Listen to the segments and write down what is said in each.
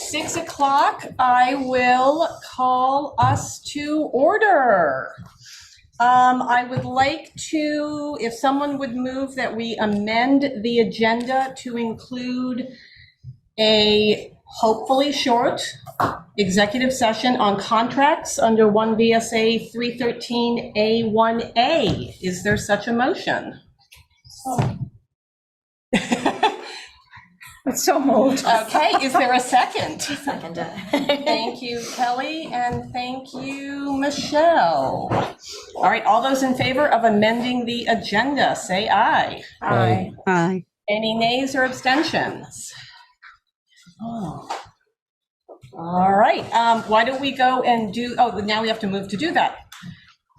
6 o'clock, I will call us to order. I would like to, if someone would move that we amend the agenda to include a hopefully short executive session on contracts under 1 VSA 313A1A. Is there such a motion? So moved. Okay, is there a second? Second. Thank you, Kelly, and thank you, Michelle. All right, all those in favor of amending the agenda, say aye. Aye. Aye. Any nays or abstentions? Oh. All right, why don't we go and do, now we have to move to do that.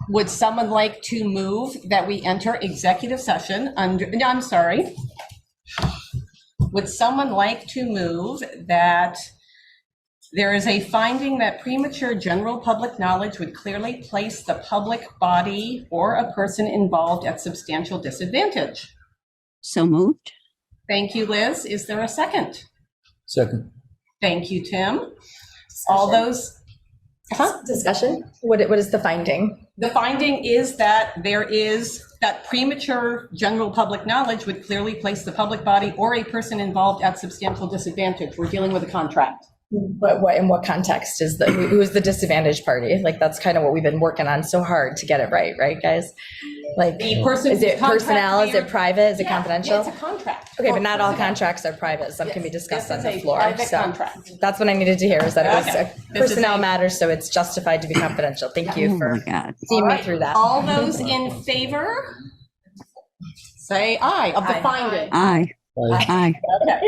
Would someone like to move that we enter executive session under, no, I'm sorry. Would someone like to move that there is a finding that premature general public knowledge would clearly place the public body or a person involved at substantial disadvantage? So moved. Thank you, Liz. Is there a second? Second. Thank you, Tim. All those, Discussion? What is the finding? the finding is that there is that premature general public knowledge would clearly place the public body or a person involved at substantial disadvantage. We're dealing with a contract. What in what context is who is the disadvantaged party? Like that's kind of what we've been working on so hard to get it right, guys? Like, The person is it whose contract personnel? Is we are- it private? Is it Yeah, confidential? It's a contract. Okay, but not all Personnel. contracts are private. Some can be Yes, discussed this on is the a floor. private So contract. that's what I needed to hear is that it was Okay. a This is personnel a- matter, so it's justified to be confidential. Thank you Oh for my God. seeing All me right, through that. All those in favor, say aye of the Aye. finding. Aye. Aye. Okay.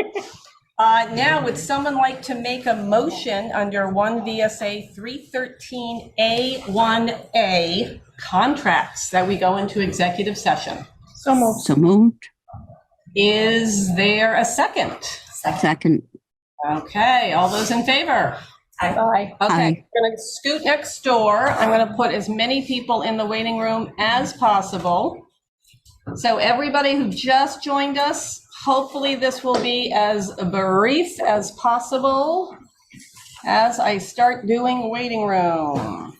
Now, would someone like to make a motion under 1 VSA 313A1A contracts that we go into executive session? So moved. So moved. Is there a second? Second. Okay, all those in favor? Aye. Okay, Aye. I'm going to scoot next door. I'm going to put as many people in the waiting room as possible. So everybody who just joined us, hopefully this will be as brief as possible as I start doing waiting room.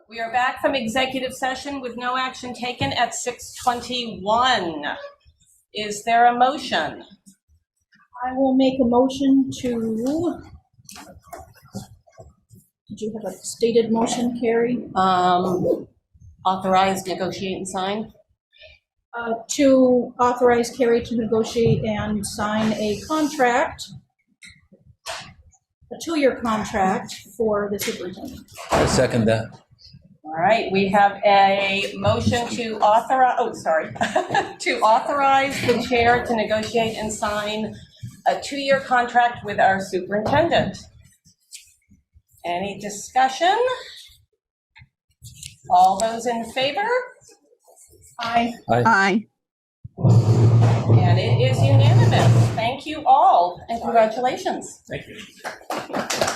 We are back from executive session with no action taken at 6:21. Is there a motion? I will make a motion to, did you have a stated motion, Carrie? Authorize, negotiate, and sign? To authorize Carrie to negotiate and sign a contract, a 2-year contract for the superintendent. I second that. All right, we have a motion to authorize, to authorize the chair to negotiate and sign a 2-year contract with our superintendent. Any discussion? All those in favor? Aye. Aye. And it is unanimous. Thank you all, and congratulations. Thank you.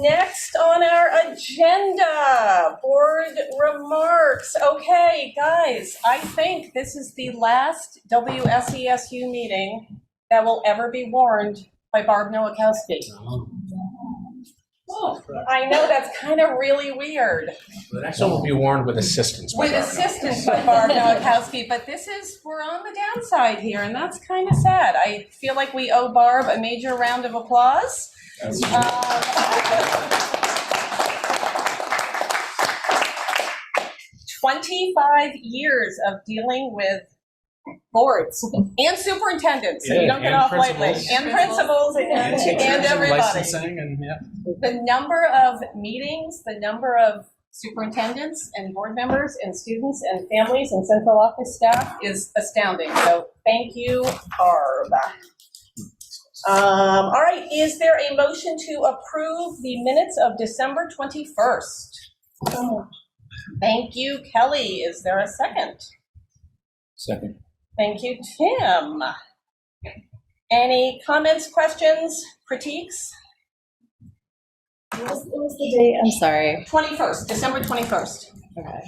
Next on our agenda, board remarks. Okay, guys, I think this is the last WSESU meeting that will ever be warned by Barb Nowakowski. Oh, I know that's kind of really weird. The next one will be warned with assistance. by With Barb. assistance by Barb Nowakowski, but we're on the downside here, and that's kind of sad. I feel like we owe Barb a major round of applause. 25 years of dealing with boards and superintendents, so you don't get and off lightly, principals. and principals, And teachers and everybody. licensing and yeah. The number of meetings, the number of superintendents and board members and students and families and central office staff is astounding. So thank you, Barb. All right, is there a motion to approve the minutes of December 21st? Thank you, Kelly. Is there a second? Second. Thank you, Tim. Any comments, questions, critiques? What was the date? I'm sorry. 21st, December 21st. Okay.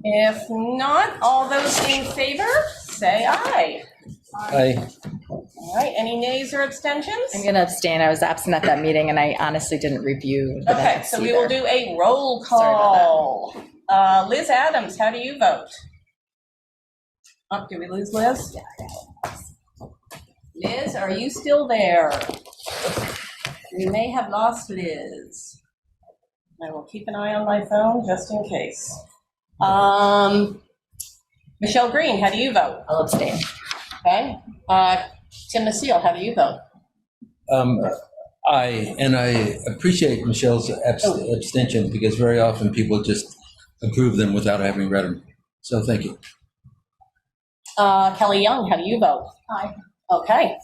If not, all those in favor, say aye. Aye. All right, any nays or abstentions? I'm going to abstain. I was absent at that meeting and I honestly didn't review. that I Okay, could so see we will there. do a roll Sorry about call. Liz Adams, how do you vote? Oh, did we lose Liz? Liz, are you still there? We may have lost Liz. I will keep an eye on my phone just in case. Michelle Green, how do you vote? I'll abstain. Okay. Tim Masil, how do you vote? Aye, and I appreciate Michelle's abstention because very often people just approve them without having read them. So thank you. Kelly Young, how do you vote? Aye. Okay.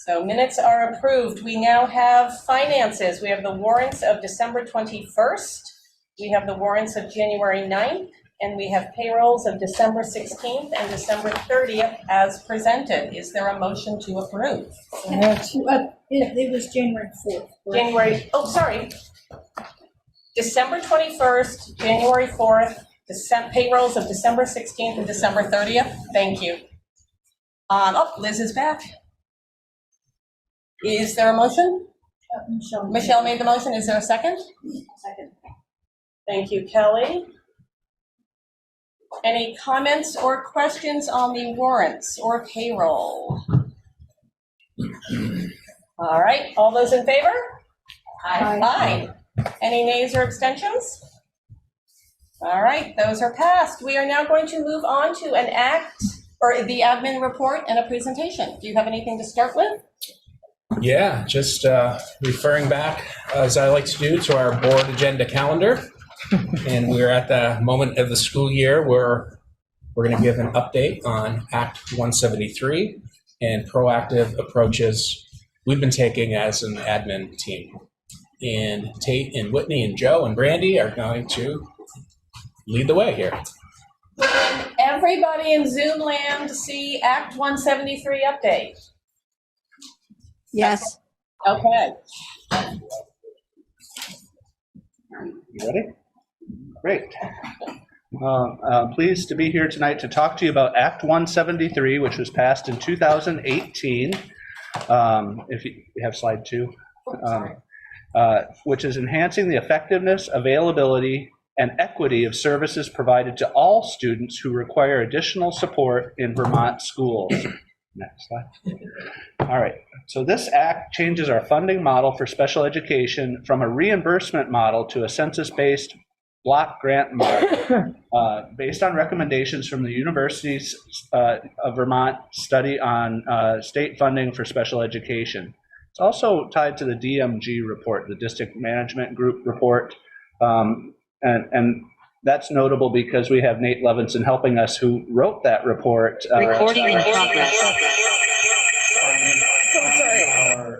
So minutes are approved. We now have finances. We have the warrants of December 21st. We have the warrants of January 9th, and we have payrolls of December 16th and December 30th as presented. Is there a motion to approve? It was January 4th. Sorry. December 21st, January 4th, payrolls of December 16th and December 30th. Thank you. Liz is back. Is there a motion? Michelle made the motion. Is there a second? Second. Thank you, Kelly. Any comments or questions on the warrants or payroll? All right, all those in favor? Aye. Aye. Any nays or abstentions? All right, those are passed. We are now going to move on to the admin report and a presentation. Do you have anything to start with? Yeah, just referring back, as I like to do, to our board agenda calendar. And we're at the moment of the school year where we're going to give an update on Act 173 and proactive approaches we've been taking as an admin team. And Tate and Whitney and Joe and Brandy are going to lead the way here. Can everybody in Zoom land see Act 173 update? Yes. Okay. You ready? Great. Pleased to be here tonight to talk to you about Act 173, which was passed in 2018. If you have slide 2, which is enhancing the effectiveness, availability, and equity of services provided to all students who require additional support in Vermont schools. Next slide. All right. So this act changes our funding model for special education from a reimbursement model to a census-based block grant model based on recommendations from the University of Vermont study on state funding for special education. It's also tied to the DMG report, the District Management Group report. And that's notable because we have Nate Levinson helping us, who wrote that report. Recording in progress.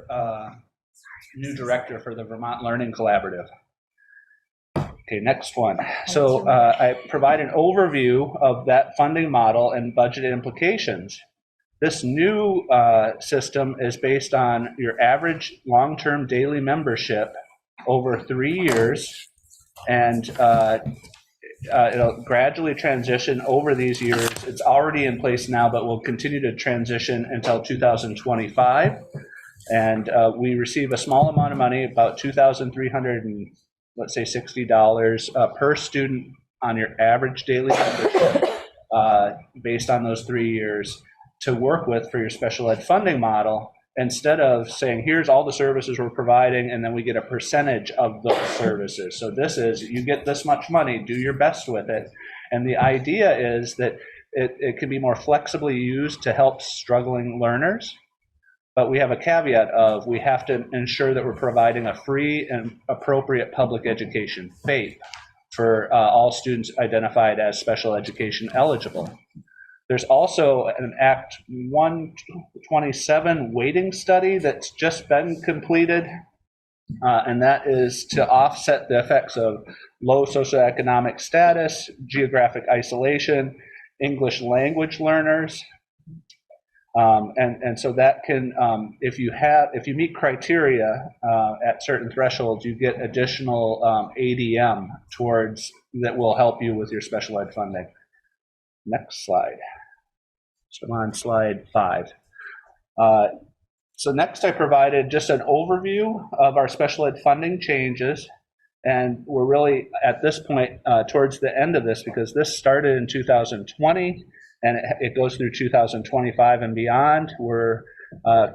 Our new director for the Vermont Learning Collaborative. Okay, next one. So I provide an overview of that funding model and budget implications. This new system is based on your average long-term daily membership over 3 years, and it'll gradually transition over these years. It's already in place now, but will continue to transition until 2025. And we receive a small amount of money, about $2,300 and let's say $60 per student on your average daily membership, based on those 3 years, to work with for your special ed funding model, instead of saying, here's all the services we're providing, and then we get a percentage of those services. So this is, you get this much money, do your best with it. And the idea is that it can be more flexibly used to help struggling learners. But we have a caveat of, we have to ensure that we're providing a free and appropriate public education, FAPE, for all students identified as special education eligible. There's also an Act 127 weighting study that's just been completed, and that is to offset the effects of low socioeconomic status, geographic isolation, English language learners. And so that can, if you meet criteria at certain thresholds, you get additional ADM towards that will help you with your special ed funding. Next slide. So I'm on slide 5. So next I provided just an overview of our special ed funding changes. And we're really at this point towards the end of this, because this started in 2020 and it goes through 2025 and beyond. We're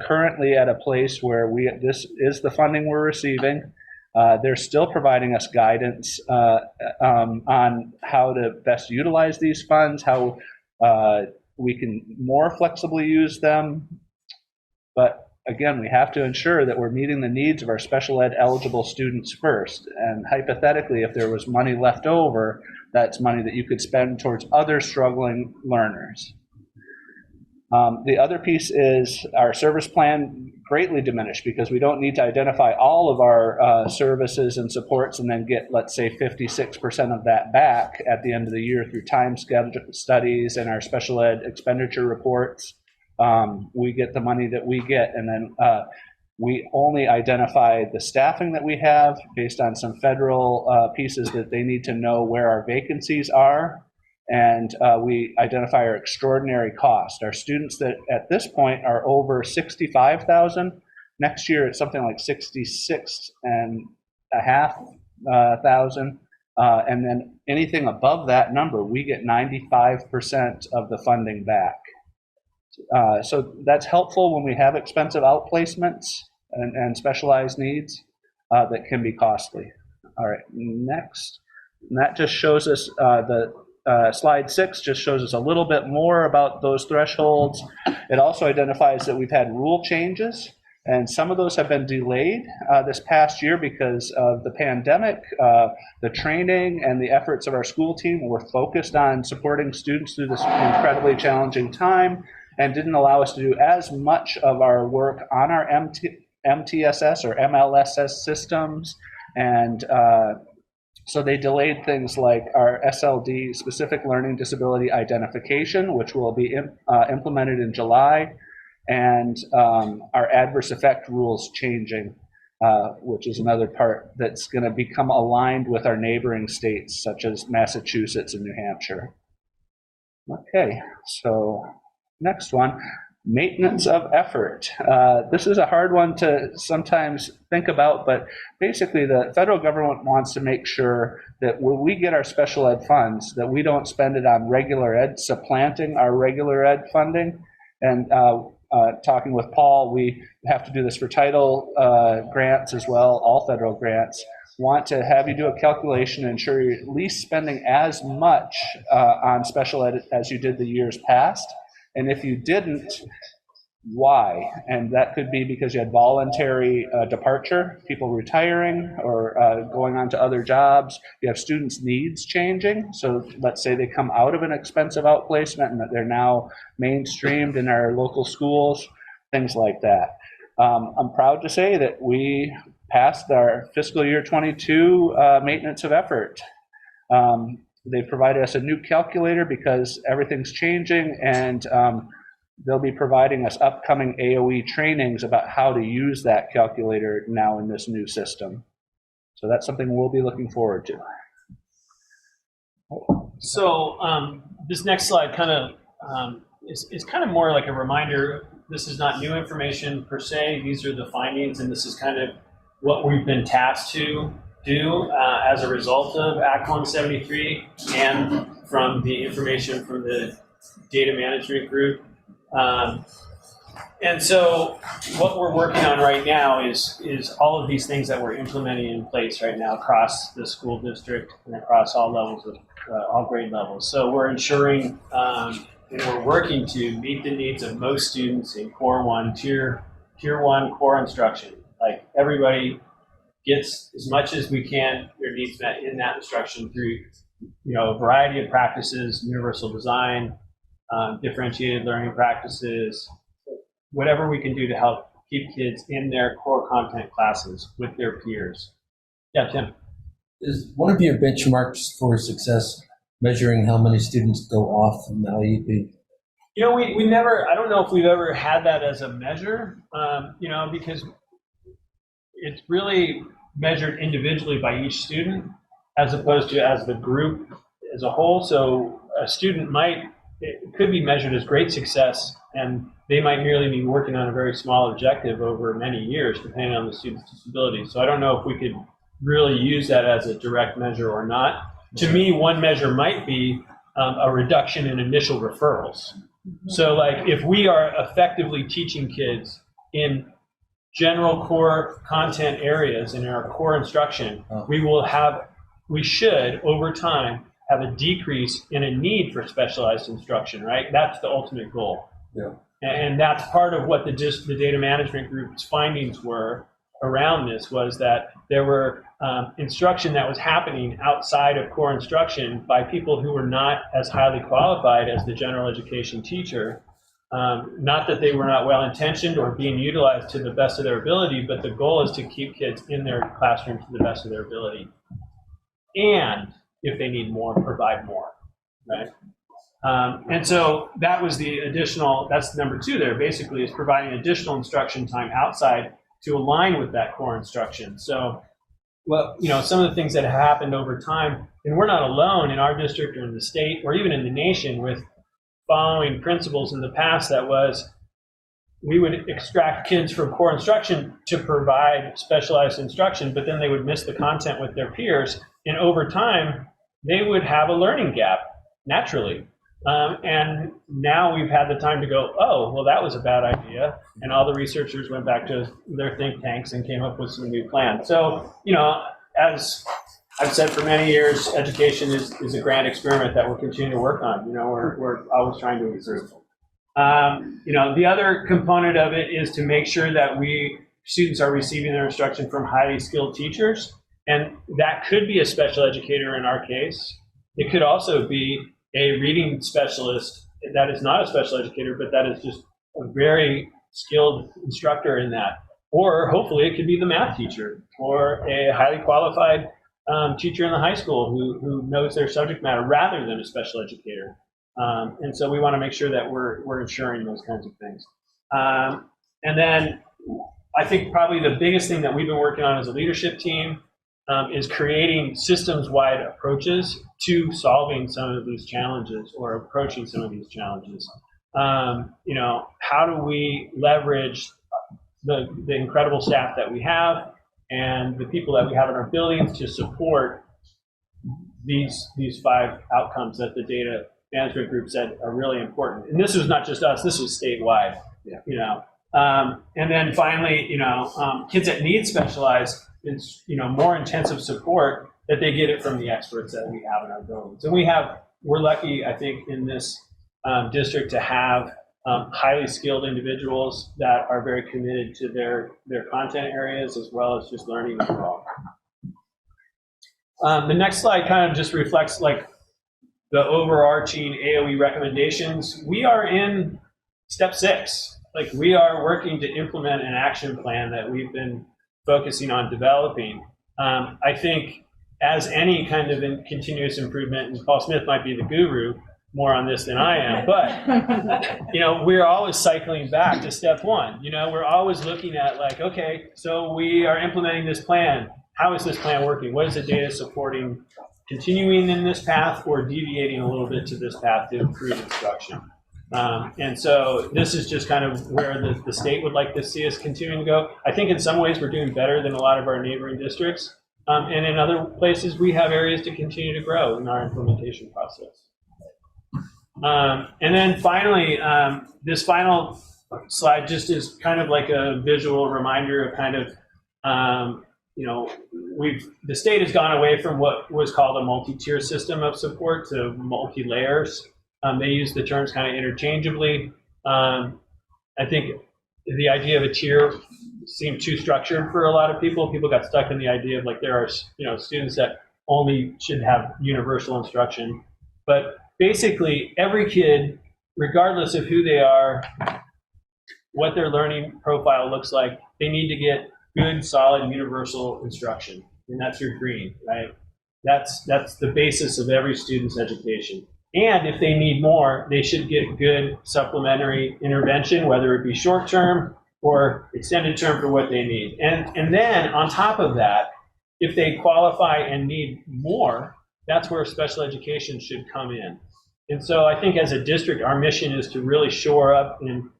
currently at a place where this is the funding we're receiving. They're still providing us guidance on how to best utilize these funds, how we can more flexibly use them. But again, we have to ensure that we're meeting the needs of our special ed eligible students first. And hypothetically, if there was money left over, that's money that you could spend towards other struggling learners. The other piece is our service plan greatly diminished because we don't need to identify all of our services and supports and then get, let's say, 56% of that back at the end of the year through time schedule studies and our special ed expenditure reports. We get the money that we get, and then we only identify the staffing that we have based on some federal pieces that they need to know where our vacancies are, and we identify our extraordinary cost. Our students that at this point are over 65,000, next year it's something like 66,500, and then anything above that number, we get 95% of the funding back. So that's helpful when we have expensive outplacements and specialized needs that can be costly. All right, next. And that just shows us slide 6 just shows us a little bit more about those thresholds. It also identifies that we've had rule changes, and some of those have been delayed this past year because of the pandemic. The training and the efforts of our school team were focused on supporting students through this incredibly challenging time, and didn't allow us to do as much of our work on our MTSS or MLSS systems. And so they delayed things like our SLD, Specific Learning Disability Identification, which will be implemented in July, and our adverse effect rules changing, which is another part that's going to become aligned with our neighboring states, such as Massachusetts and New Hampshire. Okay, so next one, maintenance of effort. This is a hard one to sometimes think about, but basically the federal government wants to make sure that when we get our special ed funds, that we don't spend it on regular ed, supplanting our regular ed funding. And talking with Paul, we have to do this for title grants as well, all federal grants. Want to have you do a calculation and ensure you're at least spending as much on special ed as you did the years past. And if you didn't, why? And that could be because you had voluntary departure, people retiring or going on to other jobs. You have students' needs changing. So let's say they come out of an expensive outplacement and that they're now mainstreamed in our local schools, things like that. I'm proud to say that we passed our fiscal year 22 maintenance of effort. They provided us a new calculator because everything's changing, and they'll be providing us upcoming AOE trainings about how to use that calculator now in this new system. So that's something we'll be looking forward to. So this next slide kind of is kind of more like a reminder. This is not new information per se. These are the findings, and this is kind of what we've been tasked to do as a result of Act 173 and from the information from the data management group. And so what we're working on right now is all of these things that we're implementing in place right now across the school district and across all levels of all grade levels. So we're ensuring and we're working to meet the needs of most students in Core 1, Tier 1 core instruction. Like everybody gets as much as we can their needs met in that instruction through, a variety of practices, universal design, differentiated learning practices, whatever we can do to help keep kids in their core content classes with their peers. Yeah, Tim. Is one of your benchmarks for success measuring how many students go off in the IEP? You know, we never, I don't know if we've ever had that as a measure, you know, because it's really measured individually by each student as opposed to as the group as a whole. So a student it could be measured as great success, and they might merely be working on a very small objective over many years, depending on the student's disability. So I don't know if we could really use that as a direct measure or not. To me, one measure might be a reduction in initial referrals. So like if we are effectively teaching kids in general core content areas in our core instruction, we should over time have a decrease in a need for specialized instruction, right? That's the ultimate goal. Yeah. And that's part of what the data management group's findings were around this, was that there were instruction that was happening outside of core instruction by people who were not as highly qualified as the general education teacher. Not that they were not well-intentioned or being utilized to the best of their ability, but the goal is to keep kids in their classroom to the best of their ability. And if they need more, provide more, right? And so that was the additional, that's number 2 there, basically, is providing additional instruction time outside to align with that core instruction. So, well, you know, some of the things that have happened over time, and we're not alone in our district or in the state or even in the nation with following principles in the past, that was we would extract kids from core instruction to provide specialized instruction, but then they would miss the content with their peers. And over time, they would have a learning gap naturally. And now we've had the time to go, oh, well, that was a bad idea. And all the researchers went back to their think tanks and came up with some new plans. So, you know, as I've said for many years, education is a grand experiment that we're continuing to work on. You know, we're always trying to improve. You know, the other component of it is to make sure that students are receiving their instruction from highly skilled teachers. And that could be a special educator in our case. It could also be a reading specialist that is not a special educator, but that is just a very skilled instructor in that. Or hopefully it could be the math teacher or a highly qualified teacher in the high school who knows their subject matter rather than a special educator. And so we want to make sure that we're ensuring those kinds of things. And then I think probably the biggest thing that we've been working on as a leadership team is creating systems-wide approaches to solving some of these challenges or approaching some of these challenges. You know, how do we leverage the incredible staff that we have and the people that we have in our buildings to support these 5 outcomes that the data management group said are really important. And this was not just us, this was statewide. Yeah. You know, and then finally, you know, kids that need specialized, you know, more intensive support, that they get it from the experts that we have in our buildings. And we're lucky, I think, in this district to have highly skilled individuals that are very committed to their content areas as well as just learning overall. The next slide kind of just reflects like the overarching AOE recommendations. We are in step 6. Like we are working to implement an action plan that we've been focusing on developing. I think as any kind of continuous improvement, and Paul Smith might be the guru more on this than I am, but you know, we're always cycling back to step 1. You know, we're always looking at like, okay, so we are implementing this plan. How is this plan working? What is the data supporting continuing in this path or deviating a little bit to this path to improve instruction? And so this is just kind of where the state would like to see us continuing to go. I think in some ways we're doing better than a lot of our neighboring districts. And in other places we have areas to continue to grow in our implementation process. And then finally, this final slide just is kind of like a visual reminder of kind of, you know, the state has gone away from what was called a multi-tier system of support to multi-layers. They use the terms kind of interchangeably. I think the idea of a tier seemed too structured for a lot of people. People got stuck in the idea of like there are, you know, students that only should have universal instruction. But basically every kid, regardless of who they are, what their learning profile looks like, they need to get good, solid, universal instruction. And that's your green, right? That's the basis of every student's education. And if they need more, they should get good supplementary intervention, whether it be short-term or extended term for what they need. And then on top of that, if they qualify and need more, that's where special education should come in. And so I think as a district, our mission is to really shore up and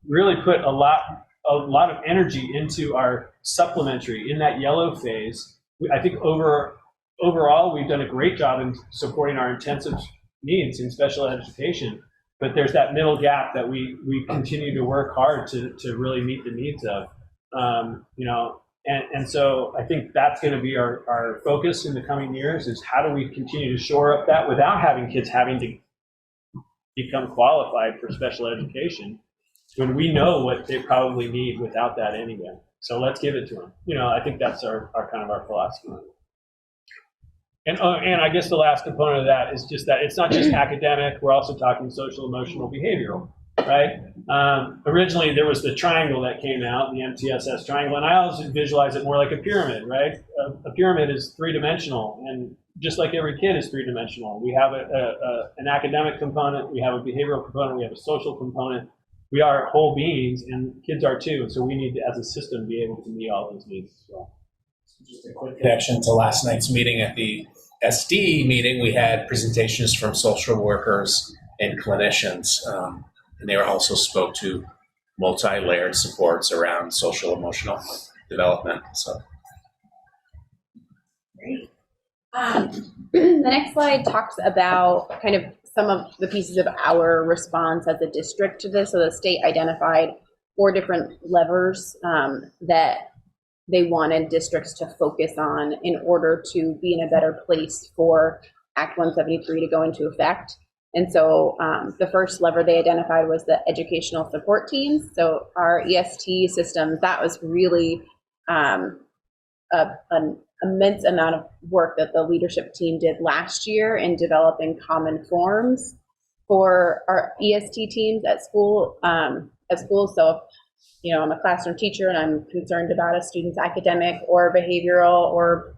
really put a lot of energy into our supplementary in that yellow phase. I think overall, we've done a great job in supporting our intensive needs in special education, but there's that middle gap that we continue to work hard to really meet the needs of. And so I think that's going to be our focus in the coming years, is how do we continue to shore up that without having kids having to become qualified for special education when we know what they probably need without that anyway. So let's give it to them. I think that's our kind of our philosophy. And I guess the last component of that is just that it's not just academic. We're also talking social, emotional, behavioral, right? Originally, there was the triangle that came out, the MTSS triangle, and I always visualize it more like a pyramid, right? A pyramid is three-dimensional, and just like every kid is three-dimensional. We have an academic component, we have a behavioral component, we have a social component. We are whole beings, and kids are too. So we need to, as a system, be able to meet all those needs as well. Just a quick connection to last night's meeting. At the SD meeting, we had presentations from social workers and clinicians, and they also spoke to multi-layered supports around social emotional development. So, great. The next slide talks about kind of some of the pieces of our response as a district to this. So the state identified 4 different levers that they wanted districts to focus on in order to be in a better place for Act 173 to go into effect. And so the first lever they identified was the educational support teams. So our EST systems, that was really an immense amount of work that the leadership team did last year in developing common forms for our EST teams at school. So if, I'm a classroom teacher and I'm concerned about a student's academic or behavioral or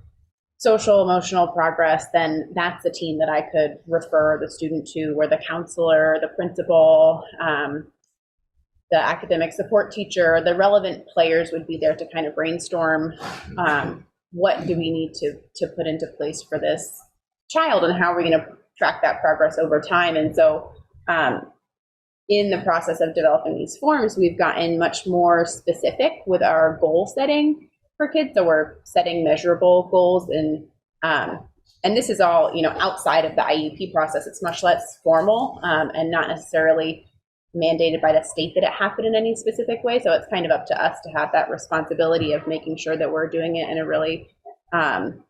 social emotional progress, then that's the team that I could refer the student to, where the counselor, the principal, the academic support teacher, the relevant players would be there to kind of brainstorm what do we need to put into place for this child, and how are we going to track that progress over time. And so in the process of developing these forms, we've gotten much more specific with our goal setting for kids. So we're setting measurable goals, and this is all outside of the IEP process. It's much less formal and not necessarily mandated by the state that it happen in any specific way. So it's kind of up to us to have that responsibility of making sure that we're doing it in a really, in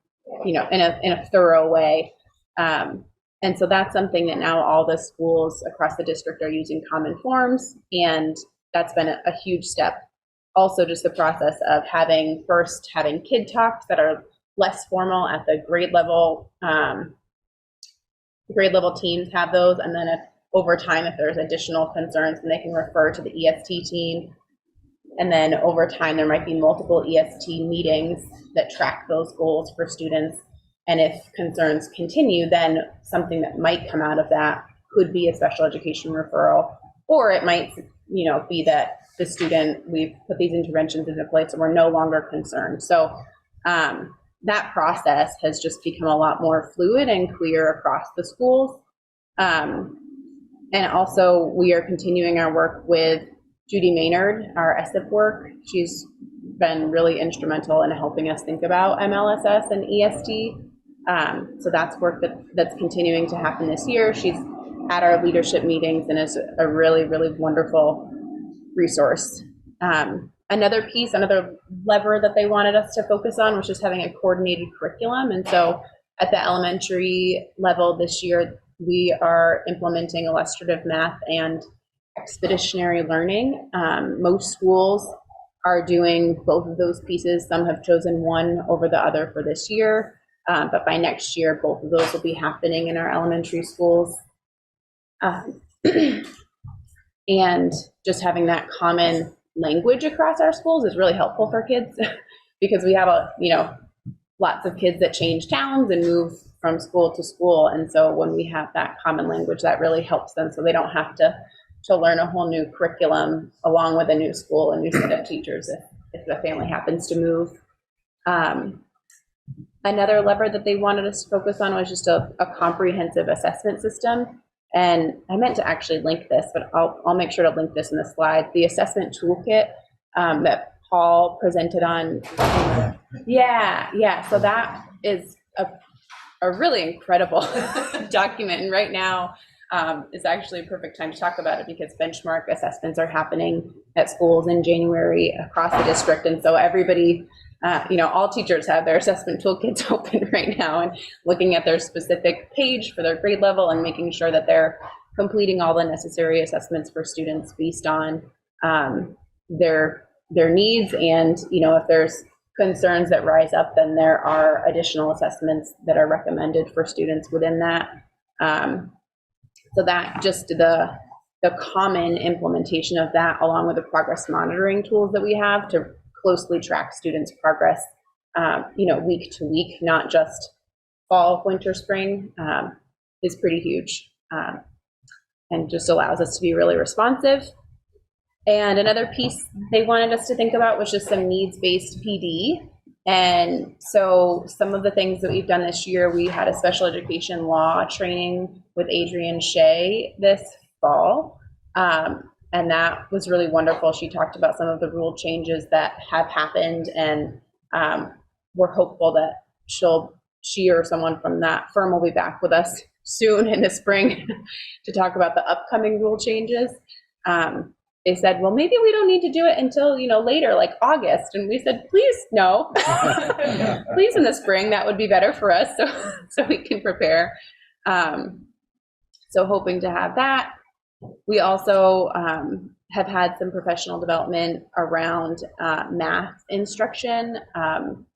a thorough way. And so that's something that now all the schools across the district are using common forms, and that's been a huge step. Also, just the process of having kid talks that are less formal at the grade level. Grade level teams have those, and then over time, if there's additional concerns, then they can refer to the EST team. And then over time, there might be multiple EST meetings that track those goals for students. And if concerns continue, then something that might come out of that could be a special education referral, or it might, be that the student, we've put these interventions into place and we're no longer concerned. So that process has just become a lot more fluid and clear across the schools. And also, we are continuing our work with Judy Maynard, our ESIP work. She's been really instrumental in helping us think about MLSS and EST. So that's work that's continuing to happen this year. She's at our leadership meetings and is a really, really wonderful resource. Another lever that they wanted us to focus on was just having a coordinated curriculum. And so at the elementary level this year, we are implementing illustrative math and expeditionary learning. Most schools are doing both of those pieces. Some have chosen one over the other for this year. But by next year, both of those will be happening in our elementary schools. And just having that common language across our schools is really helpful for kids because we have lots of kids that change towns and move from school to school. And so when we have that common language, that really helps them so they don't have to learn a whole new curriculum along with a new school, a new set of teachers if the family happens to move. Another lever that they wanted us to focus on was just a comprehensive assessment system. And I meant to actually link this, but I'll make sure to link this in the slide. The assessment toolkit that Paul presented on. Yeah. So that is a really incredible document. And right now is actually a perfect time to talk about it because benchmark assessments are happening at schools in January across the district. And so everybody, all teachers have their assessment toolkits open right now and looking at their specific page for their grade level and making sure that they're completing all the necessary assessments for students based on their needs. And, if there's concerns that rise up, then there are additional assessments that are recommended for students within that. So that just the common implementation of that, along with the progress monitoring tools that we have to closely track students' progress, week to week, not just fall, winter, spring, is pretty huge, and just allows us to be really responsive. And another piece they wanted us to think about was just some needs-based PD. And so some of the things that we've done this year, we had a special education law training with Adrienne Shea this fall. And that was really wonderful. She talked about some of the rule changes that have happened, and we're hopeful that she or someone from that firm will be back with us soon in the spring to talk about the upcoming rule changes. They said, well, maybe we don't need to do it until, later, like August. And we said, please, no, please in the spring, that would be better for us so we can prepare. So hoping to have that. We also have had some professional development around math instruction.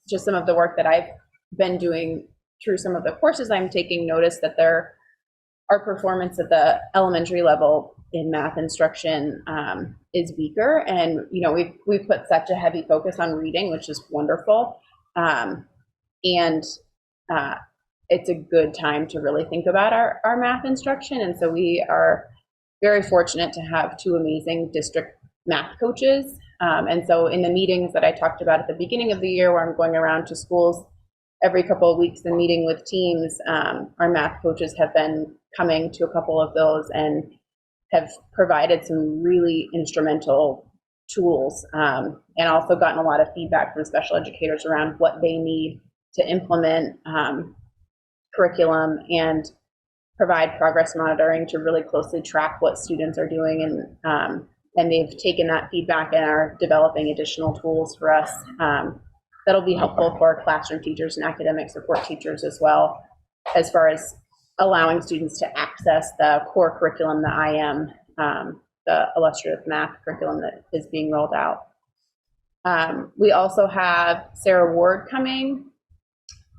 Just some of the work that I've been doing through some of the courses I'm taking, notice that our performance at the elementary level in math instruction is weaker. And, we've put such a heavy focus on reading, which is wonderful. And it's a good time to really think about our math instruction. And so we are very fortunate to have two amazing district math coaches. And so in the meetings that I talked about at the beginning of the year, where I'm going around to schools every couple of weeks and meeting with teams, our math coaches have been coming to a couple of those and have provided some really instrumental tools, and also gotten a lot of feedback from special educators around what they need to implement curriculum and provide progress monitoring to really closely track what students are doing. And they've taken that feedback and are developing additional tools for us that'll be helpful for classroom teachers and academic support teachers as well, as far as allowing students to access the core curriculum, the IM, the illustrative math curriculum that is being rolled out. We also have Sarah Ward coming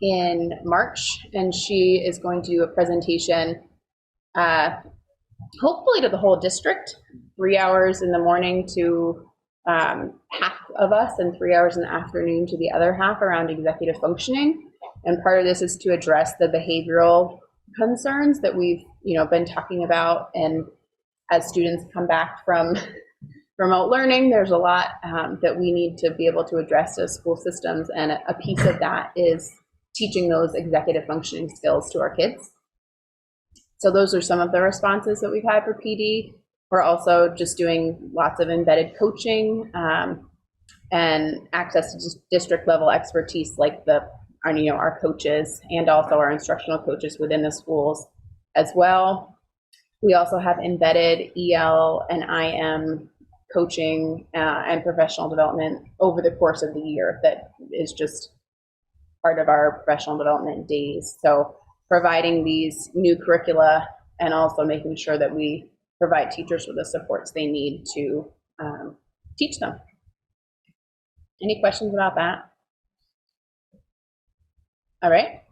in March, and she is going to do a presentation, hopefully to the whole district, 3 hours in the morning to half of us and 3 hours in the afternoon to the other half around executive functioning. And part of this is to address the behavioral concerns that we've been talking about. And as students come back from remote learning, there's a lot that we need to be able to address as school systems. And a piece of that is teaching those executive functioning skills to our kids. So those are some of the responses that we've had for PD. We're also just doing lots of embedded coaching and access to district level expertise like our coaches and also our instructional coaches within the schools as well. We also have embedded EL and IM coaching and professional development over the course of the year that is just part of our professional development days. So providing these new curricula and also making sure that we provide teachers with the supports they need to teach them. Any questions about that? All right.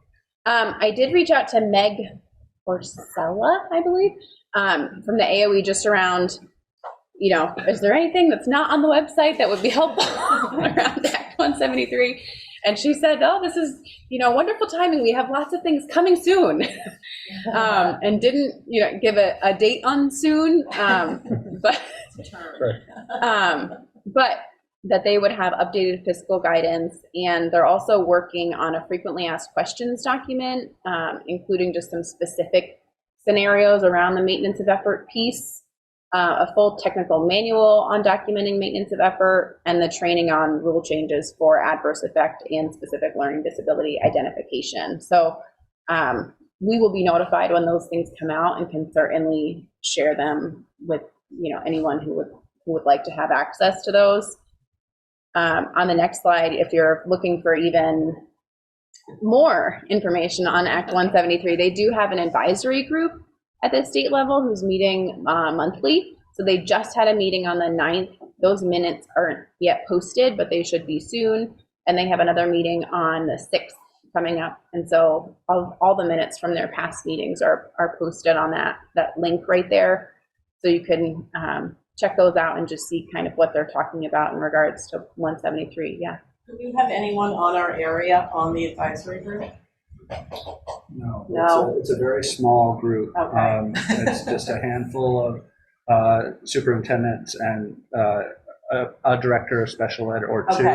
I did reach out to Meg Porcella, I believe, from the AOE just around, is there anything that's not on the website that would be helpful around Act 173? And she said, oh, this is, wonderful timing. We have lots of things coming soon. And didn't, give a date on soon. But that they would have updated fiscal guidance, and they're also working on a frequently asked questions document, including just some specific scenarios around the maintenance of effort piece, a full technical manual on documenting maintenance of effort, and the training on rule changes for adverse effect and specific learning disability identification. So we will be notified when those things come out and can certainly share them with anyone who would like to have access to those. On the next slide, if you're looking for even more information on Act 173, they do have an advisory group at the state level who's meeting monthly. So they just had a meeting on the 9th. Those minutes aren't yet posted, but they should be soon. And they have another meeting on the 6th coming up. And so all the minutes from their past meetings are posted on that link right there. So you can check those out and just see kind of what they're talking about in regards to 173. Yeah. Do we have anyone on our area on the advisory group? No. It's a very small group. Okay. It's just a handful of superintendents and a director of special ed or two.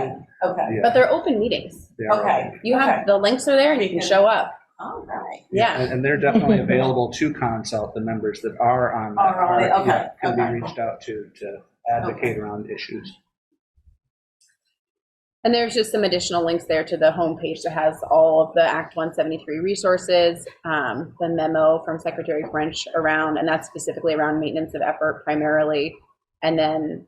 Okay. Yeah. But they're open meetings. They are Okay. open. You have the links are there and you can show up. All right. Yeah. And they're definitely available to consult the members that are on that. Are on it, okay, Can okay. be reached out to advocate around issues. And there's just some additional links there to the homepage that has all of the Act 173 resources, the memo from Secretary French around, and that's specifically around maintenance of effort primarily, and then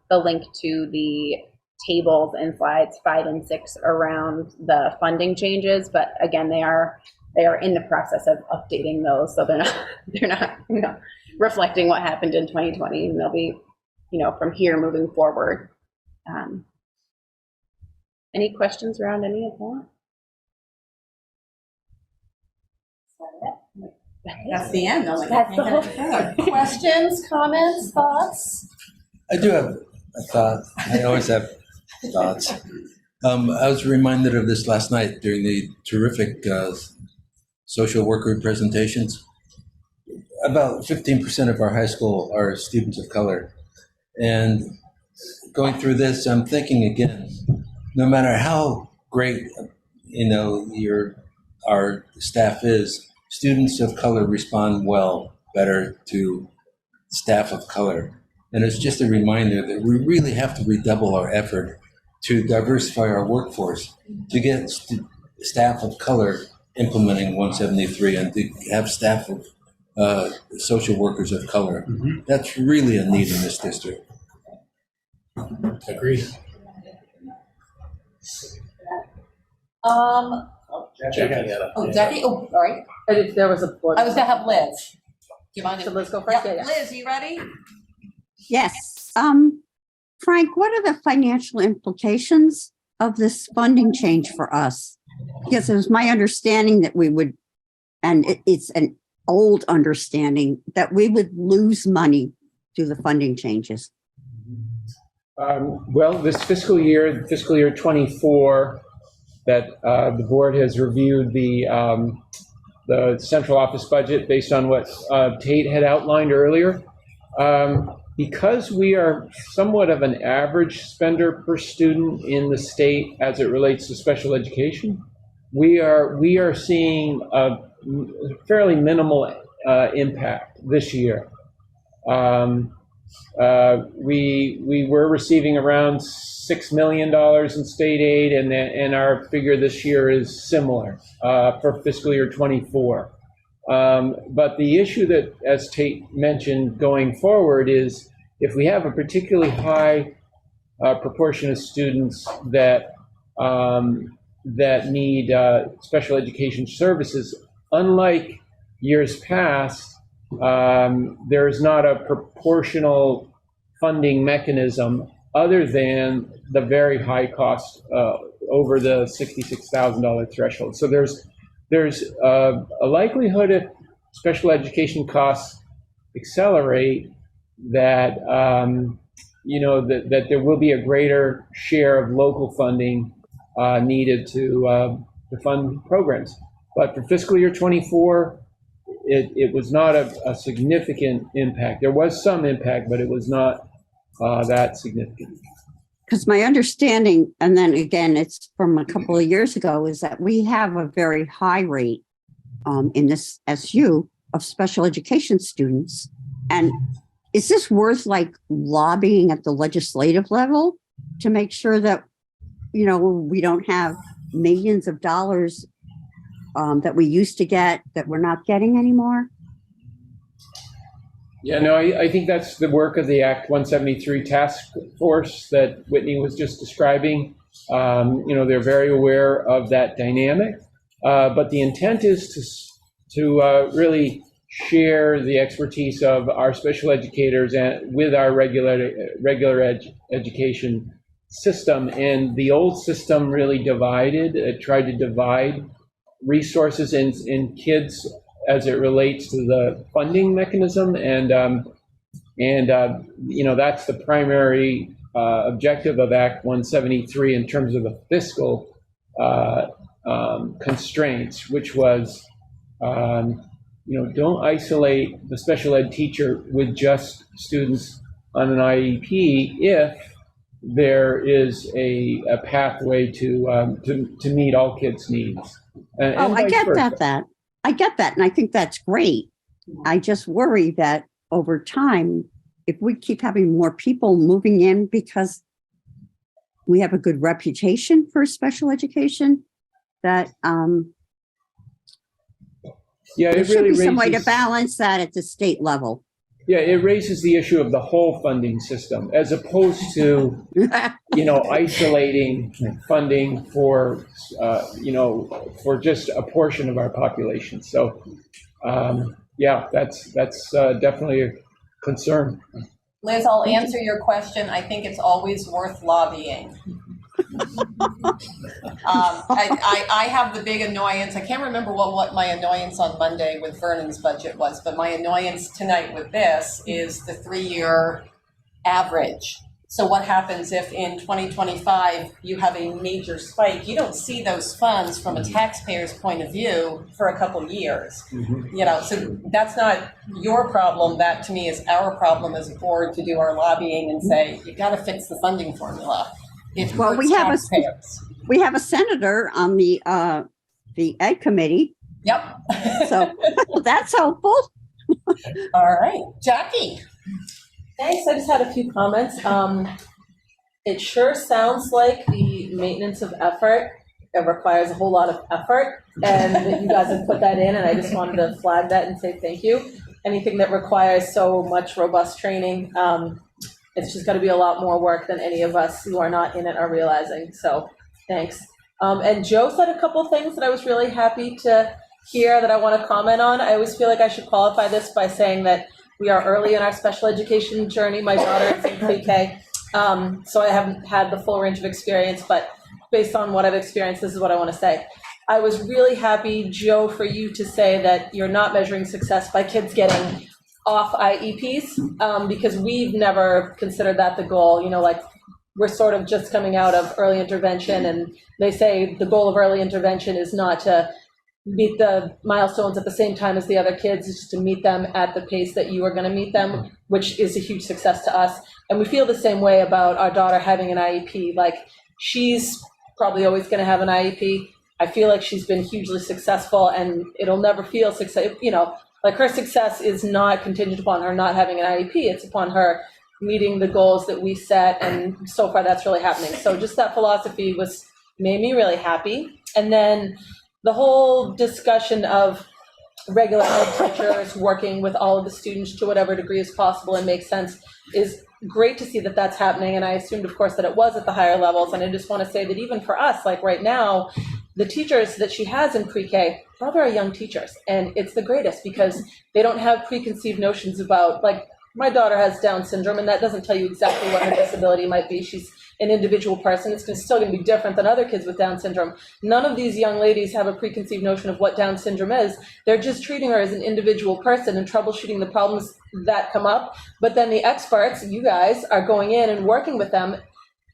the link to the tables and slides 5 and 6 around the funding changes. But again, they are in the process of updating those, so they're not reflecting what happened in 2020, and they'll be from here moving forward. Any questions around any of that? That's the end. That's the whole thing. Questions, comments, thoughts? I do have a thought. I always have thoughts. I was reminded of this last night during the terrific social work group presentations. About 15% of our high school are students of color. And going through this, I'm thinking again, no matter how great, our staff is, students of color respond better to staff of color. And it's just a reminder that we really have to redouble our effort to diversify our workforce, to get staff of color implementing 173 and to have staff of social workers of color. Mm-hmm. That's really a need in this district. Agreed. Jackie. Oh, Jackie. Oh, all right. There was a board. I was gonna have Liz. Do you mind? So let's go first. Yeah. Liz, you ready? Yes. Frank, what are the financial implications of this funding change for us? Because it was my understanding that we would, and it's an old understanding, that we would lose money through the funding changes. Well, this fiscal year 24, that the board has reviewed the central office budget based on what Tate had outlined earlier. Because we are somewhat of an average spender per student in the state as it relates to special education, we are seeing a fairly minimal impact this year. We were receiving around $6 million in state aid, and our figure this year is similar for fiscal year 24. But the issue that, as Tate mentioned, going forward is if we have a particularly high proportion of students that need special education services, unlike years past, there is not a proportional funding mechanism other than the very high cost over the $66,000 threshold. So there's a likelihood if special education costs accelerate that that there will be a greater share of local funding needed to fund programs. But for fiscal year 24, it was not a significant impact. There was some impact, but it was not that significant. Because my understanding, and then again, it's from a couple of years ago, is that we have a very high rate in this SU of special education students. And is this worth like lobbying at the legislative level to make sure that, you know, we don't have millions of dollars that we used to get that we're not getting anymore? Yeah, no, I think that's the work of the Act 173 task force that Whitney was just describing. You know, they're very aware of that dynamic, but the intent is to really share the expertise of our special educators and with our regular education system. And the old system really divided, it tried to divide resources in kids as it relates to the funding mechanism, and you know, that's the primary objective of Act 173 in terms of the fiscal constraints, which was, you know, don't isolate the special ed teacher with just students on an IEP if there is a pathway to meet all kids' needs. And I vice get versa. that. I get that, and I think that's great. I just worry that over time, if we keep having more people moving in because we have a good reputation for special education, that Yeah, there it should really be some way to raises, balance that at the state level. yeah, it raises the issue of the whole funding system as opposed to, you know, isolating funding for, you know, for just a portion of our population. So, yeah, that's definitely a concern. Liz, I'll answer your question. I think it's always worth lobbying. I have the big annoyance. I can't remember what my annoyance on Monday with Vernon's budget was, but my annoyance tonight with this is the 3-year average. So what happens if in 2025 you have a major spike? You don't see those funds from a taxpayer's point of view for a couple years. Mm-hmm. You know, so that's not your problem. That to me is our problem as a board to do our lobbying and say, you got to fix the funding formula. Well, we have a senator on the Ed committee, Yep. so that's helpful. All right, Jackie. Thanks. I just had a few comments. It sure sounds like the maintenance of effort, it requires a whole lot of effort, and that you guys have put that in, and I just wanted to flag that and say thank you. Anything that requires so much robust training, it's just going to be a lot more work than any of us who are not in it are realizing. So thanks. And Joe said a couple things that I was really happy to hear that I want to comment on. I always feel like I should qualify this by saying that we are early in our special education journey. My daughter is in pre-K, so I haven't had the full range of experience, but based on what I've experienced, this is what I want to say. I was really happy, Joe, for you to say that you're not measuring success by kids getting off IEPs, because we've never considered that the goal. You know, like, we're sort of just coming out of early intervention, and they say the goal of early intervention is not to meet the milestones at the same time as the other kids, it's just to meet them at the pace that you are going to meet them, which is a huge success to us. And we feel the same way about our daughter having an IEP. Like, she's probably always going to have an IEP. I feel like she's been hugely successful, and it'll never feel success. You know, like, her success is not contingent upon her not having an IEP. It's upon her meeting the goals that we set, and so far that's really happening. So just that philosophy made me really happy. And then the whole discussion of regular ed teachers working with all of the students to whatever degree is possible and makes sense is great to see that that's happening. And I assumed, of course, that it was at the higher levels. And I just want to say that even for us, like right now, the teachers that she has in pre-K, they're very young teachers. And it's the greatest because they don't have preconceived notions about, like, my daughter has Down syndrome, and that doesn't tell you exactly what her disability might be. She's an individual person. It's still going to be different than other kids with Down syndrome. None of these young ladies have a preconceived notion of what Down syndrome is. They're just treating her as an individual person and troubleshooting the problems that come up. But then the experts, you guys, are going in and working with them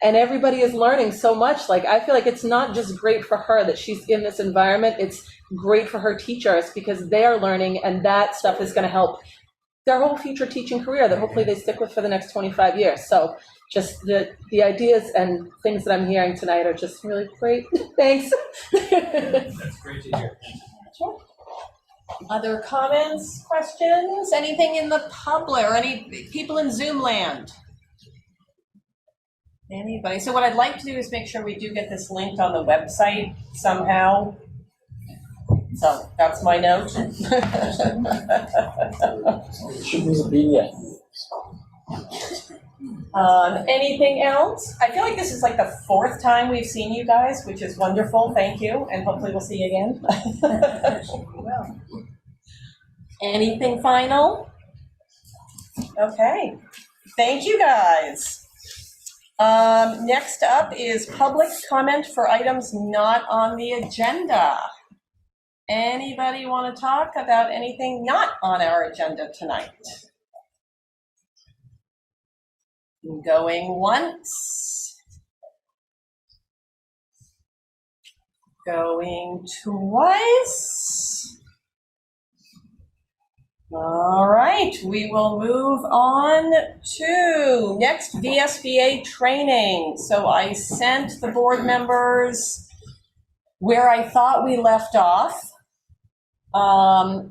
and everybody is learning so much. Like, I feel like it's not just great for her that she's in this environment, it's great for her teachers because they are learning, and that stuff is going to help their whole future teaching career that hopefully they stick with for the next 25 years. So just the ideas and things that I'm hearing tonight are just really great. Thanks. That's great to hear. Other comments, questions, anything in the public or any people in Zoom land? Anybody? So what I'd like to do is make sure we do get this linked on the website somehow. So that's my note. Anything else? I feel like this is like the 4th time we've seen you guys, which is wonderful. Thank you. And hopefully we'll see you again. Anything final? Okay. Thank you guys. Next up is public comment for items not on the agenda. Anybody want to talk about anything not on our agenda tonight? Going once. Going twice. All right, we will move on to next VSBA training. So I sent the board members where I thought we left off.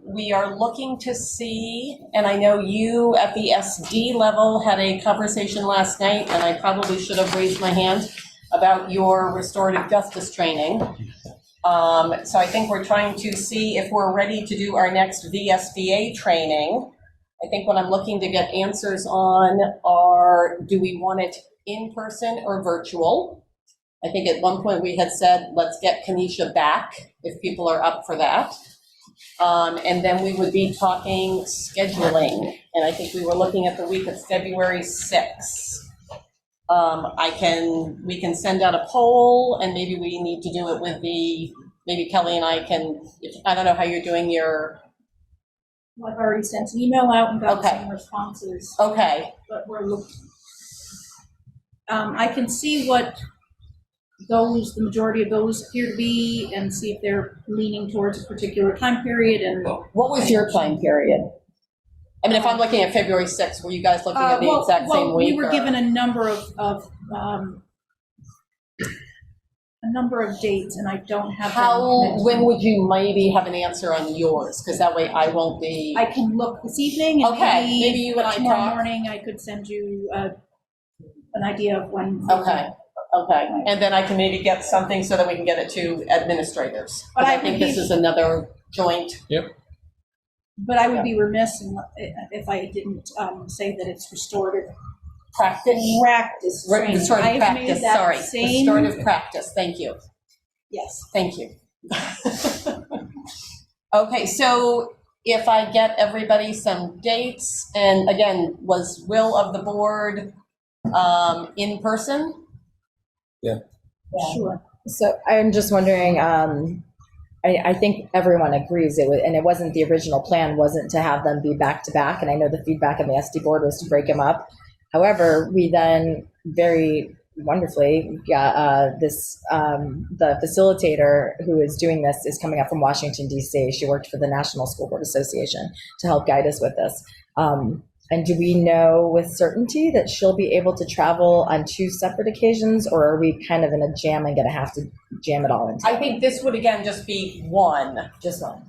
We are looking to see, and I know you at the SD level had a conversation last night, and I probably should have raised my hand about your restorative justice training. So I think we're trying to see if we're ready to do our next VSBA training. I think what I'm looking to get answers on are, do we want it in person or virtual? I think at one point we had said, let's get Kanisha back if people are up for that. And then we would be talking scheduling. And I think we were looking at the week of February 6th. We can send out a poll, and maybe we need to do it with maybe Kelly and I can, I don't know how you're doing your. I've already sent an email out and got Okay. some responses. Okay. But we're looking. I can see what the majority of those appear to be, and see if they're leaning towards a particular time period. And what was your time period? I mean, if I'm looking at February 6th, were you guys looking at the exact same week? We were given a number of dates, and I don't have them. When would you maybe have an answer on yours? Because that way I won't be. I can look this evening, and Okay, maybe you and I tomorrow talk. morning I could send you an idea of when. Okay. And then I can maybe get something so that we can get it to administrators. But I I think would this be- is another joint. But I would be remiss if I didn't say that it's restorative Practice. training. Restorative I have made practice, that sorry. same- Restorative practice, thank you. Yes. Thank you. Okay, so if I get everybody some dates, and again, was will of the board in person? Sure. So I'm just wondering, I think everyone agrees and it wasn't, the original plan wasn't to have them be back to back. And I know the feedback on the SD board was to break them up. However, we then very wonderfully got the facilitator who is doing this is coming up from Washington, D.C. She worked for the National School Board Association to help guide us with this. And do we know with certainty that she'll be able to travel on 2 separate occasions, or are we kind of in a jam and going to have to jam it all into? I think this would again just be one. Just one.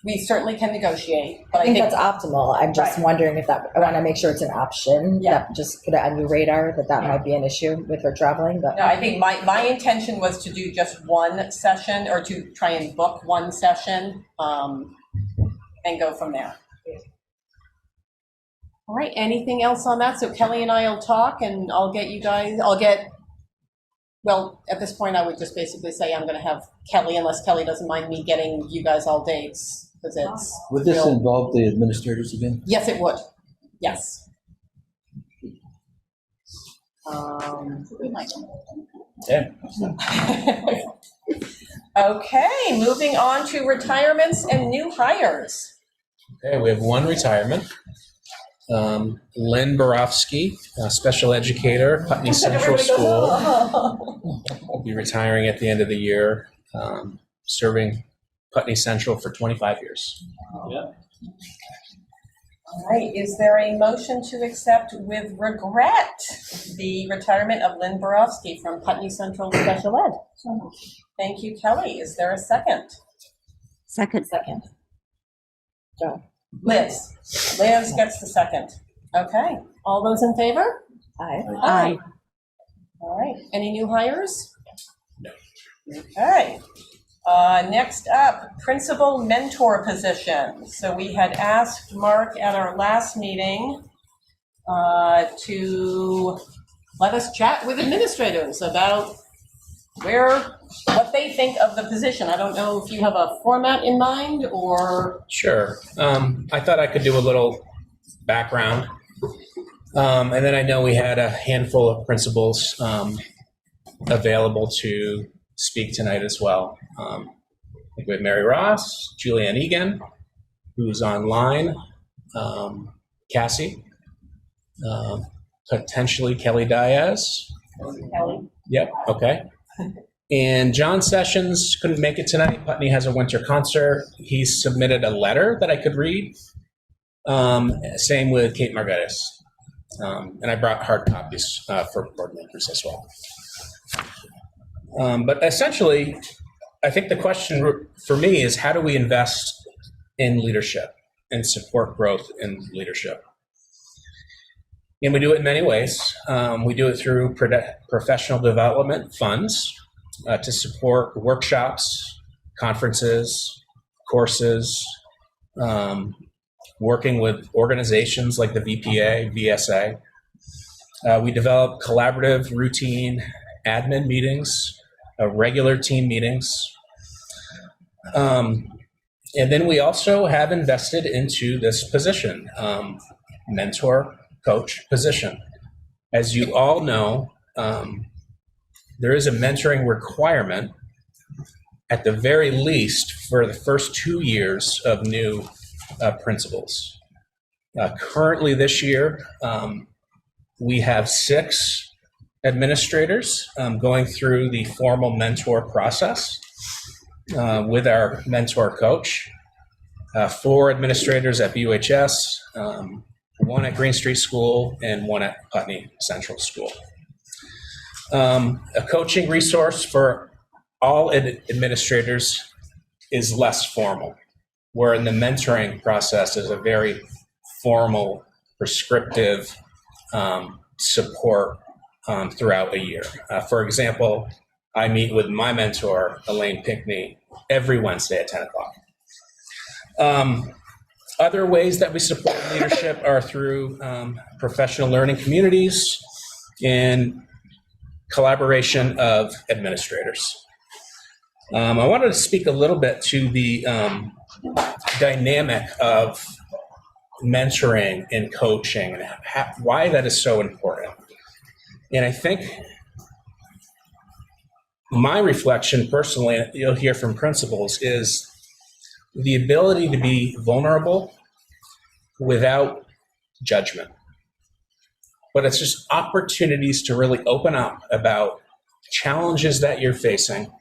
We certainly can negotiate, but I think that's optimal. I'm just Right. wondering if I want to make sure it's an option. Yeah. That just put it on your radar that might be an issue with her traveling. But No, I think my intention was to do just one session, or to try and book one session and go from there. All right, anything else on that? So Kelly and I will talk, and I'll get you guys, well, at this point, I would just basically say I'm going to have Kelly, unless Kelly doesn't mind me getting you guys all dates, because it's. Would this real- involve the administrators again? Yes, it would. Yes. Okay, moving on to retirements and new hires. Okay, we have one retirement. Lynn Borofsky, special educator, Putney Central School, will be retiring at the end of the year, serving Putney Central for 25 years. Yeah. All right, is there a motion to accept with regret the retirement of Lynn Borofsky from Putney Central Special Ed? Thank you, Kelly. Is there a second? Second. Joe. Liz. Liz gets the second. Okay, all those in favor? Aye. Aye. All right, any new hires? No. Okay. Next up, principal mentor position. So we had asked Mark at our last meeting to let us chat with administrators about what they think of the position. I don't know if you have a format in mind or. Sure. I thought I could do a little background. And then I know we had a handful of principals available to speak tonight as well. I think we have Mary Ross, Julianne Egan, who's online, Cassie, potentially Kelly Diaz. Kelly. Yep, okay. And John Sessions couldn't make it tonight. Putney has a winter concert. He submitted a letter that I could read. Same with Kate Margettis. And I brought hard copies for board members as well. But essentially, I think the question for me is, how do we invest in leadership and support growth in leadership? And we do it in many ways. We do it through professional development funds to support workshops, conferences, courses, working with organizations like the VPA, VSA. We develop collaborative, routine admin meetings, regular team meetings. And then we also have invested into this position, mentor coach position. As you all know, there is a mentoring requirement at the very least for the first 2 years of new principals. Currently this year, we have 6 administrators going through the formal mentor process with our mentor coach, 4 administrators at BUHS, 1 at Green Street School, and 1 at Putney Central School. A coaching resource for all administrators is less formal, where in the mentoring process is a very formal, prescriptive support throughout a year. For example, I meet with my mentor, Elaine Pinkney, every Wednesday at 10 o'clock. Other ways that we support leadership are through professional learning communities and collaboration of administrators. I wanted to speak a little bit to the dynamic of mentoring and coaching and why that is so important. And I think my reflection personally, you'll hear from principals, is the ability to be vulnerable without judgment. But it's just opportunities to really open up about challenges that you're facing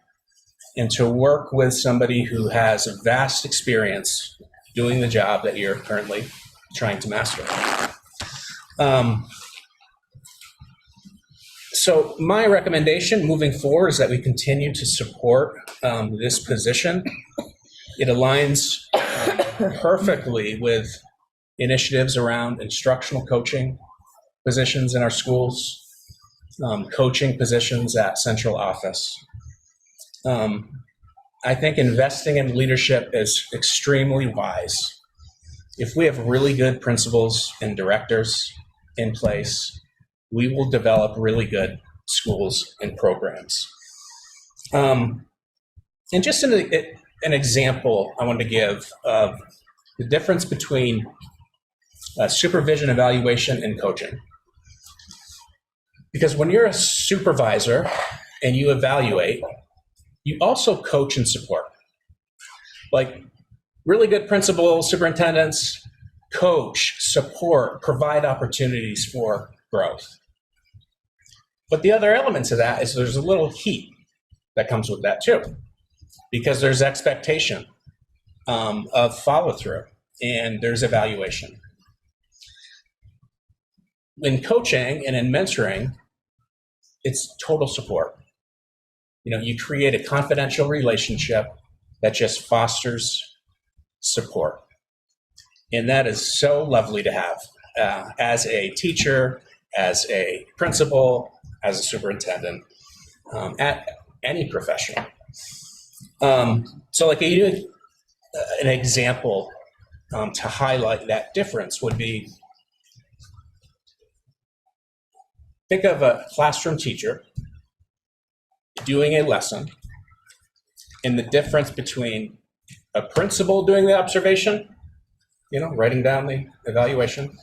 and to work with somebody who has a vast experience doing the job that you're currently trying to master. So my recommendation moving forward is that we continue to support this position. It aligns perfectly with initiatives around instructional coaching positions in our schools, coaching positions at central office. I think investing in leadership is extremely wise. If we have really good principals and directors in place, we will develop really good schools and programs. And just an example I want to give of the difference between supervision, evaluation, and coaching. Because when you're a supervisor and you evaluate, you also coach and support. Like really good principals, superintendents, coach, support, provide opportunities for growth. But the other element to that is there's a little heat that comes with that too, because there's expectation of follow through and there's evaluation. In coaching and in mentoring, it's total support. You create a confidential relationship that just fosters support. And that is so lovely to have as a teacher, as a principal, as a superintendent, at any profession. So like an example to highlight that difference would be, think of a classroom teacher doing a lesson and the difference between a principal doing the observation, writing down the evaluation,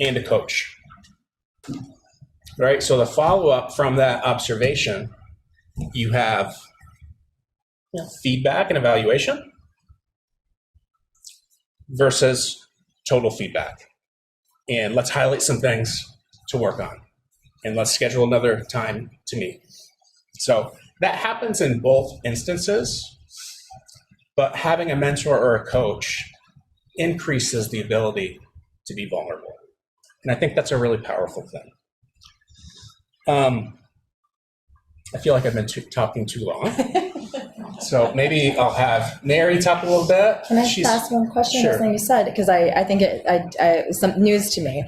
and a coach. Right? So the follow-up from that observation, you have feedback and evaluation versus total feedback. And let's highlight some things to work on. And let's schedule another time to meet. So that happens in both instances, but having a mentor or a coach increases the ability to be vulnerable. And I think that's a really powerful thing. I feel like I've been talking too long. So maybe I'll have Mary talk a little bit. Can I just ask one question? Sure. Something you said, because I think it's some news to me.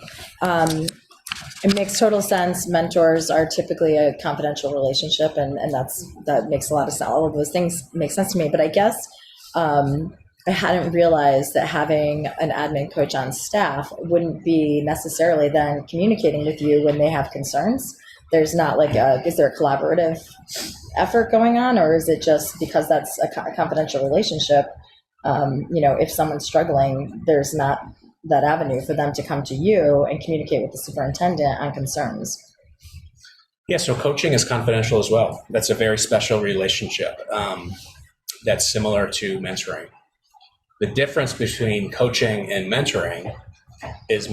It makes total sense. Mentors are typically a confidential relationship, and that makes a lot of sense. All of those things make sense to me. But I guess I hadn't realized that having an admin coach on staff wouldn't be necessarily then communicating with you when they have concerns. There's not is there a collaborative effort going on, or is it just because that's a confidential relationship? If someone's struggling, there's not that avenue for them to come to you and communicate with the superintendent on concerns. Yeah, so coaching is confidential as well. That's a very special relationship that's similar to mentoring. The difference between coaching and mentoring is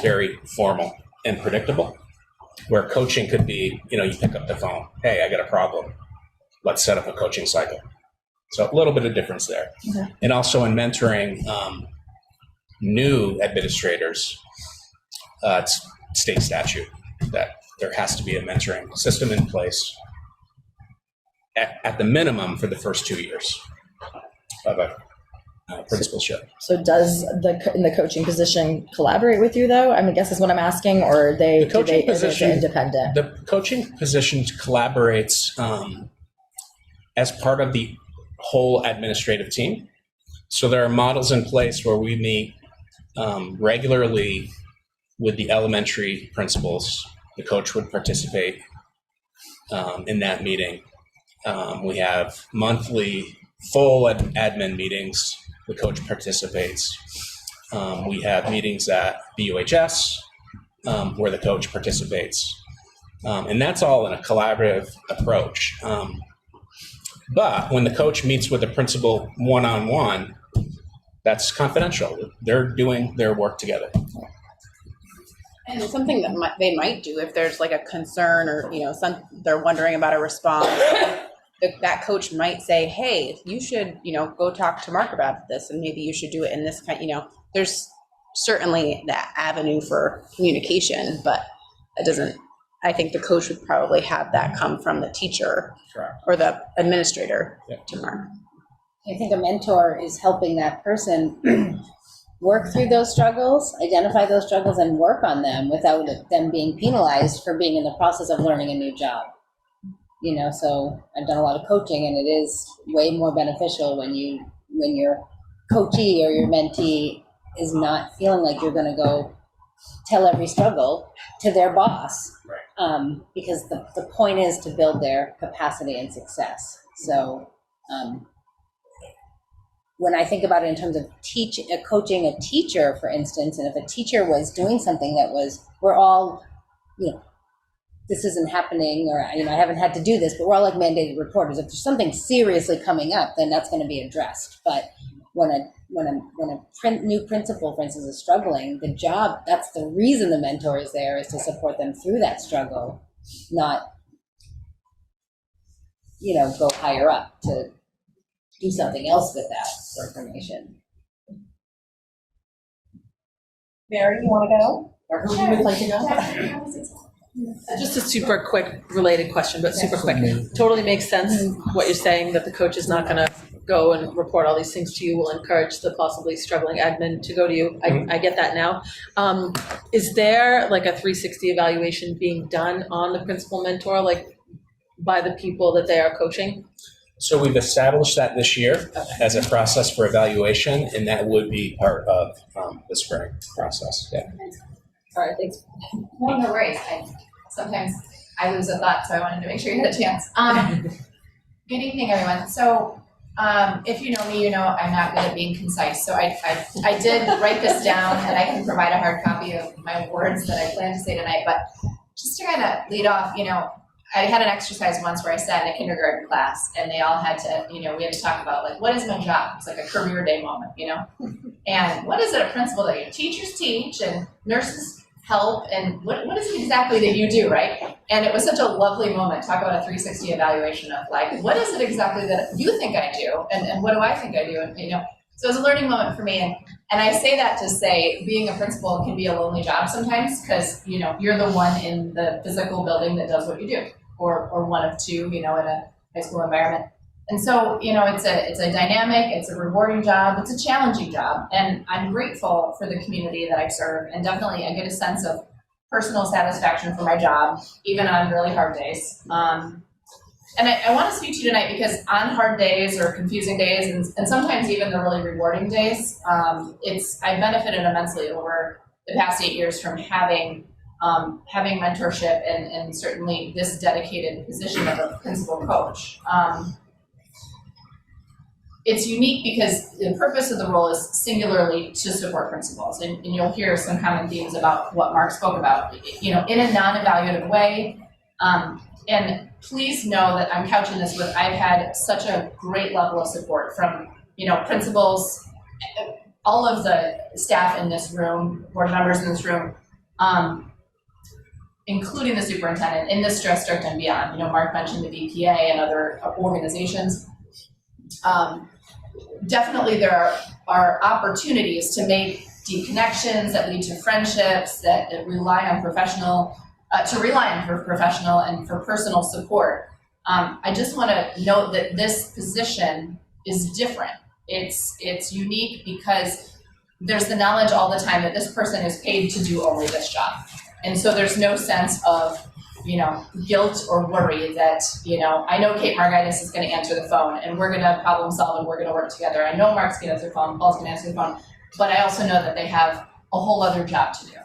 very formal and predictable, where coaching could be, you pick up the phone, hey, I got a problem. Let's set up a coaching cycle. So a little bit of difference there. Okay. And also in mentoring, new administrators, it's state statute that there has to be a mentoring system in place at the minimum for the first 2 years of a principalship. So does in the coaching position collaborate with you though? I guess is what I'm asking, or are they independent? The coaching position collaborates as part of the whole administrative team. So there are models in place where we meet regularly with the elementary principals. The coach would participate in that meeting. We have monthly full admin meetings. The coach participates. We have meetings at VUHS where the coach participates. And that's all in a collaborative approach. But when the coach meets with the principal one-on-one, that's confidential. They're doing their work together. And something that they might do if there's like a concern or, they're wondering about a response, that coach might say, hey, you should, go talk to Mark about this, and maybe you should do it in this kind, there's certainly that avenue for communication, but I think the coach would probably have that come from the teacher. Correct. Or the administrator. Yep. To Mark. I think a mentor is helping that person work through those struggles, identify those struggles, and work on them without them being penalized for being in the process of learning a new job. So I've done a lot of coaching, and it is way more beneficial when your coachee or your mentee is not feeling like you're going to go tell every struggle to their boss. Right. Because the point is to build their capacity and success. So when I think about it in terms of coaching a teacher, for instance, and if a teacher was doing something that we're all, this isn't happening, or, I haven't had to do this, but we're all like mandated reporters. If there's something seriously coming up, then that's going to be addressed. But when new principal, for instance, is struggling, the job, that's the reason the mentor is there, is to support them through that struggle, not, go higher up to do something else with that information. Mary, you want to go? Or who would like to go? Just a super quick related question, but super quick. Totally makes sense what you're saying, that the coach is not going to go and report all these things to you, will encourage the possibly struggling admin to go to you. I get that now. Is there like a 360 evaluation being done on the principal mentor, like by the people that they are coaching? So we've established that this year as a process for evaluation, and that would be part of the spring process. Yeah. All right, thanks. No worries. Sometimes I lose a thought, so I wanted to make sure you had a chance. Good evening, everyone. So if you know me, you know I'm not good at being concise. So I did write this down, and I can provide a hard copy of my words that I plan to say tonight. But just to kind of lead off, I had an exercise once where I sat in a kindergarten class, and they all had to, we had to talk about, like, what is my job? It's like a career day moment, And what is it a principal that teachers teach and nurses help, and what is it exactly that you do, right? And it was such a lovely moment. Talk about a 360 evaluation of, like, what is it exactly that you think I do, and what do I think I do? And so it was a learning moment for me. And I say that to say, being a principal can be a lonely job sometimes, because you're the one in the physical building that does what you do, or one of two, in a high school environment. And so, it's a dynamic, it's a rewarding job, it's a challenging job, and I'm grateful for the community that I serve, and definitely I get a sense of personal satisfaction for my job, even on really hard days. And I want to speak to you tonight because on hard days or confusing days, and sometimes even the really rewarding days, I've benefited immensely over the past 8 years from having mentorship and certainly this dedicated position of a principal coach. It's unique because the purpose of the role is singularly to support principals, and you'll hear some common themes about what Mark spoke about, in a non-evaluative way. And please know that I'm couching this with, I've had such a great level of support from, principals, all of the staff in this room, board members in this room, including the superintendent in this district and beyond. Mark mentioned the VPA and other organizations. Definitely there are opportunities to make deep connections that lead to friendships that rely on professional and for personal support. I just want to note that this position is different. It's unique because there's the knowledge all the time that this person is paid to do only this job. And so there's no sense of, guilt or worry that, I know Kate Margaitis is going to answer the phone and we're going to problem solve and we're going to work together. I know Mark's going to answer the phone, Paul's going to answer the phone, but I also know that they have a whole other job to do.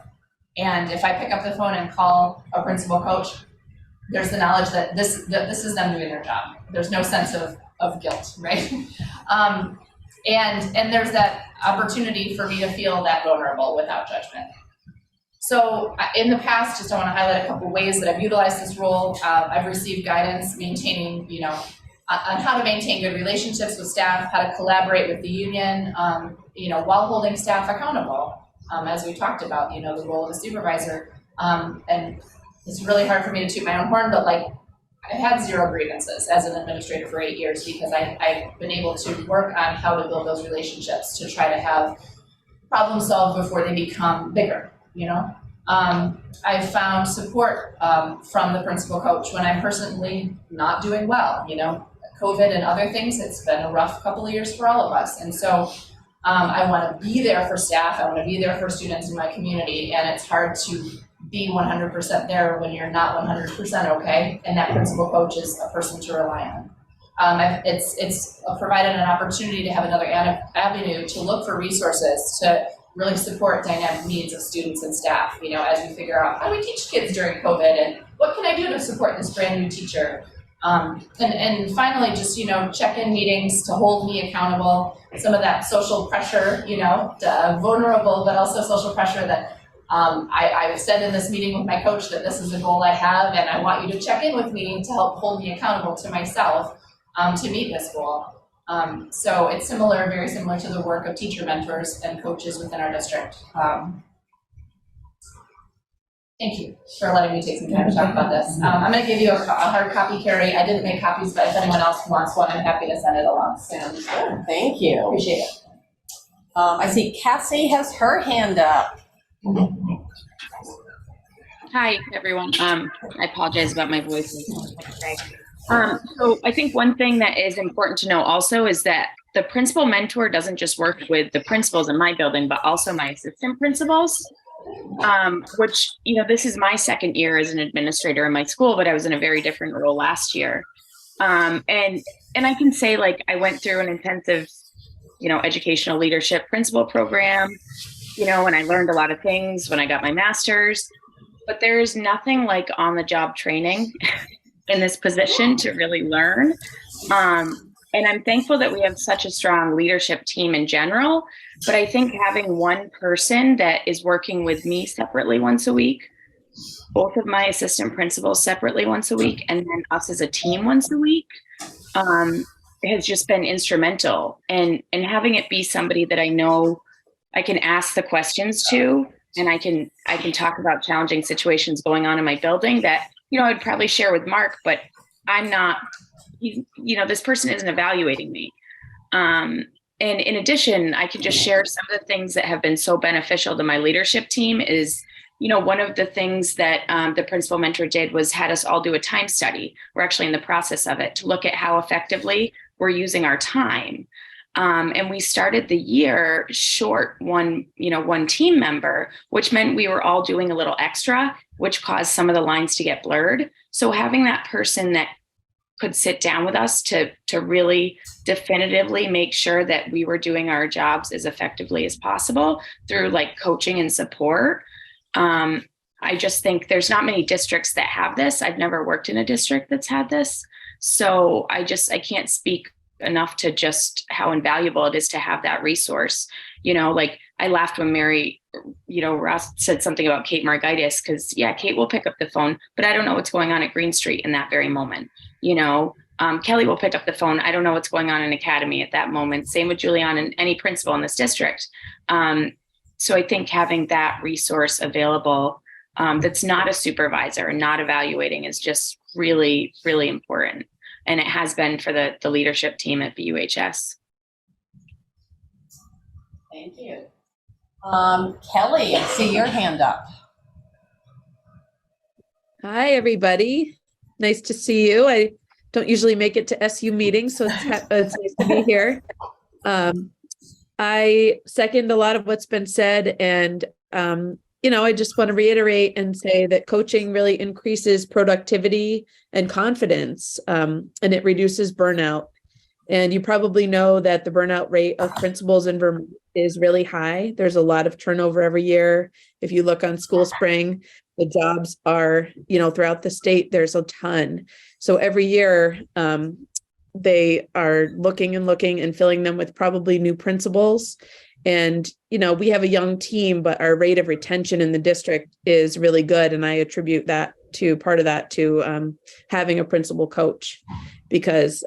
And if I pick up the phone and call a principal coach, there's the knowledge that this is them doing their job. There's no sense of guilt, right? And there's that opportunity for me to feel that vulnerable without judgment. So in the past, I want to highlight a couple ways that I've utilized this role. I've received guidance maintaining, on how to maintain good relationships with staff, how to collaborate with the union, while holding staff accountable. As we talked about, the role of a supervisor. And it's really hard for me to toot my own horn, but I've had 0 grievances as an administrator for 8 years because I've been able to work on how to build those relationships to try to have problem solved before they become bigger, I've found support from the principal coach when I'm personally not doing well, COVID and other things. It's been a rough couple of years for all of us. And so I want to be there for staff. I want to be there for students in my community. And it's hard to be 100% there when you're not 100% okay. And that principal coach is a person to rely on. It's provided an opportunity to have another avenue to look for resources to really support dynamic needs of students and staff, as we figure out how do we teach kids during COVID and what can I do to support this brand new teacher. And finally, just, check-in meetings to hold me accountable, some of that social pressure, vulnerable, but also social pressure that I've said in this meeting with my coach that this is a goal I have, and I want you to check in with me to help hold me accountable to myself to meet this goal. So it's similar, very similar to the work of teacher mentors and coaches within our district. Thank you for letting me take some time to talk about this. I'm going to give you a hard copy, Carrie. I didn't make copies, but if anyone else wants one, I'm happy to send it along soon. Sure, thank you. Appreciate it. I see Cassie has her hand up. Hi, everyone. I apologize about my voice. So I think one thing that is important to know also is that the principal mentor doesn't just work with the principals in my building, but also my assistant principals, which, this is my second year as an administrator in my school, but I was in a very different role last year. And I can say, like, I went through an intensive, educational leadership principal program, and I learned a lot of things when I got my master's, but there's nothing like on-the-job training in this position to really learn. And I'm thankful that we have such a strong leadership team in general, but I think having one person that is working with me separately once a week, both of my assistant principals separately once a week, and then us as a team once a week, has just been instrumental. And having it be somebody that I know I can ask the questions to, and I can talk about challenging situations going on in my building that, I'd probably share with Mark, but I'm not, this person isn't evaluating me. And in addition, I can just share some of the things that have been so beneficial to my leadership team is, one of the things that the principal mentor did was had us all do a time study. We're actually in the process of it to look at how effectively we're using our time. And we started the year short one team member, which meant we were all doing a little extra, which caused some of the lines to get blurred. So having that person that could sit down with us to really definitively make sure that we were doing our jobs as effectively as possible through like coaching and support. I just think there's not many districts that have this. I've never worked in a district that's had this. So I can't speak enough to just how invaluable it is to have that resource. Like I laughed when Mary, Ross said something about Kate Margitis, because Kate will pick up the phone, but I don't know what's going on at Green Street in that very moment. Kelly will pick up the phone. I don't know what's going on in Academy at that moment. Same with Julianne and any principal in this district. So I think having that resource available that's not a supervisor and not evaluating is just really, really important. And it has been for the leadership team at VUHS. Thank you. Kelly, I see your hand up. Hi, everybody. Nice to see you. I don't usually make it to SU meetings, so it's nice to be here. I second a lot of what's been said, and I just want to reiterate and say that coaching really increases productivity and confidence, and it reduces burnout. And you probably know that the burnout rate of principals in Vermont is really high. There's a lot of turnover every year. If you look on School Spring, the jobs are, throughout the state, there's a ton. So every year, they are looking and filling them with probably new principals. And, we have a young team, but our rate of retention in the district is really good. And I attribute part of that to having a principal coach, because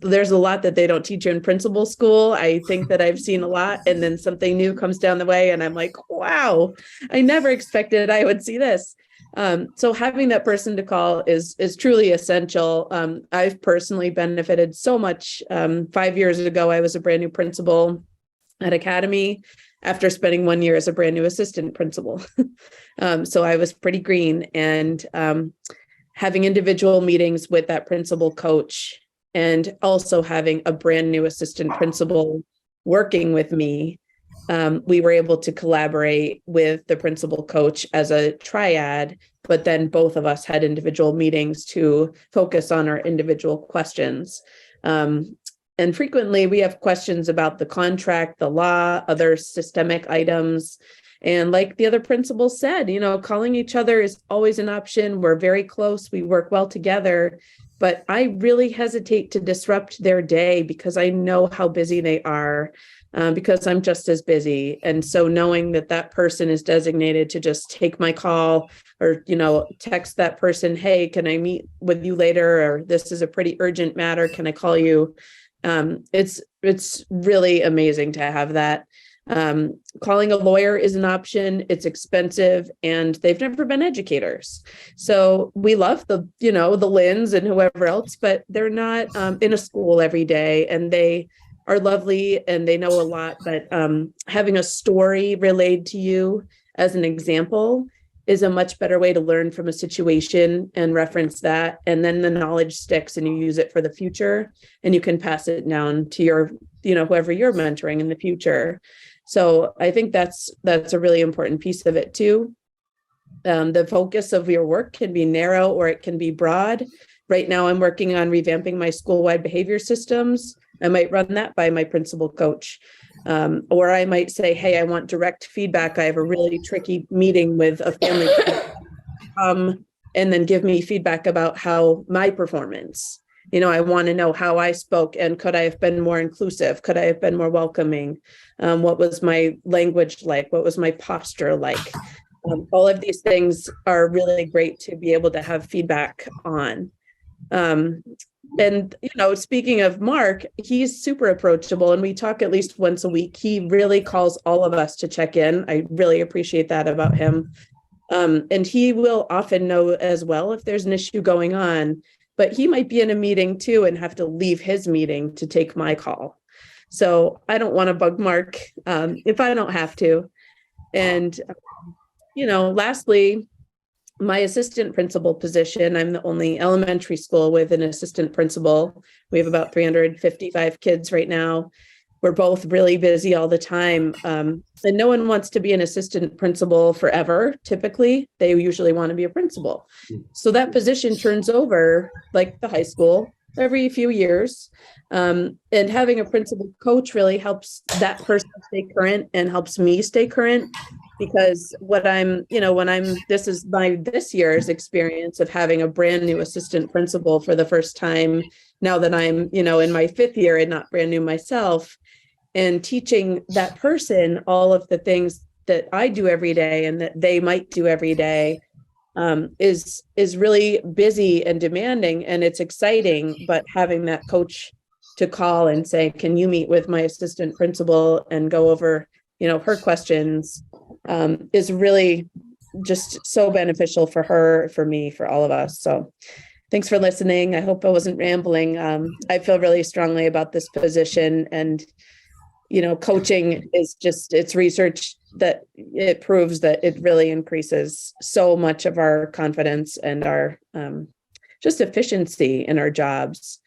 there's a lot that they don't teach you in principal school. I think that I've seen a lot, and then something new comes down the way and I'm like, wow, I never expected I would see this. So having that person to call is truly essential. I've personally benefited so much. 5 years ago, I was a brand new principal at Academy after spending 1 year as a brand new assistant principal. So I was pretty green, and having individual meetings with that principal coach, and also having a brand new assistant principal working with me, we were able to collaborate with the principal coach as a triad, but then both of us had individual meetings to focus on our individual questions. And frequently we have questions about the contract, the law, other systemic items. And like the other principal said, calling each other is always an option. We're very close. We work well together. But I really hesitate to disrupt their day because I know how busy they are, because I'm just as busy. And so knowing that that person is designated to just take my call, or, text that person, hey, can I meet with you later? Or this is a pretty urgent matter. Can I call you? It's really amazing to have that. Calling a lawyer is an option. It's expensive and they've never been educators. So we love the Lyns and whoever else, but they're not in a school every day, and they are lovely and they know a lot, but having a story relayed to you as an example is a much better way to learn from a situation and reference that. And then the knowledge sticks and you use it for the future, and you can pass it down to your, whoever you're mentoring in the future. So I think that's a really important piece of it too. The focus of your work can be narrow or it can be broad. Right now I'm working on revamping my school-wide behavior systems. I might run that by my principal coach. Or I might say, hey, I want direct feedback. I have a really tricky meeting with a family. And then give me feedback about how my performance, I want to know how I spoke, and could I have been more inclusive? Could I have been more welcoming? What was my language like? What was my posture like? All of these things are really great to be able to have feedback on. And, speaking of Mark, he's super approachable and we talk at least once a week. He really calls all of us to check in. I really appreciate that about him. And he will often know as well if there's an issue going on, but he might be in a meeting too and have to leave his meeting to take my call. So I don't want to bug Mark if I don't have to. And, lastly, my assistant principal position, I'm the only elementary school with an assistant principal. We have about 355 kids right now. We're both really busy all the time. And no one wants to be an assistant principal forever. Typically, they usually want to be a principal. So that position turns over, like the high school, every few years. And having a principal coach really helps that person stay current and helps me stay current. Because this is this year's experience of having a brand new assistant principal for the first time, now that I'm, in my 5th year and not brand new myself, and teaching that person all of the things that I do every day and that they might do every day is really busy and demanding, and it's exciting. But having that coach to call and say, can you meet with my assistant principal and go over, her questions, is really just so beneficial for her, for me, for all of us. So thanks for listening. I hope I wasn't rambling. I feel really strongly about this position, and, coaching is it's research that it proves that it really increases so much of our confidence and our just efficiency in our jobs.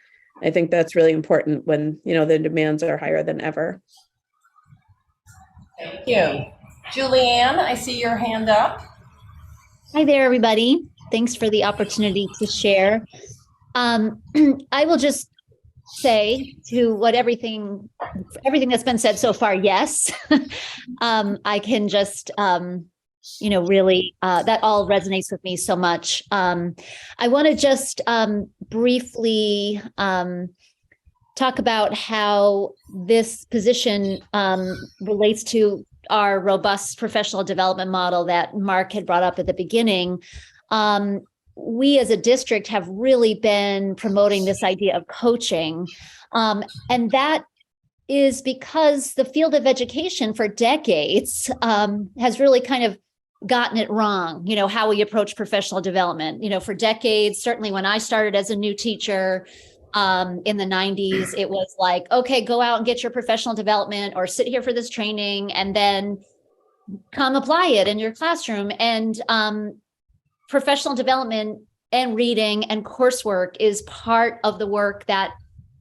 I think that's really important when, the demands are higher than ever. Thank you. Julianne, I see your hand up. Hi there, everybody. Thanks for the opportunity to share. I will just say to what everything that's been said so far, yes. I can just, really, that all resonates with me so much. I want to just briefly talk about how this position relates to our robust professional development model that Mark had brought up at the beginning. We as a district have really been promoting this idea of coaching. And that is because the field of education for decades has really kind of gotten it wrong, how we approach professional development. For decades, certainly when I started as a new teacher, in the 90s, it was like, okay, go out and get your professional development or sit here for this training and then come apply it in your classroom. And professional development and reading and coursework is part of the work that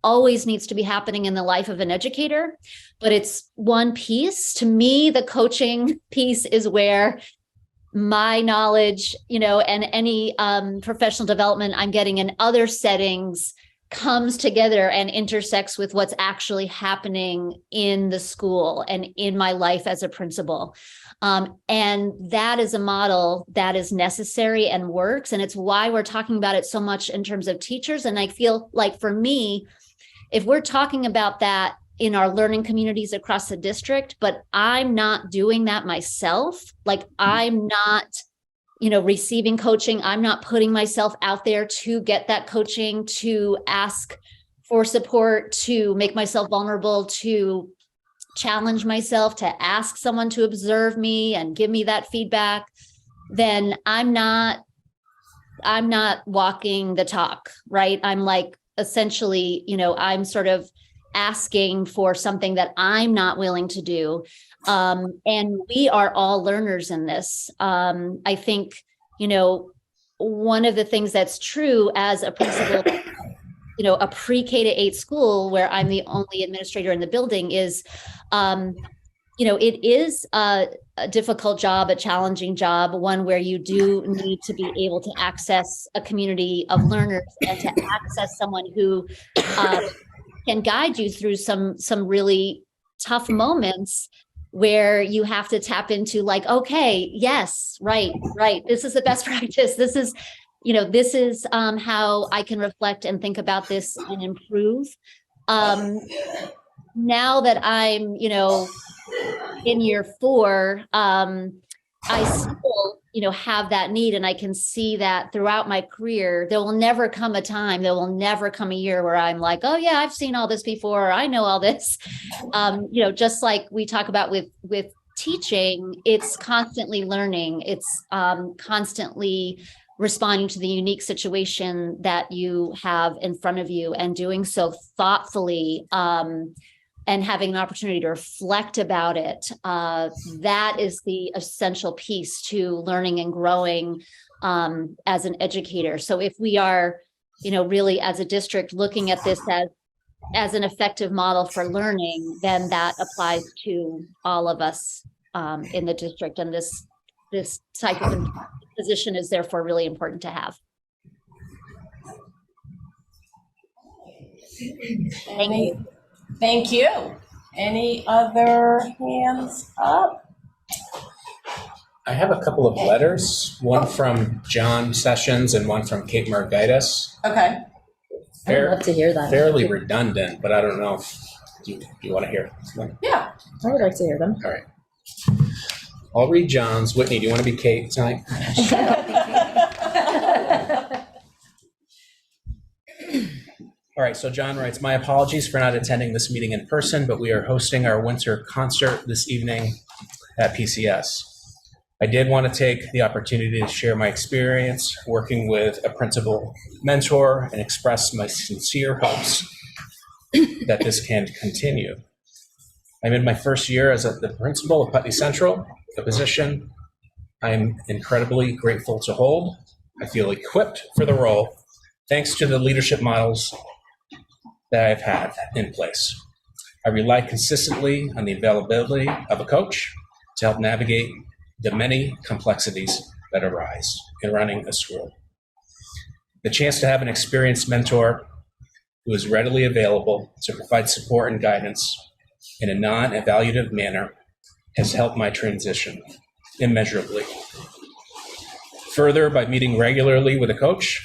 always needs to be happening in the life of an educator, but it's one piece. To me, the coaching piece is where my knowledge, and any professional development I'm getting in other settings comes together and intersects with what's actually happening in the school and in my life as a principal. And that is a model that is necessary and works. And it's why we're talking about it so much in terms of teachers. And I feel like for me, if we're talking about that in our learning communities across the district, but I'm not doing that myself, like I'm not receiving coaching. I'm not putting myself out there to get that coaching, to ask for support, to make myself vulnerable, to challenge myself, to ask someone to observe me and give me that feedback, then I'm not walking the talk, right? I'm like, essentially, I'm sort of asking for something that I'm not willing to do. And we are all learners in this. I think, one of the things that's true as a principal, a pre-K to 8 school where I'm the only administrator in the building is, it is a difficult job, a challenging job, one where you do need to be able to access a community of learners and to access someone who can guide you through some really tough moments where you have to tap into like, okay, yes, right. This is the best practice. This is how I can reflect and think about this and improve. Now that I'm, in year 4, I still, have that need, and I can see that throughout my career. There will never come a year where I'm like, oh yeah, I've seen all this before. I know all this. Just like we talk about with teaching, it's constantly learning. It's constantly responding to the unique situation that you have in front of you and doing so thoughtfully, and having an opportunity to reflect about it. That is the essential piece to learning and growing as an educator. So if we are, really as a district looking at this as an effective model for learning, then that applies to all of us in the district. And this type of position is therefore really important to have. Thank you. Thank you. Any other hands up? I have a couple of letters, one from John Sessions and one from Kate Margaitis. Okay. I'd love to hear that. Fairly redundant, but I don't know if you want to hear them. Yeah. I would like to hear them. All right. I'll read John's. Whitney, do you want to be Kate tonight? All right, so John writes, my apologies for not attending this meeting in person, but we are hosting our winter concert this evening at PCS. I did want to take the opportunity to share my experience working with a principal mentor and express my sincere hopes that this can continue. I'm in my first year as the principal of Putney Central, a position I'm incredibly grateful to hold. I feel equipped for the role thanks to the leadership models that I've had in place. I rely consistently on the availability of a coach to help navigate the many complexities that arise in running a school. The chance to have an experienced mentor who is readily available to provide support and guidance in a non-evaluative manner has helped my transition immeasurably. Further, by meeting regularly with a coach,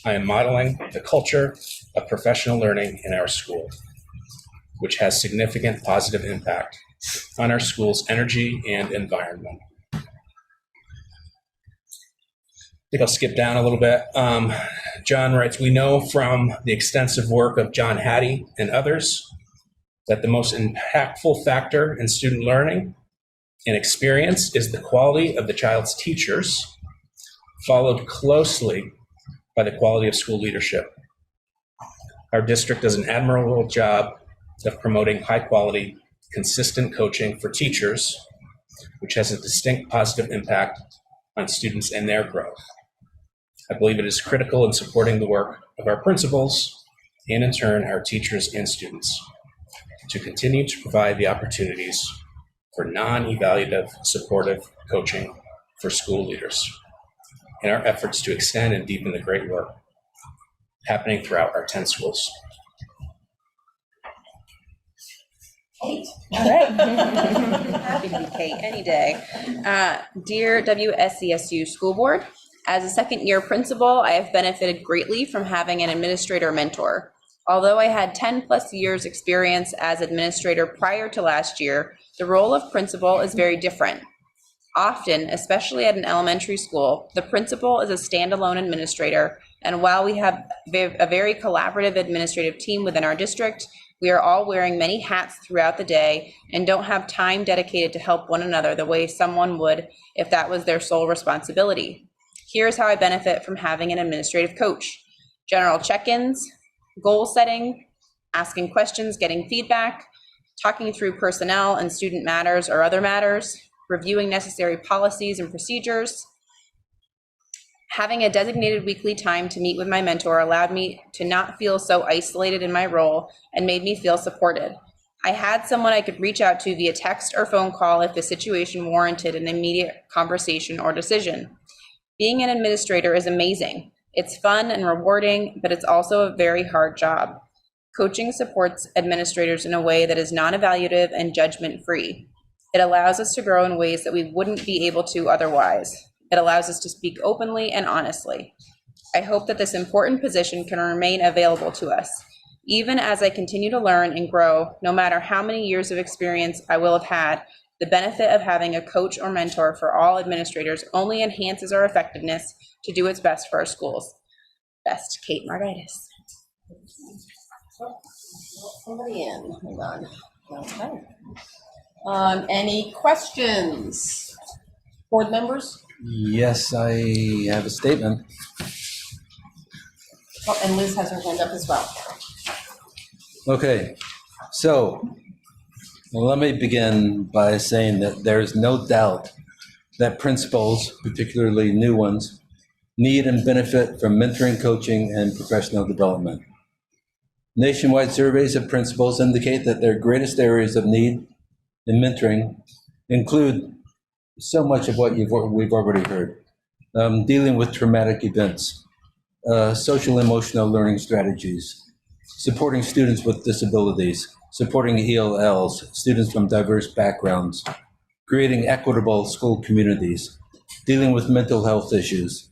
I am modeling the culture of professional learning in our school, which has significant positive impact on our school's energy and environment. I think I'll skip down a little bit. John writes, we know from the extensive work of John Hattie and others that the most impactful factor in student learning and experience is the quality of the child's teachers, followed closely by the quality of school leadership. Our district does an admirable job of promoting high quality, consistent coaching for teachers, which has a distinct positive impact on students and their growth. I believe it is critical in supporting the work of our principals and in turn our teachers and students to continue to provide the opportunities for non-evaluative supportive coaching for school leaders in our efforts to extend and deepen the great work happening throughout our 10 schools. Kate. All right. Happy to be Kate any day. Dear WSESU School Board, as a second-year principal, I have benefited greatly from having an administrator mentor. Although I had 10 plus years experience as administrator prior to last year, the role of principal is very different. Often, especially at an elementary school, the principal is a standalone administrator And while we have a very collaborative administrative team within our district, we are all wearing many hats throughout the day and don't have time dedicated to help one another the way someone would if that was their sole responsibility. Here's how I benefit from having an administrative coach: general check-ins, goal setting, asking questions, getting feedback, talking through personnel and student matters or other matters, reviewing necessary policies and procedures. Having a designated weekly time to meet with my mentor allowed me to not feel so isolated in my role and made me feel supported. I had someone I could reach out to via text or phone call if the situation warranted an immediate conversation or decision. Being an administrator is amazing. It's fun and rewarding, but it's also a very hard job. Coaching supports administrators in a way that is non-evaluative and judgment-free. It allows us to grow in ways that we wouldn't be able to otherwise. It allows us to speak openly and honestly. I hope that this important position can remain available to us, even as I continue to learn and grow. No matter how many years of experience I will have had, the benefit of having a coach or mentor for all administrators only enhances our effectiveness to do its best for our schools. Best, Kate Margaitis. Somebody in, hold on. Okay. Any questions? Board members? Yes, I have a statement. Oh, and Liz has her hand up as well. Okay, so let me begin by saying that there's no doubt that principals, particularly new ones, need and benefit from mentoring, coaching, and professional development. Nationwide surveys of principals indicate that their greatest areas of need in mentoring include so much of what we've already heard. Dealing with traumatic events, social emotional learning strategies, supporting students with disabilities, supporting ELLs, students from diverse backgrounds, creating equitable school communities, dealing with mental health issues,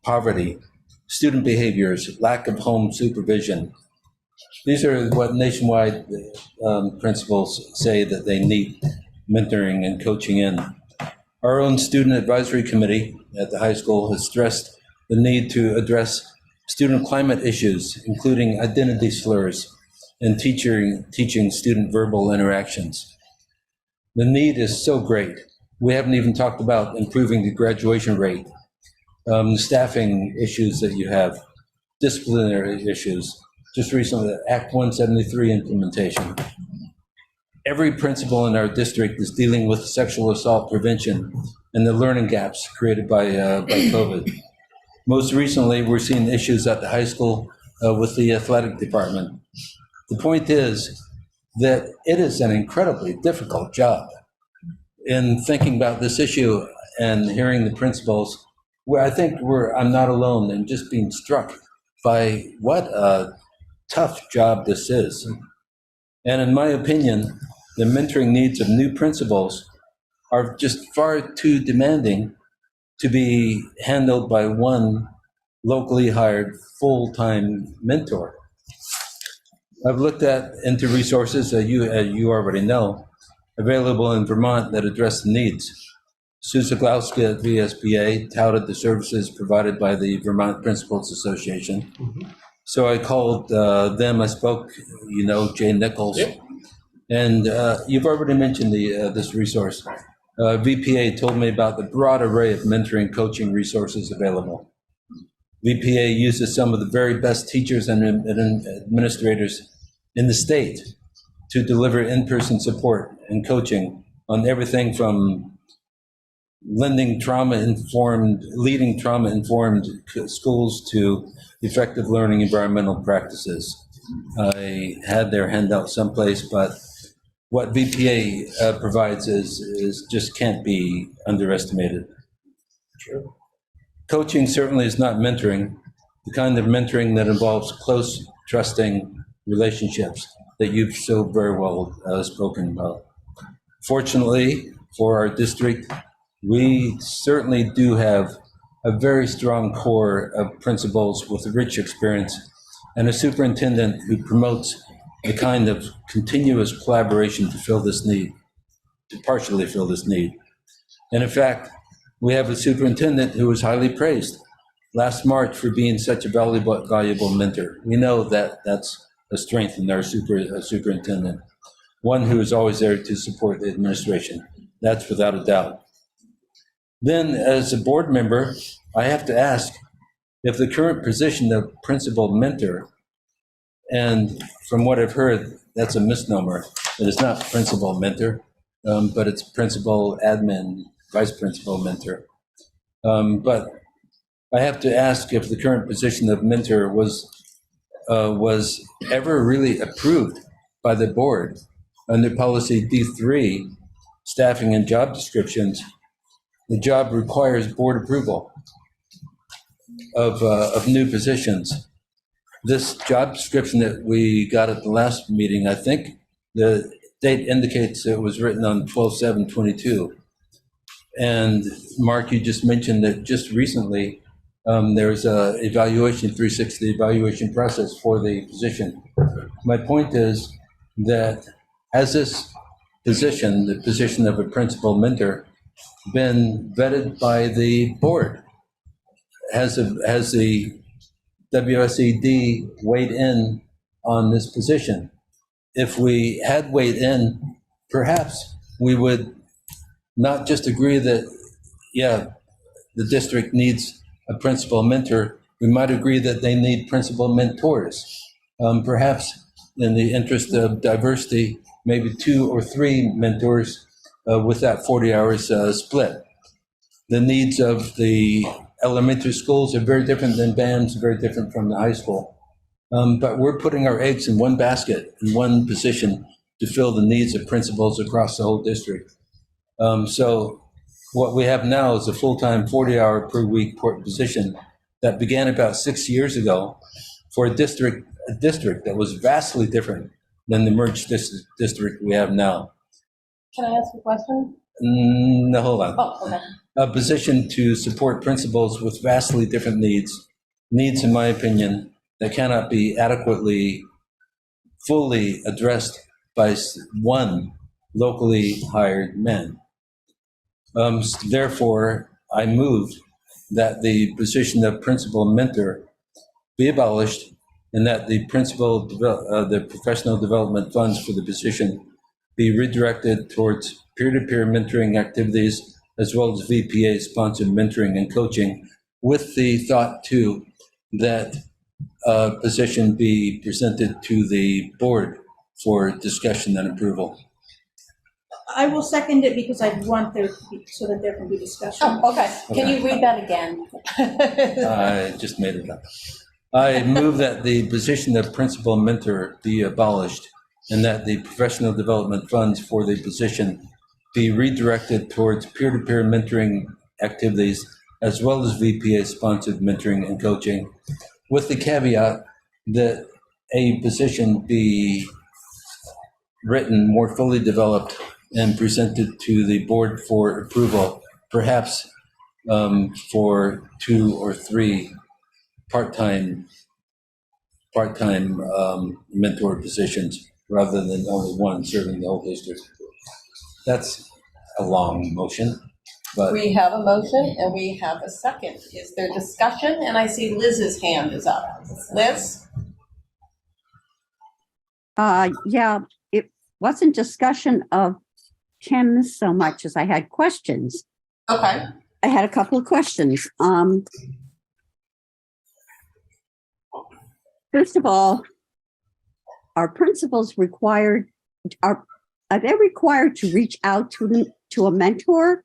poverty, student behaviors, lack of home supervision. These are what nationwide principals say that they need mentoring and coaching in. Our own student advisory committee at the high school has stressed the need to address student climate issues, including identity slurs and teaching student verbal interactions. The need is so great. We haven't even talked about improving the graduation rate, staffing issues that you have, disciplinary issues. Just recently, Act 173 implementation. Every principal in our district is dealing with sexual assault prevention and the learning gaps created by COVID. Most recently, we're seeing issues at the high school with the athletic department. The point is that it is an incredibly difficult job. In thinking about this issue and hearing the principals, where I think I'm not alone in just being struck by what a tough job this is. And in my opinion, the mentoring needs of new principals are just far too demanding to be handled by one locally hired full-time mentor. I've looked into resources that you already know, available in Vermont that address the needs. Sue Zaglowski at VSBA touted the services provided by the Vermont Principals Association. Mm-hmm. So I called them. I spoke, Jay Nichols. Yep. And you've already mentioned this resource. VPA told me about the broad array of mentoring coaching resources available. VPA uses some of the very best teachers and administrators in the state to deliver in-person support and coaching on everything from leading trauma-informed schools to effective learning environmental practices. I had their handout someplace, but what VPA provides is just can't be underestimated. True. Coaching certainly is not mentoring, the kind of mentoring that involves close, trusting relationships that you've so very well spoken about. Fortunately for our district, we certainly do have a very strong core of principals with rich experience and a superintendent who promotes the kind of continuous collaboration to partially fill this need. And in fact, we have a superintendent who is highly praised last March for being such a valuable mentor. We know that that's a strength in our superintendent, one who is always there to support the administration. That's without a doubt. Then, as a board member, I have to ask if the current position of principal mentor, and from what I've heard, that's a misnomer. It is not principal mentor, but it's principal admin, vice principal mentor. But I have to ask if the current position of mentor was ever really approved by the board under policy D3, staffing and job descriptions. The job requires board approval of new positions. This job description that we got at the last meeting, I think the date indicates it was written on 12/7/22. And Mark, you just mentioned that just recently there's a evaluation, 360 evaluation process for the position. My point is that has this position, the position of a principal mentor, been vetted by the board? Has the WSED weighed in on this position? If we had weighed in, perhaps we would not just agree that, yeah, the district needs a principal mentor. We might agree that they need principal mentors. Perhaps in the interest of diversity, maybe 2 or 3 mentors with that 40 hours split. The needs of the elementary schools are very different than BAMS, very different from the high school. But we're putting our eggs in one basket, in one position to fill the needs of principals across the whole district. So what we have now is a full-time 40-hour per week position that began about 6 years ago for a district that was vastly different than the merged district we have now. Can I ask a question? No, hold on. Oh, okay. A position to support principals with vastly different needs, in my opinion, that cannot be adequately, fully addressed by one locally hired man. Therefore, I moved that the position of principal mentor be abolished and that the the professional development funds for the position be redirected towards peer-to-peer mentoring activities as well as VPA-sponsored mentoring and coaching, with the thought, too, that position be presented to the board for discussion and approval. I will second it because I want there to be, so that there can be discussion. Oh, okay. Can you read that again? I just made it up. I move that the position of principal mentor be abolished and that the professional development funds for the position be redirected towards peer-to-peer mentoring activities as well as VPA-sponsored mentoring and coaching, with the caveat that a position be written, more fully developed, and presented to the board for approval, perhaps for 2 or 3 part-time mentor positions rather than only one serving the whole district. That's a long motion, but We have a motion and we have a second. Is there discussion? And I see Liz's hand is up. Liz? Yeah, it wasn't discussion of Kim so much as I had questions. Okay. I had a couple of questions. First of all, are principals required, are they required to reach out to a mentor?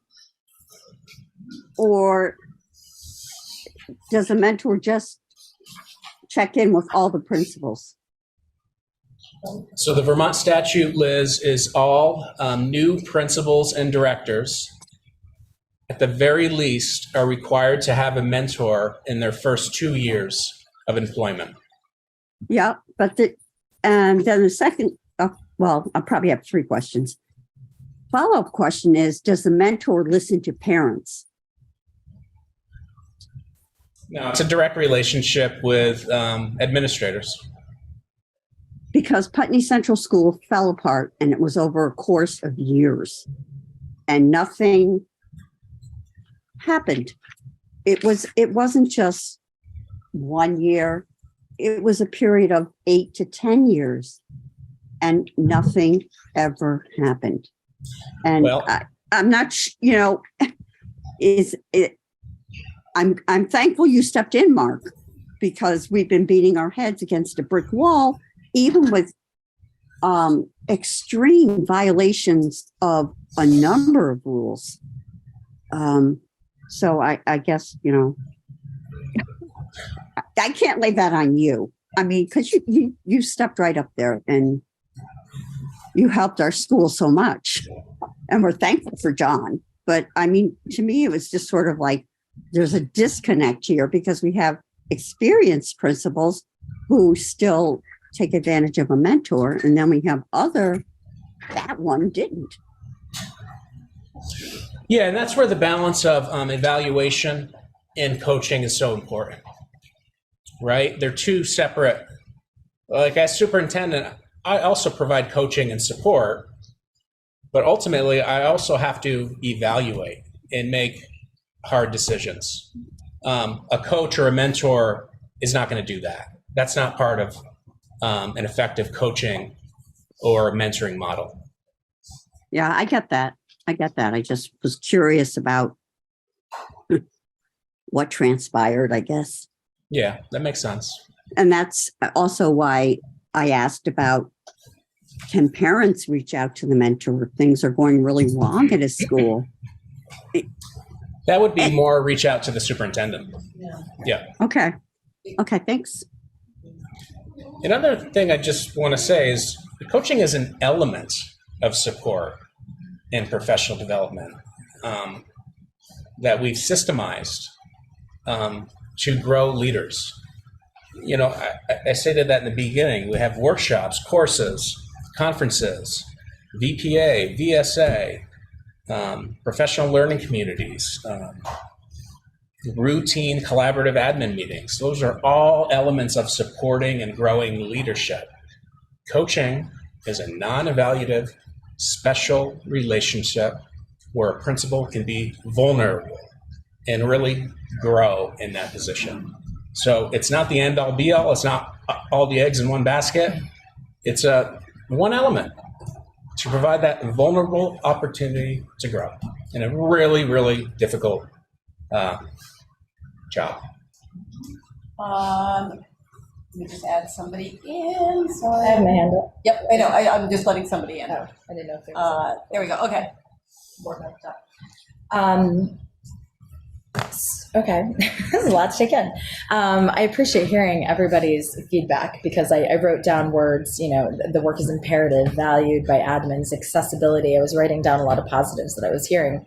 Or does a mentor just check in with all the principals? So the Vermont statute, Liz, is all new principals and directors, at the very least, are required to have a mentor in their first 2 years of employment. Yeah, but and then the second, well, I probably have 3 questions. Follow-up question is, does the mentor listen to parents? No, it's a direct relationship with administrators. Because Putney Central School fell apart and it was over a course of years and nothing happened. it wasn't just 1 year. It was a period of 8 to 10 years, and nothing ever happened. And Well- I'm not, I'm thankful you stepped in, Mark, because we've been beating our heads against a brick wall, even with extreme violations of a number of rules. So I guess, I can't lay that on you. I mean, because you stepped right up there and you helped our school so much. And we're thankful for John. But I mean, to me, it was just sort of like there's a disconnect here because we have experienced principals who still take advantage of a mentor. And then we have that one didn't. Yeah, and that's where the balance of evaluation and coaching is so important, right? They're two separate. Like as superintendent, I also provide coaching and support, but ultimately I also have to evaluate and make hard decisions. A coach or a mentor is not going to do that. That's not part of an effective coaching or mentoring model. Yeah, I get that. I just was curious about what transpired, I guess. Yeah, that makes sense. And that's also why I asked about, can parents reach out to the mentor if things are going really wrong at a school? That would be more reach out to the superintendent. Yeah. Okay, thanks. Another thing I just want to say is coaching is an element of support and professional development that we've systemized to grow leaders. I stated that in the beginning. We have workshops, courses, conferences, VPA, VSA, professional learning communities, routine collaborative admin meetings. Those are all elements of supporting and growing leadership. Coaching is a non-evaluative, special relationship where a principal can be vulnerable and really grow in that position. So it's not the end all be all. It's not all the eggs in one basket. It's one element to provide that vulnerable opportunity to grow in a really, really difficult job. Let me just add somebody in. Sorry. I have my hand up. Yep, I know. I'm just letting somebody in. Oh, I didn't know if there was. There we go. Okay. Okay, this is a lot to take in. I appreciate hearing everybody's feedback because I wrote down words, the work is imperative, valued by admins, accessibility. I was writing down a lot of positives that I was hearing.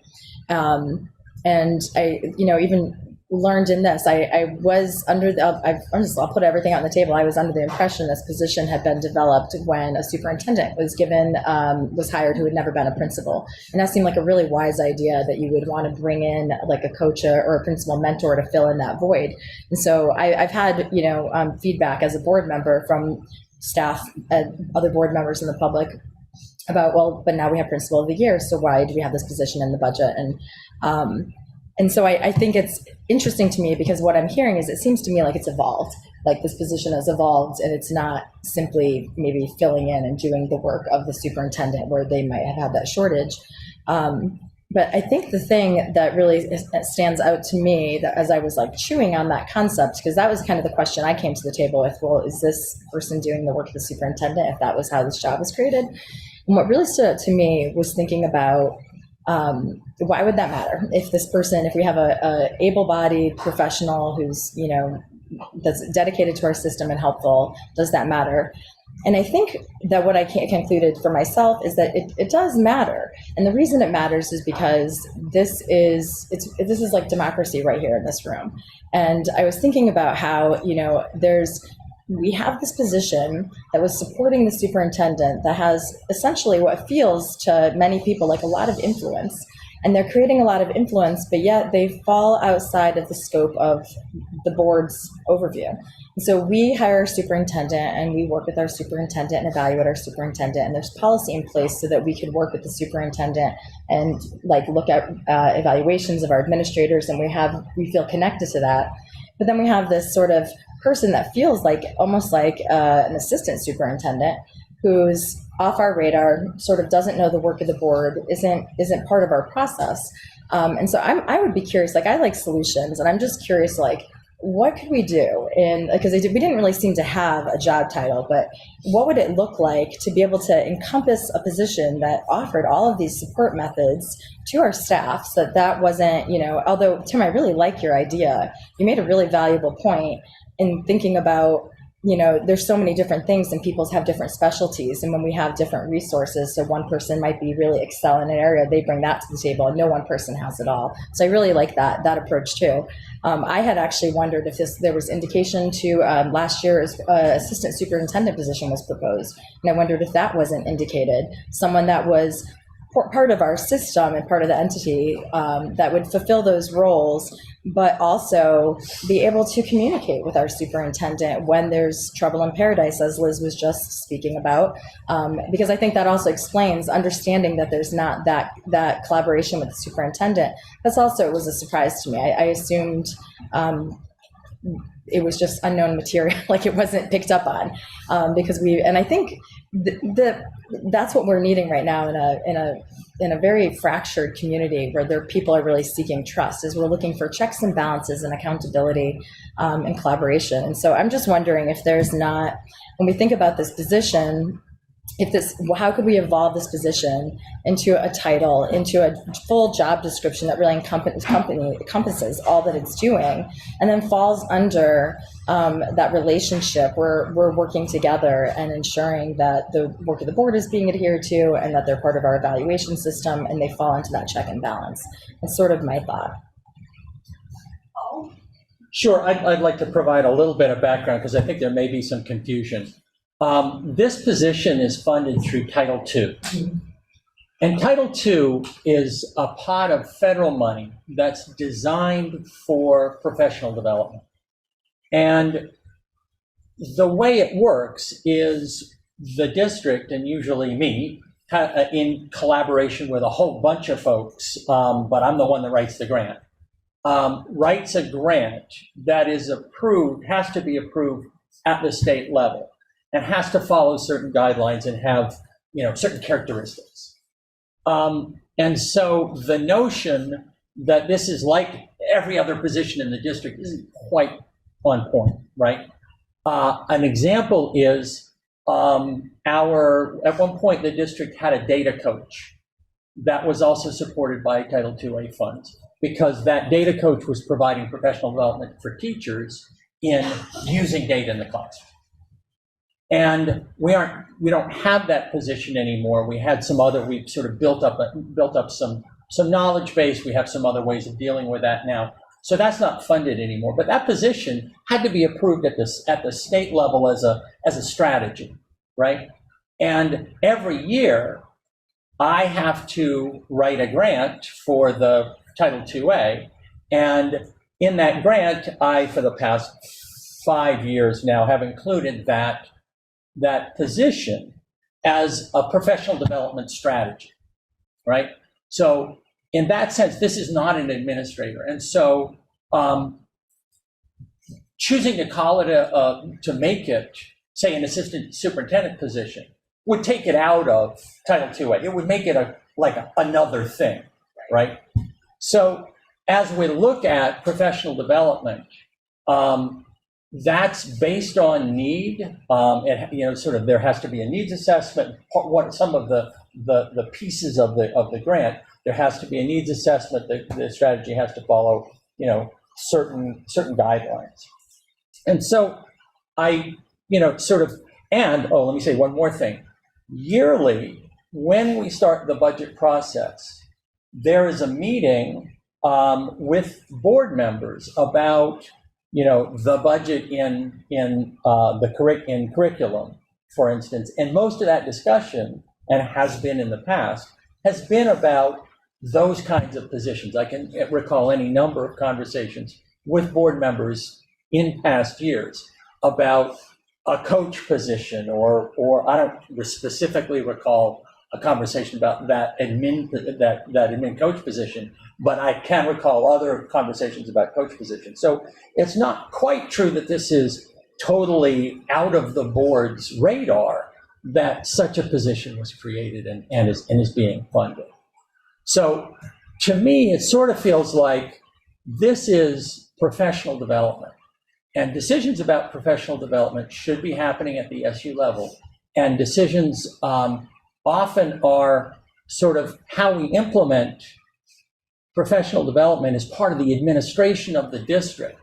And I, even learned in this, I was under I'll put everything out on the table. I was under the impression this position had been developed when a superintendent was hired who had never been a principal. And that seemed like a really wise idea that you would want to bring in like a coach or a principal mentor to fill in that void. And so I've had, feedback as a board member from staff and other board members in the public about, well, but now we have principal of the year. So why do we have this position in the budget? And so I think it's interesting to me because what I'm hearing is it seems to me like it's evolved, like this position has evolved and it's not simply maybe filling in and doing the work of the superintendent where they might have had that shortage. But I think the thing that really stands out to me that as I was like chewing on that concept, because that was kind of the question I came to the table with, well, is this person doing the work of the superintendent if that was how this job was created? And what really stood out to me was thinking about why would that matter if we have a able-bodied professional who's, that's dedicated to our system and helpful, does that matter? And I think that what I concluded for myself is that it does matter. And the reason it matters is because this is like democracy right here in this room. And I was thinking about how, we have this position that was supporting the superintendent that has essentially what feels to many people like a lot of influence. and they're creating a lot of influence, but yet they fall outside of the scope of the board's overview. And so we hire our superintendent and we work with our superintendent and evaluate our superintendent, and there's policy in place so that we can work with the superintendent and like look at evaluations of our administrators, and we feel connected to that. But then we have this sort of person that feels like almost like an assistant superintendent who's off our radar, sort of doesn't know the work of the board, isn't part of our process. And so I would be curious, like I like solutions, and I'm just curious, like what could we do? And because we didn't really seem to have a job title, but what would it look like to be able to encompass a position that offered all of these support methods to our staff, so that wasn't, although Tim, I really like your idea. You made a really valuable point in thinking about, there's so many different things and people have different specialties. And when we have different resources, so one person might be really excel in an area, they bring that to the table and no one person has it all. So I really like that approach too. I had actually wondered if there was indication to last year's assistant superintendent position was proposed. And I wondered if that wasn't indicated, someone that was part of our system and part of the entity that would fulfill those roles, but also be able to communicate with our superintendent when there's trouble in paradise, as Liz was just speaking about. Because I think that also explains understanding that there's not that collaboration with the superintendent. That's also, it was a surprise to me. I assumed it was just unknown material, like it wasn't picked up on, because and I think that's what we're needing right now in a very fractured community where people are really seeking trust, is we're looking for checks and balances and accountability and collaboration. And so I'm just wondering if there's not, when we think about this position, how could we evolve this position into a title, into a full job description that really encompasses all that it's doing, and then falls under that relationship where we're working together and ensuring that the work of the board is being adhered to and that they're part of our evaluation system and they fall into that check and balance. That's sort of my thought. Sure, I'd like to provide a little bit of background because I think there may be some confusion. This position is funded through Title II. And Title II is a pot of federal money that's designed for professional development. And the way it works is the district, and usually me, in collaboration with a whole bunch of folks, but I'm the one that writes the grant, writes a grant that is approved, has to be approved at the state level, and has to follow certain guidelines and have, certain characteristics. And so the notion that this is like every other position in the district isn't quite on point, right? An example is at one point the district had a data coach that was also supported by Title IIA funds, because that data coach was providing professional development for teachers in using data in the classroom. And we don't have that position anymore. We had we've sort of built up some knowledge base. We have some other ways of dealing with that now. So that's not funded anymore. But that position had to be approved at the state level as a strategy, right? And every year I have to write a grant for the Title IIA. And in that grant, I, for the past 5 years now, have included that position as a professional development strategy, right? So in that sense, this is not an administrator. And so choosing to call it to make it, say, an assistant superintendent position would take it out of Title IIA. It would make it another thing, right? So as we look at professional development, that's based on need. There has to be a needs assessment. Some of the pieces of the grant, there has to be a needs assessment. The strategy has to follow, certain guidelines. And so let me say one more thing. Yearly, when we start the budget process, there is a meeting with board members about the budget in curriculum, for instance. And most of that discussion, and has been in the past, has been about those kinds of positions. I can recall any number of conversations with board members in past years about a coach position, or I don't specifically recall a conversation about that admin coach position, but I can recall other conversations about coach positions. So it's not quite true that this is totally out of the board's radar that such a position was created and is being funded. So to me, it sort of feels like this is professional development, and decisions about professional development should be happening at the SU level, and decisions often are sort of how we implement professional development as part of the administration of the district.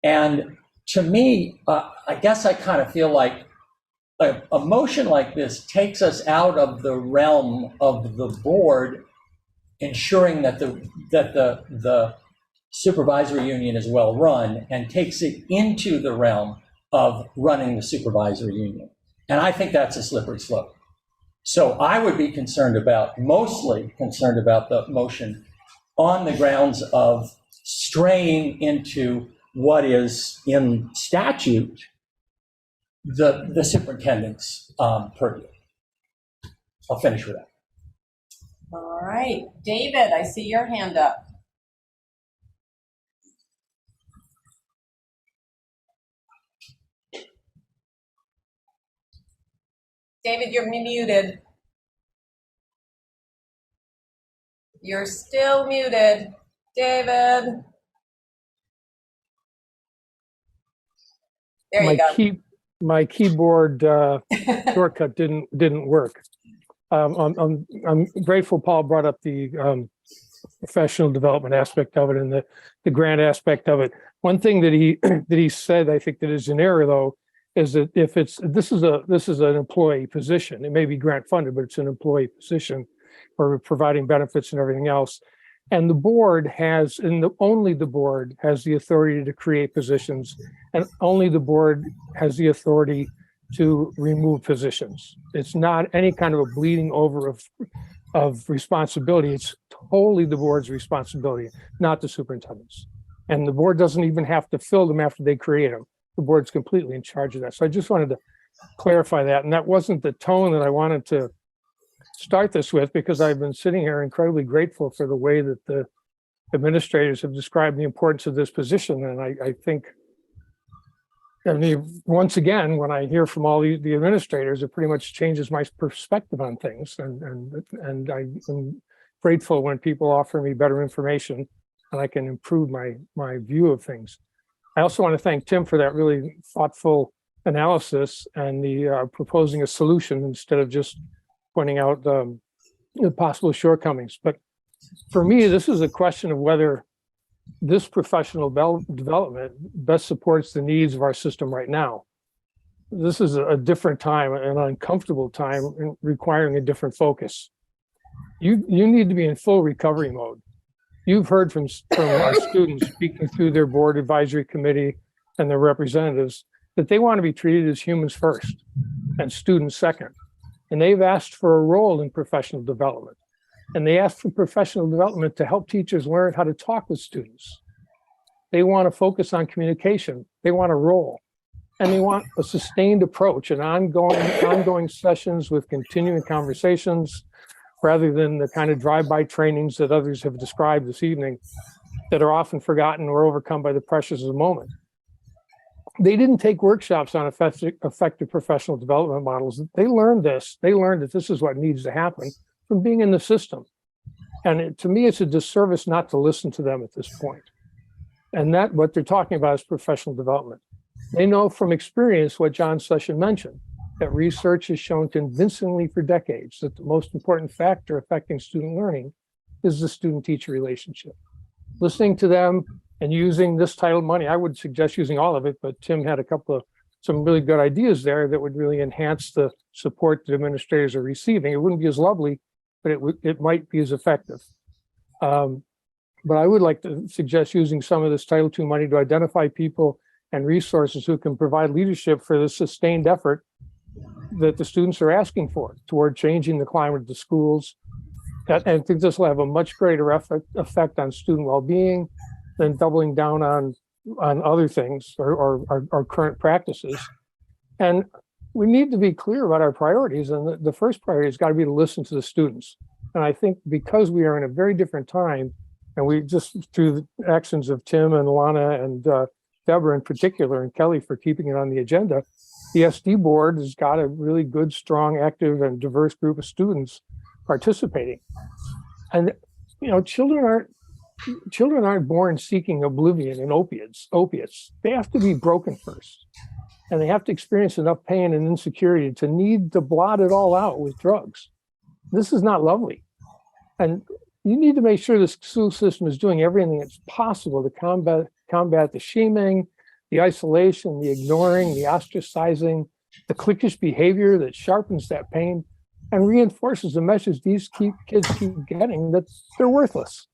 And to me, I guess I kind of feel like a motion like this takes us out of the realm of the board ensuring that the supervisory union is well run, and takes it into the realm of running the supervisory union. And I think that's a slippery slope. So I would be mostly concerned about the motion on the grounds of straying into what is in statute the superintendent's purview. I'll finish with that. All right, David, I see your hand up. David, you're muted. You're still muted. David. There you go. My keyboard shortcut didn't work. I'm grateful Paul brought up the professional development aspect of it and the grant aspect of it. One thing that he said, I think that is an error though, is that if this is an employee position, it may be grant funded, but it's an employee position for providing benefits and everything else. And the board has, only the board has the authority to create positions, and only the board has the authority to remove positions. It's not any kind of a bleeding over of responsibility. It's totally the board's responsibility, not the superintendent's. And the board doesn't even have to fill them after they create them. The board's completely in charge of that. So I just wanted to clarify that. And that wasn't the tone that I wanted to start this with, because I've been sitting here incredibly grateful for the way that the administrators have described the importance of this position. And I think, I mean, once again, when I hear from all the administrators, it pretty much changes my perspective on things. And I'm grateful when people offer me better information and I can improve my view of things. I also want to thank Tim for that really thoughtful analysis and the proposing a solution instead of just pointing out the possible shortcomings. But for me, this is a question of whether this professional development best supports the needs of our system right now. This is a different time, an uncomfortable time, requiring a different focus. You need to be in full recovery mode. You've heard from our students speaking through their board advisory committee and their representatives that they want to be treated as humans first and students second. And they've asked for a role in professional development. And they asked for professional development to help teachers learn how to talk with students. They want to focus on communication. They want a role. And they want a sustained approach and ongoing sessions with continuing conversations, rather than the kind of drive-by trainings that others have described this evening that are often forgotten or overcome by the pressures of the moment. They didn't take workshops on effective professional development models. They learned this. They learned that this is what needs to happen from being in the system. And to me, it's a disservice not to listen to them at this point. And that what they're talking about is professional development. They know from experience what John Session mentioned, that research has shown convincingly for decades that the most important factor affecting student learning is the student-teacher relationship. Listening to them and using this title money, I would suggest using all of it, but Tim had some really good ideas there that would really enhance the support that administrators are receiving. It wouldn't be as lovely, but it might be as effective. But I would like to suggest using some of this Title II money to identify people and resources who can provide leadership for the sustained effort that the students are asking for toward changing the climate of the schools And I think this will have a much greater effect on student well-being than doubling down on other things or current practices. And we need to be clear about our priorities. And the first priority has got to be to listen to the students. And I think because we are in a very different time, and we just, through the actions of Tim and Lana and Deborah in particular, and Kelly for keeping it on the agenda, the SD board has got a really good, strong, active, and diverse group of students participating. And, you know, children aren't born seeking oblivion and opiates. They have to be broken first. And they have to experience enough pain and insecurity to need to blot it all out with drugs. This is not lovely. And you need to make sure the school system is doing everything that's possible to combat the shaming, the isolation, the ignoring, the ostracizing, the cliquish behavior that sharpens that pain and reinforces the message these kids keep getting that they're worthless.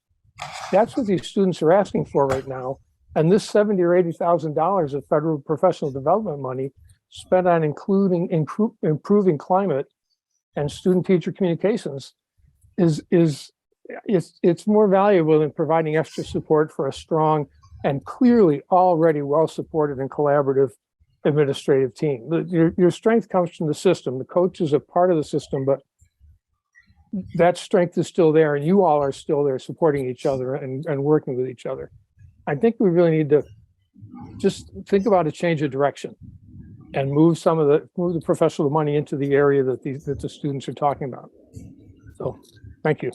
That's what these students are asking for right now. And this $70,000 or $80,000 of federal professional development money spent on improving climate and student-teacher communications it's more valuable than providing extra support for a strong and clearly already well-supported and collaborative administrative team. Your strength comes from the system. The coach is a part of the system, but that strength is still there, and you all are still there supporting each other and working with each other. I think we really need to just think about a change of direction and move the professional money into the area that the students are talking about. So, thank you.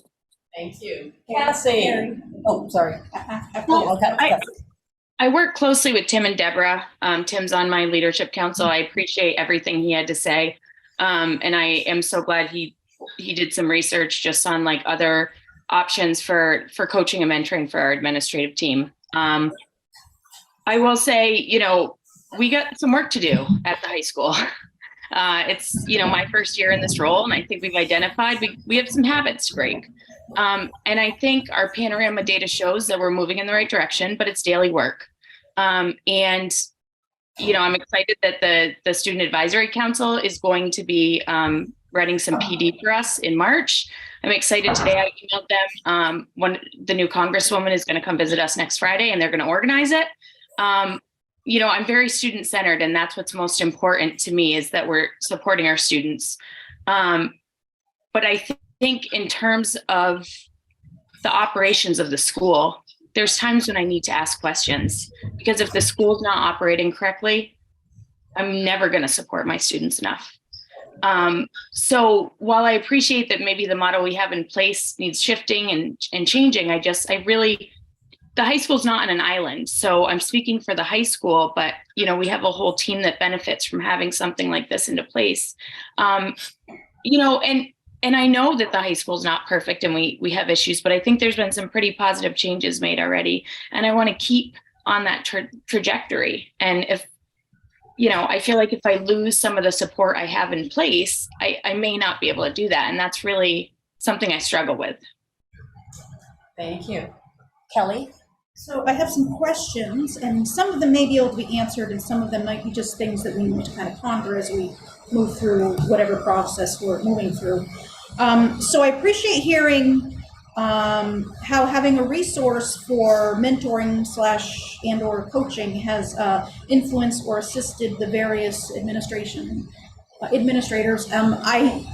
Thank you. Cassie. Oh, sorry. I work closely with Tim and Deborah. Tim's on my leadership council. I appreciate everything he had to say. And I am so glad he did some research just on like other options for coaching and mentoring for our administrative team. I will say, you know, we got some work to do at the high school. It's, you know, my first year in this role, and I think we've identified we have some habits to break. And I think our panorama data shows that we're moving in the right direction, but it's daily work. And, you know, I'm excited that the Student Advisory Council is going to be writing some PD for us in March. I'm excited. Today I emailed them. The new Congresswoman is going to come visit us next Friday, and they're going to organize it. You know, I'm very student-centered, and that's what's most important to me, is that we're supporting our students. But I think in terms of the operations of the school, there's times when I need to ask questions, because if the school's not operating correctly, I'm never going to support my students enough. So while I appreciate that maybe the model we have in place needs shifting and changing, the high school's not on an island. So I'm speaking for the high school, but you know, we have a whole team that benefits from having something like this into place. You know, and I know that the high school is not perfect and we have issues, but I think there's been some pretty positive changes made already. And I want to keep on that trajectory. And if, you know, I feel like if I lose some of the support I have in place, I may not be able to do that. And that's really something I struggle with. Thank you. Kelly? So I have some questions, and some of them may be able to be answered, and some of them might be just things that we need to kind of ponder as we move through whatever process we're moving through. So I appreciate hearing how having a resource for mentoring / and or coaching has influenced or assisted the various administrators. I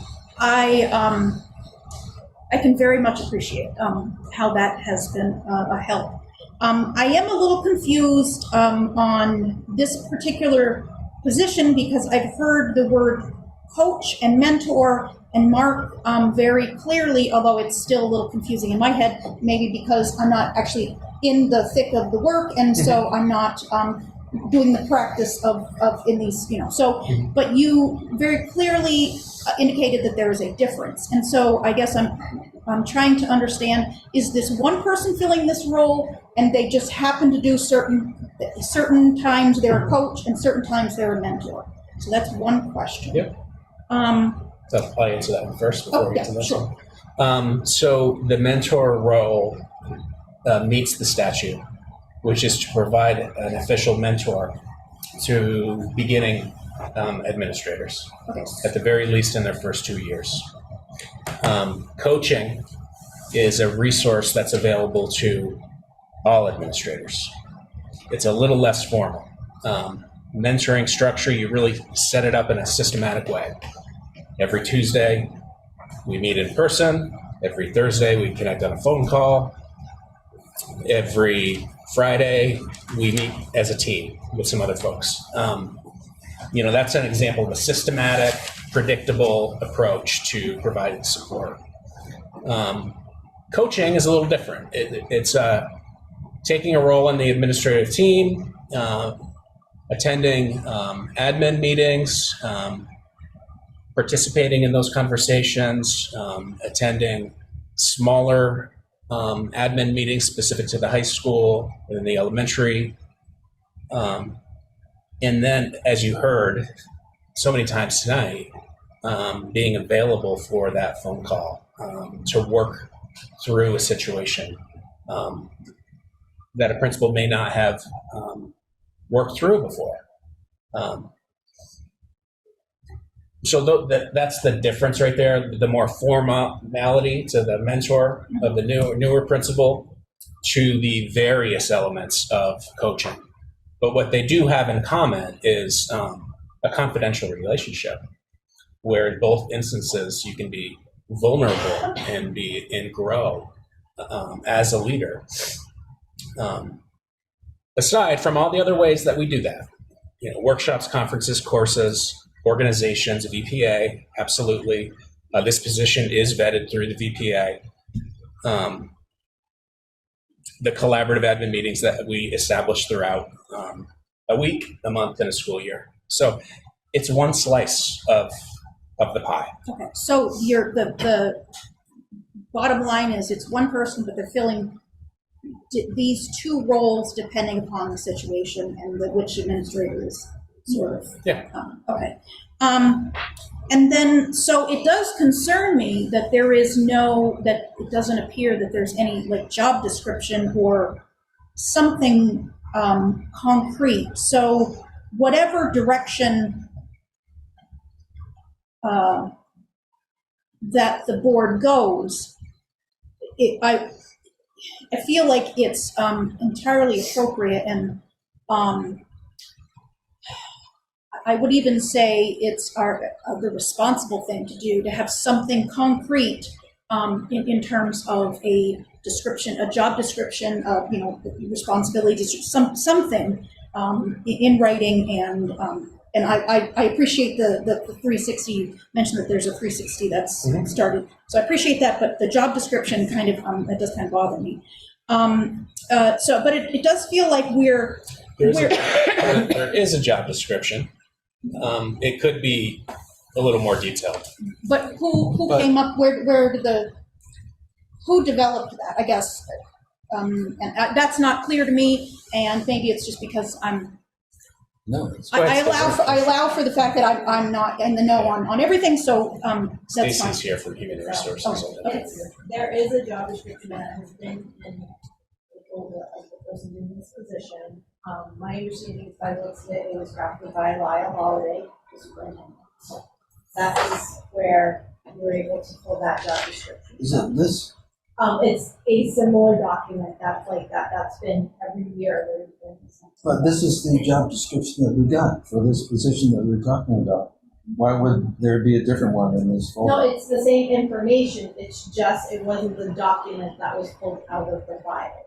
can very much appreciate how that has been a help. I am a little confused on this particular position, because I've heard the word coach and mentor and mark very clearly, although it's still a little confusing in my head, maybe because I'm not actually in the thick of the work, and so I'm not doing the practice of in these, you know. So, but you very clearly indicated that there is a difference, and so I guess I'm trying to understand: is this one person filling this role, and they just happen to do certain times they're a coach and certain times they're a mentor? So that's one question. Yep. So I'll answer that one first before we get to this one. So the mentor role meets the statute, which is to provide an official mentor to beginning administrators, at the very least in their first 2 years. Coaching is a resource that's available to all administrators. It's a little less formal. Mentoring structure, you really set it up in a systematic way. Every Tuesday, we meet in person. Every Thursday, we connect on a phone call. Every Friday, we meet as a team with some other folks. That's an example of a systematic, predictable approach to providing support. Coaching is a little different. It's taking a role in the administrative team, attending admin meetings, participating in those conversations, attending smaller admin meetings specific to the high school and the elementary. And then, as you heard so many times tonight, being available for that phone call to work through a situation that a principal may not have worked through before. So that's the difference right there. The more formality to the mentor of the newer principal to the various elements of coaching. But what they do have in common is a confidential relationship where in both instances you can be vulnerable and grow as a leader. Aside from all the other ways that we do that, workshops, conferences, courses, organizations, VPA, absolutely. This position is vetted through the VPA. The collaborative admin meetings that we establish throughout a week, a month, and a school year. So it's one slice of the pie. Okay, so the bottom line is it's one person, but they're filling these two roles depending upon the situation and which administrator is sort of. Yeah. Okay. And then, so it does concern me that that it doesn't appear that there's any job description or something concrete. So whatever direction that the board goes, I feel like it's entirely appropriate, and I would even say it's the responsible thing to do, to have something concrete in terms of a description, a job description of responsibilities, something in writing, and I appreciate the 360. You mentioned that there's a 360 that's started, so I appreciate that. But the job description kind of that does kind of bother me. But it does feel like there is a job description. It could be a little more detailed. But who came up? Where did who developed that? I guess, and that's not clear to me. And maybe it's just because I allow for the fact that I'm not in the know on everything. So that's fine. Stacey's here from Human Resources. Okay. There is a job description that has been in the person in this position. My understanding is by the looks of it was drafted by Lyle Holiday. That is where we were able to pull that job description. Is it this? It's a similar document that's like that. That's been every year. But this is the job description that we got for this position that we're talking about. Why would there be a different one in this folder? No, it's the same information. It's just it wasn't the document that was pulled out of the file.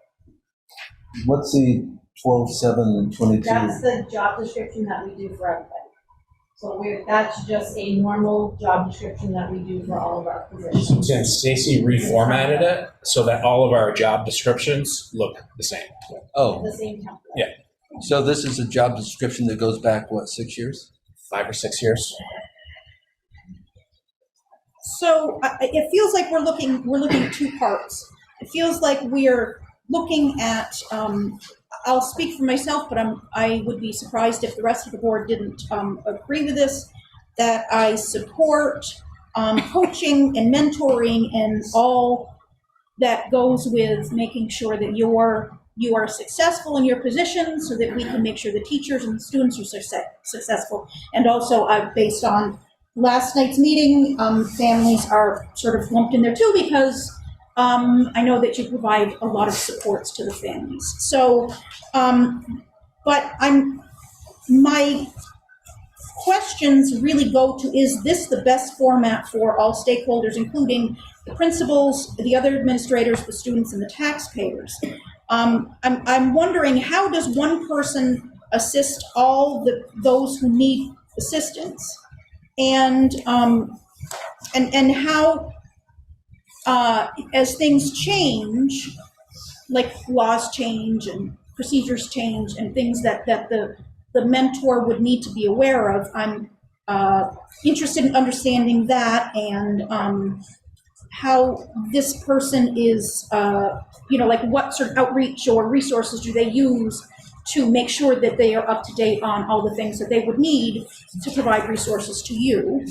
What's the 12, 7, and 22? That's the job description that we do for everybody. So that's just a normal job description that we do for all of our positions. And Stacey reformatted it so that all of our job descriptions look the same. Oh. The same template. Yeah. So this is a job description that goes back, 6 years? 5 or 6 years. So it feels like we're looking at two parts. It feels like we're looking at. I'll speak for myself, but I would be surprised if the rest of the board didn't agree with this. That I support coaching and mentoring and all that goes with making sure that you are successful in your position, so that we can make sure the teachers and the students are successful. And also, based on last night's meeting, families are sort of lumped in there too, because I know that you provide a lot of supports to the families. So, but my questions really go to, is this the best format for all stakeholders, including the principals, the other administrators, the students, and the taxpayers? I'm wondering, how does one person assist all those who need assistance? And how, as things change, like laws change and procedures change and things that the mentor would need to be aware of, I'm interested in understanding that, and how this person is, like what sort of outreach or resources do they use to make sure that they are up to date on all the things that they would need to provide resources to you.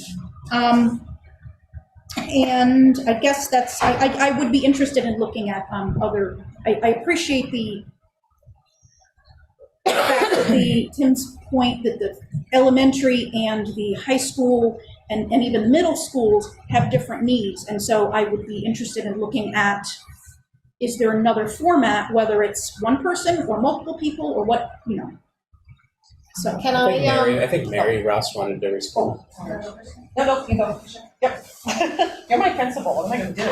And I guess that's, I would be interested in looking at other, I appreciate the fact that Tim's point that the elementary and the high school and even middle schools have different needs. And so I would be interested in looking at, is there another format, whether it's one person or multiple people or what, So Can I think Mary Rouse wanted to respond. No, you go. Yep. You're my principal. What am I going to do?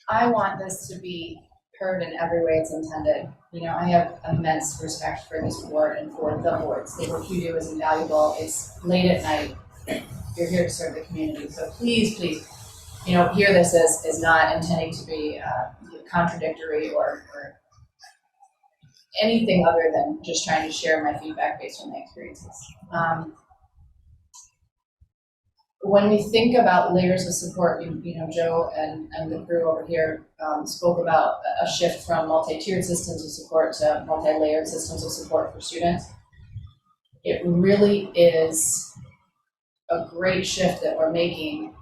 I want this to be heard in every way it's intended. I have immense respect for this board and for the boards. The work you do is invaluable. It's late at night. You're here to serve the community. So please, hear this as not intending to be contradictory or anything other than just trying to share my feedback based on my experiences. When we think about layers of support, Joe and the crew over here spoke about a shift from multi-tiered systems of support to multi-layered systems of support for students. It really is a great shift that we're making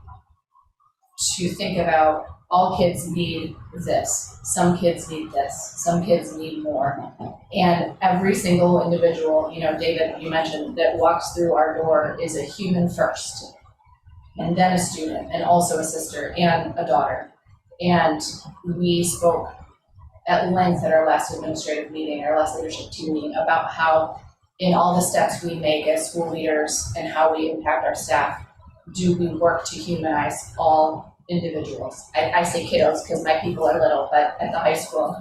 to think about all kids need this, some kids need this, some kids need more. And every single individual, David, you mentioned, that walks through our door is a human first, and then a student, and also a sister and a daughter. And we spoke at length at our last administrative meeting, our last leadership team meeting, about how in all the steps we make as school leaders and how we impact our staff, do we work to humanize all individuals. I say kiddos because my people are little, but at the high school,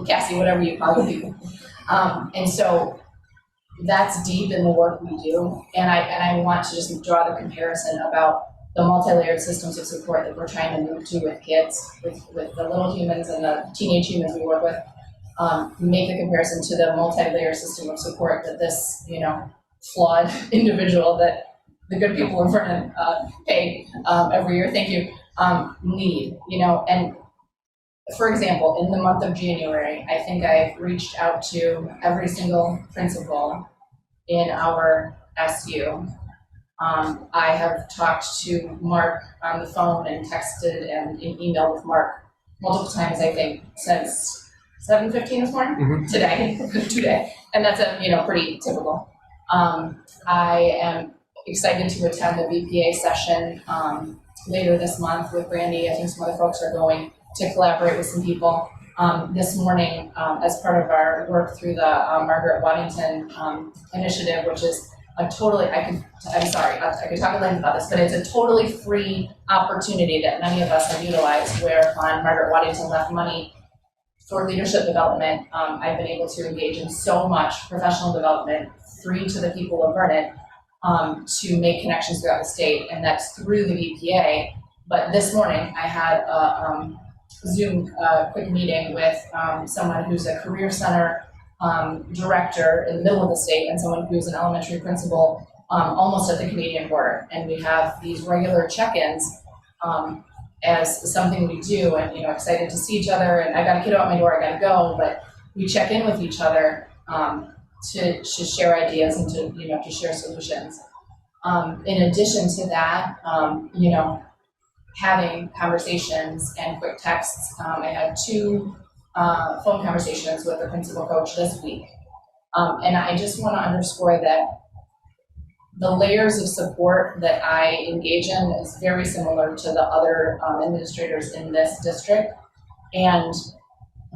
Cassie, whatever you call the people. And so that's deep in the work we do. And I want to just draw the comparison about the multi-layered systems of support that we're trying to move to with kids, with the little humans and the teenage humans we work with. Make the comparison to the multi-layered system of support that this, flawed individual that the good people in Vernon pay every year, thank you, need, and for example, in the month of January, I think I've reached out to every single principal in our SU. I have talked to Mark on the phone and texted and emailed with Mark multiple times, I think, since 7:15 this morning, today, and that's pretty typical. I am excited to attend the VPA session later this month with Brandy. I think some other folks are going to collaborate with some people. This morning, as part of our work through the Margaret Waddington initiative, which is a totally, I could talk at length about this, but it's a totally free opportunity that many of us have utilized, whereupon Margaret Waddington left money for leadership development. I've been able to engage in so much professional development, free to the people of Vernon, to make connections throughout the state, and that's through the VPA. But this morning, I had a Zoom quick meeting with someone who's a career center director in the middle of the state and someone who's an elementary principal almost at the Canadian border. And we have these regular check-ins as something we do, and excited to see each other. And I got a kiddo out my door, I gotta go, but we check in with each other to share ideas and to share solutions. In addition to that, having conversations and quick texts. I had 2 phone conversations with the principal coach this week. And I just want to underscore that the layers of support that I engage in is very similar to the other administrators in this district. And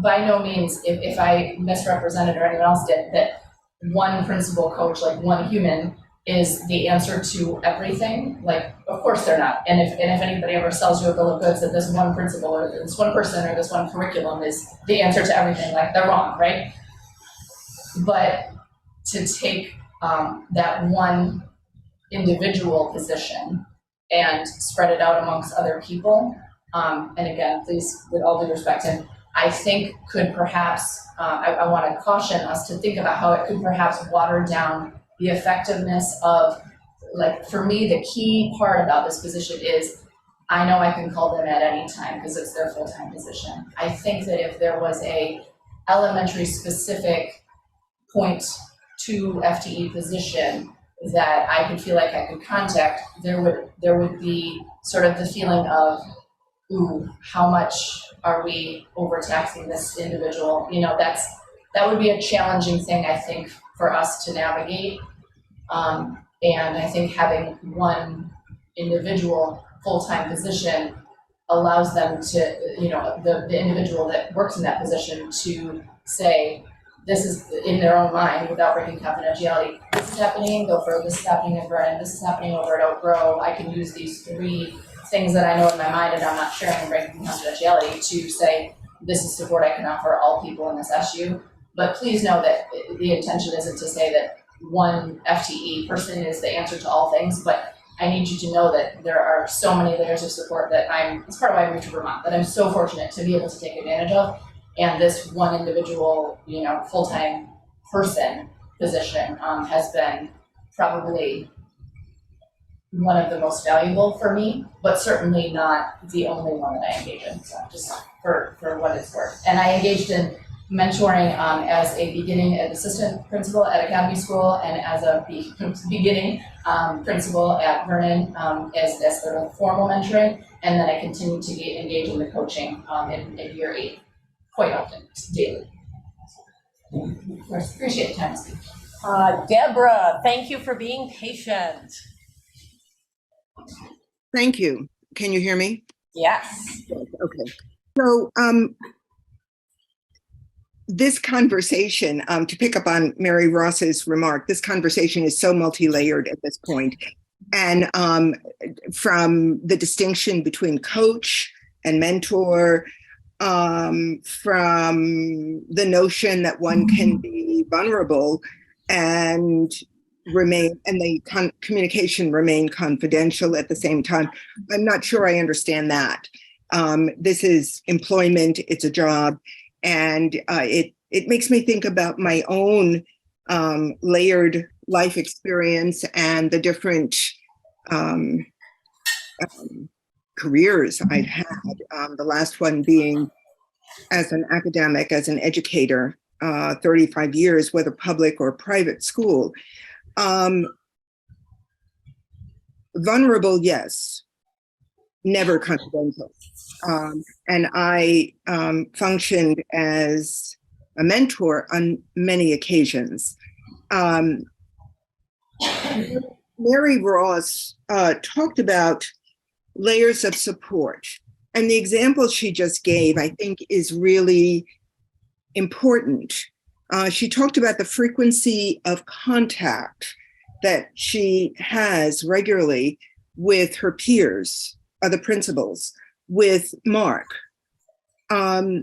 by no means, if I misrepresented or anyone else did, that one principal coach, like one human, is the answer to everything. Like, of course they're not. And if anybody ever sells you a bill of goods that this one principal or this one person or this one curriculum is the answer to everything, like, they're wrong, right? But to take that one individual position and spread it out amongst other people, and again, please, with all due respect, and I think could perhaps, I want to caution us to think about how it could perhaps water down the effectiveness of, like, for me, the key part about this position is I know I can call them at any time because it's their full-time position. I think that if there was a elementary specific 0.2 FTE position that I could feel like I could contact, there would be sort of the feeling of, ooh, how much are we overtaxing this individual? You know, that would be a challenging thing, I think, for us to navigate. And I think having one individual full-time position allows them to, you know, the individual that works in that position to say, this is in their own mind without breaking confidentiality. This is happening in Gopher, this is happening in Vernon, this is happening over at Oak Grove. I can use these 3 things that I know in my mind and I'm not sharing and breaking confidentiality to say, this is support I can offer all people in this SU. But please know that the intention isn't to say that one FTE person is the answer to all things, but I need you to know that there are so many layers of support that it's part of why I moved to Vermont, that I'm so fortunate to be able to take advantage of. And this one individual, you know, full-time person position has been probably one of the most valuable for me, but certainly not the only one that I engage in. So just for what it's worth. And I engaged in mentoring as a beginning assistant principal at Academy School and as a beginning principal at Vernon as sort of formal mentoring. And then I continued to engage in the coaching in year 8 quite often, daily. Of course, appreciate the time to speak. Deborah, thank you for being patient. Thank you. Can you hear me? Yes. Okay. So this conversation, to pick up on Mary Ross's remark, this conversation is so multi-layered at this point. And from the distinction between coach and mentor, from the notion that one can be vulnerable and remain, and the communication remain confidential at the same time. I'm not sure I understand that. This is employment, it's a job, and it makes me think about my own layered life experience and the different careers I've had, the last one being as an academic, as an educator, 35 years, whether public or private school. Vulnerable, yes, never confidential. And I functioned as a mentor on many occasions. Mary Ross talked about layers of support. And the example she just gave, I think, is really important. She talked about the frequency of contact that she has regularly with her peers, other principals, with Mark. I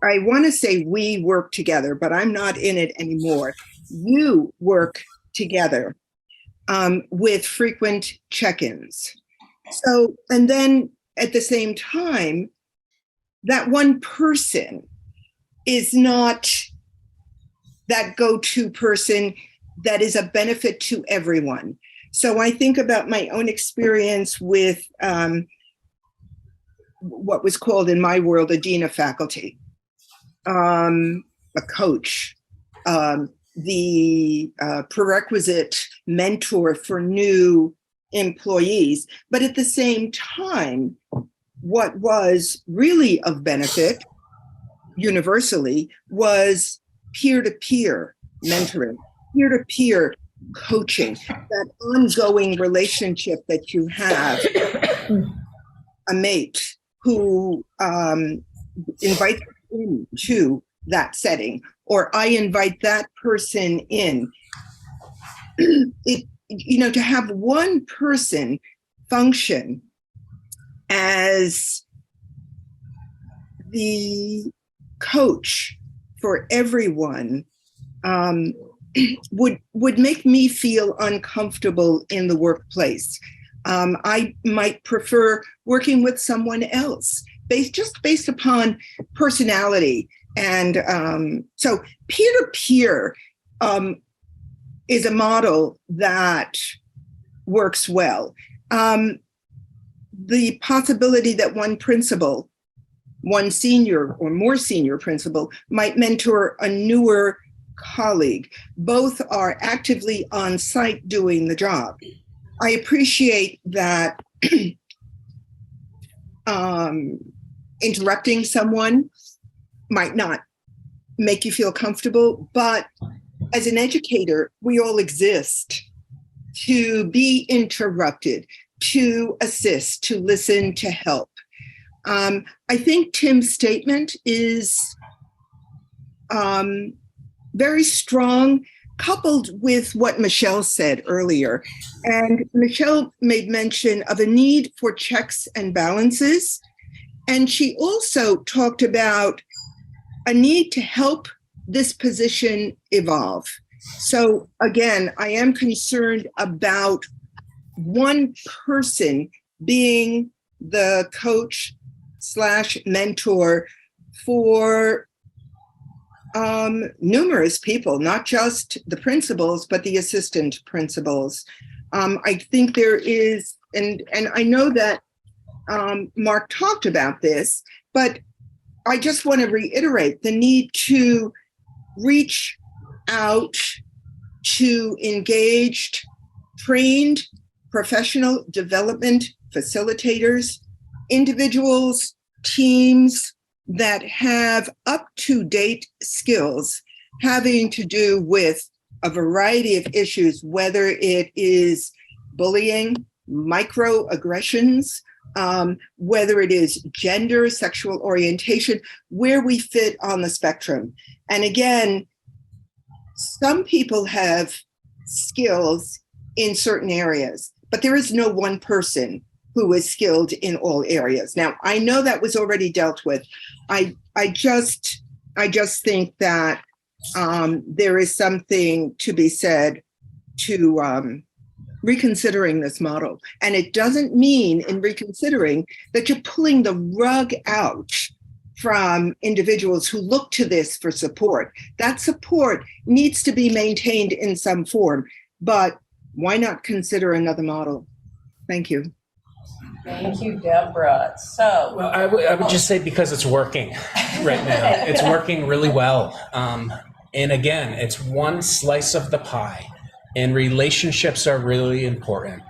want to say we work together, but I'm not in it anymore. You work together with frequent check-ins. So, and then at the same time, that one person is not that go-to person that is a benefit to everyone. So I think about my own experience with what was called in my world a dean of faculty, a coach, the prerequisite mentor for new employees. But at the same time, what was really of benefit universally was peer-to-peer mentoring. peer-to-peer coaching, that ongoing relationship that you have, a mate who invites you into that setting, or I invite that person in. To have one person function as the coach for everyone would make me feel uncomfortable in the workplace. I might prefer working with someone else based upon personality. And so peer-to-peer is a model that works well. The possibility that one principal, one senior or more senior principal, might mentor a newer colleague. Both are actively on site doing the job. I appreciate that interrupting someone might not make you feel comfortable, but as an educator, we all exist to be interrupted, to assist, to listen, to help. I think Tim's statement is very strong, coupled with what Michelle said earlier. And Michelle made mention of a need for checks and balances. And she also talked about a need to help this position evolve. So again, I am concerned about one person being the coach / mentor for numerous people, not just the principals, but the assistant principals. I think there is, and I know that Mark talked about this, but I just want to reiterate the need to reach out to engaged, trained professional development facilitators, individuals, teams that have up-to-date skills having to do with a variety of issues, whether it is bullying, microaggressions, whether it is gender, sexual orientation, where we fit on the spectrum. And again, some people have skills in certain areas, but there is no one person who is skilled in all areas. Now, I know that was already dealt with. I just think that there is something to be said to reconsidering this model. And it doesn't mean in reconsidering that you're pulling the rug out from individuals who look to this for support. That support needs to be maintained in some form, but why not consider another model? Thank you. Thank you, Deborah. So. Well, I would just say because it's working right now. It's working really well. And again, it's one slice of the pie, and relationships are really important.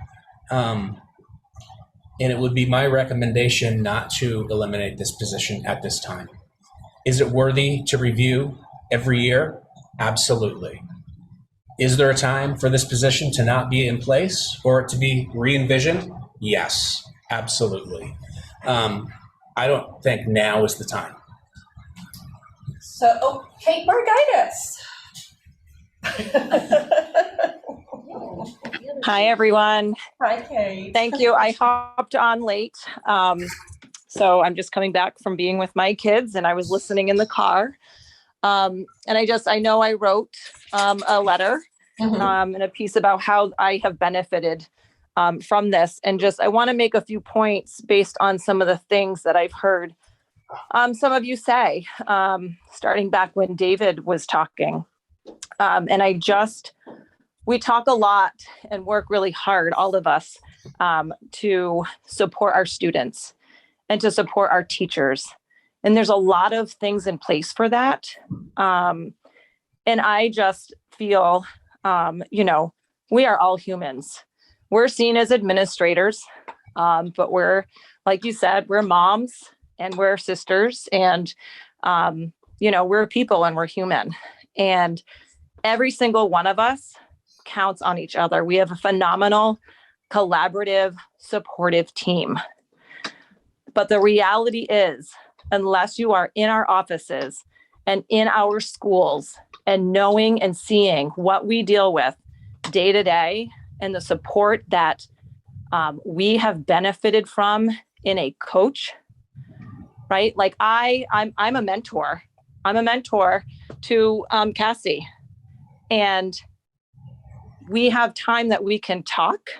And it would be my recommendation not to eliminate this position at this time. Is it worthy to review every year? Absolutely. Is there a time for this position to not be in place or it to be re-envisioned? Yes, absolutely. I don't think now is the time. So, Kate Margaitis. Hi, everyone. Hi, Kate. Thank you. I hopped on late. So I'm just coming back from being with my kids and I was listening in the car. And I know I wrote a letter and a piece about how I have benefited from this. And I want to make a few points based on some of the things that I've heard some of you say, starting back when David was talking. We talk a lot and work really hard, all of us, to support our students and to support our teachers. And there's a lot of things in place for that. And I just feel, we are all humans. We're seen as administrators, but we're, like you said, we're moms and we're sisters and, we're people and we're human. And every single one of us counts on each other. We have a phenomenal, collaborative, supportive team. But the reality is, unless you are in our offices and in our schools and knowing and seeing what we deal with day to day and the support that we have benefited from in a coach, right? Like I'm a mentor. I'm a mentor to Cassie, and we have time that we can talk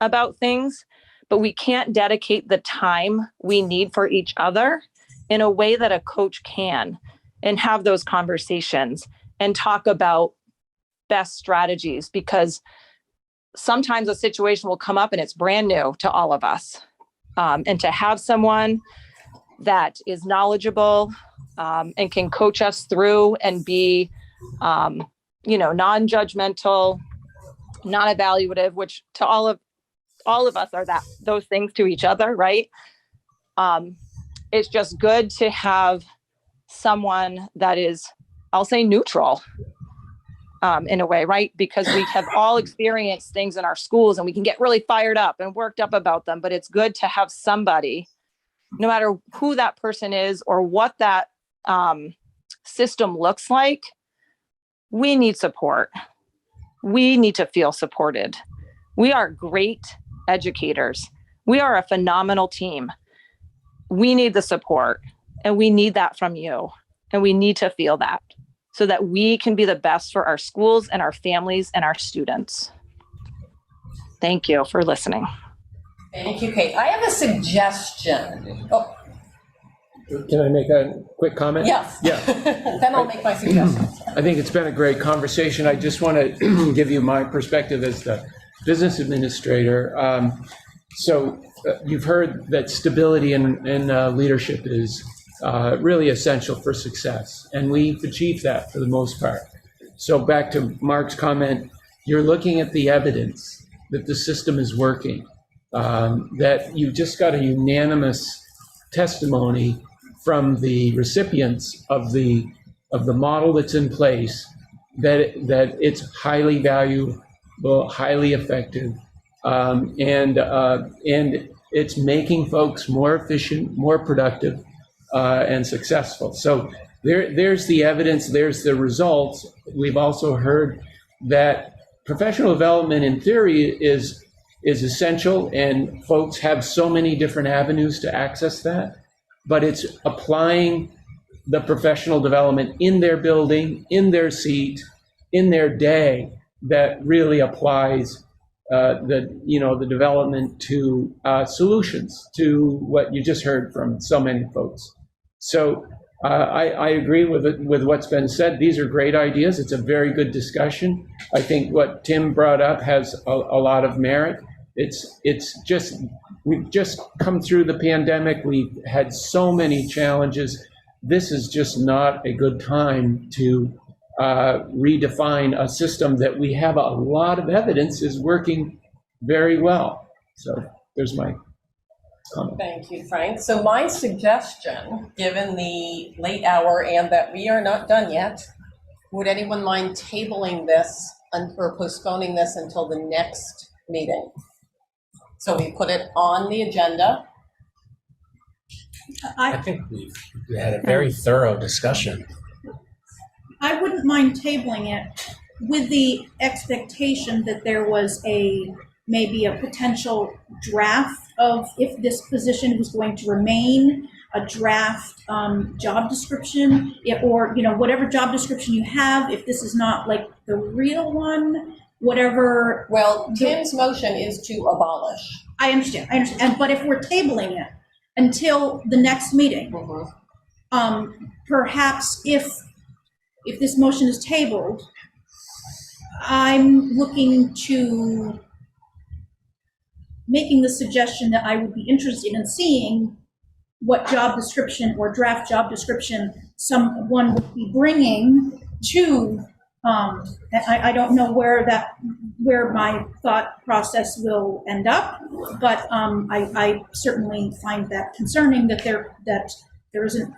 about things, but we can't dedicate the time we need for each other in a way that a coach can, and have those conversations and talk about best strategies, because sometimes a situation will come up and it's brand new to all of us. And to have someone that is knowledgeable and can coach us through and be, non-judgmental, non-evaluative, which to all of us are those things to each other, right? It's just good to have someone that is, I'll say, neutral in a way, right? Because we have all experienced things in our schools and we can get really fired up and worked up about them, but it's good to have somebody, no matter who that person is or what that system looks like. We need support. We need to feel supported. We are great educators. We are a phenomenal team. We need the support, and we need that from you. And we need to feel that so that we can be the best for our schools and our families and our students. Thank you for listening. Thank you, Kate. I have a suggestion. Oh, Can I make a quick comment? yes. Yeah. Then I'll make my suggestions. I think it's been a great conversation. I just want to give you my perspective as the business administrator. So you've heard that stability in leadership is really essential for success, and we've achieved that for the most part. So back to Mark's comment, you're looking at the evidence that the system is working, that you just got a unanimous testimony from the recipients of the model that's in place, that it's highly valuable, highly effective, and it's making folks more efficient, more productive, and successful. So there's the evidence, there's the results. We've also heard that professional development in theory is essential, and folks have so many different avenues to access that, but it's applying the professional development in their building, in their seat, in their day, that really applies the development to solutions to what you just heard from so many folks. So I agree with what's been said. These are great ideas. It's a very good discussion. I think what Tim brought up has a lot of merit. It's just, we've just come through the pandemic. We've had so many challenges. This is just not a good time to redefine a system that we have a lot of evidence is working very well. So there's my comment. Thank you, Frank. So my suggestion, given the late hour and that we are not done yet, would anyone mind tabling this or postponing this until the next meeting? So we put it on the agenda. I think we had a very thorough discussion. I wouldn't mind tabling it with the expectation that there was maybe a potential draft of, if this position was going to remain, a draft job description, or whatever job description you have, if this is not like the real one, whatever. Well, Tim's motion is to abolish. I understand. But if we're tabling it until the next meeting, perhaps if this motion is tabled, I'm looking to making the suggestion that I would be interested in seeing what job description or draft job description someone would be bringing to, I don't know where my thought process will end up, but I certainly find that concerning that there isn't,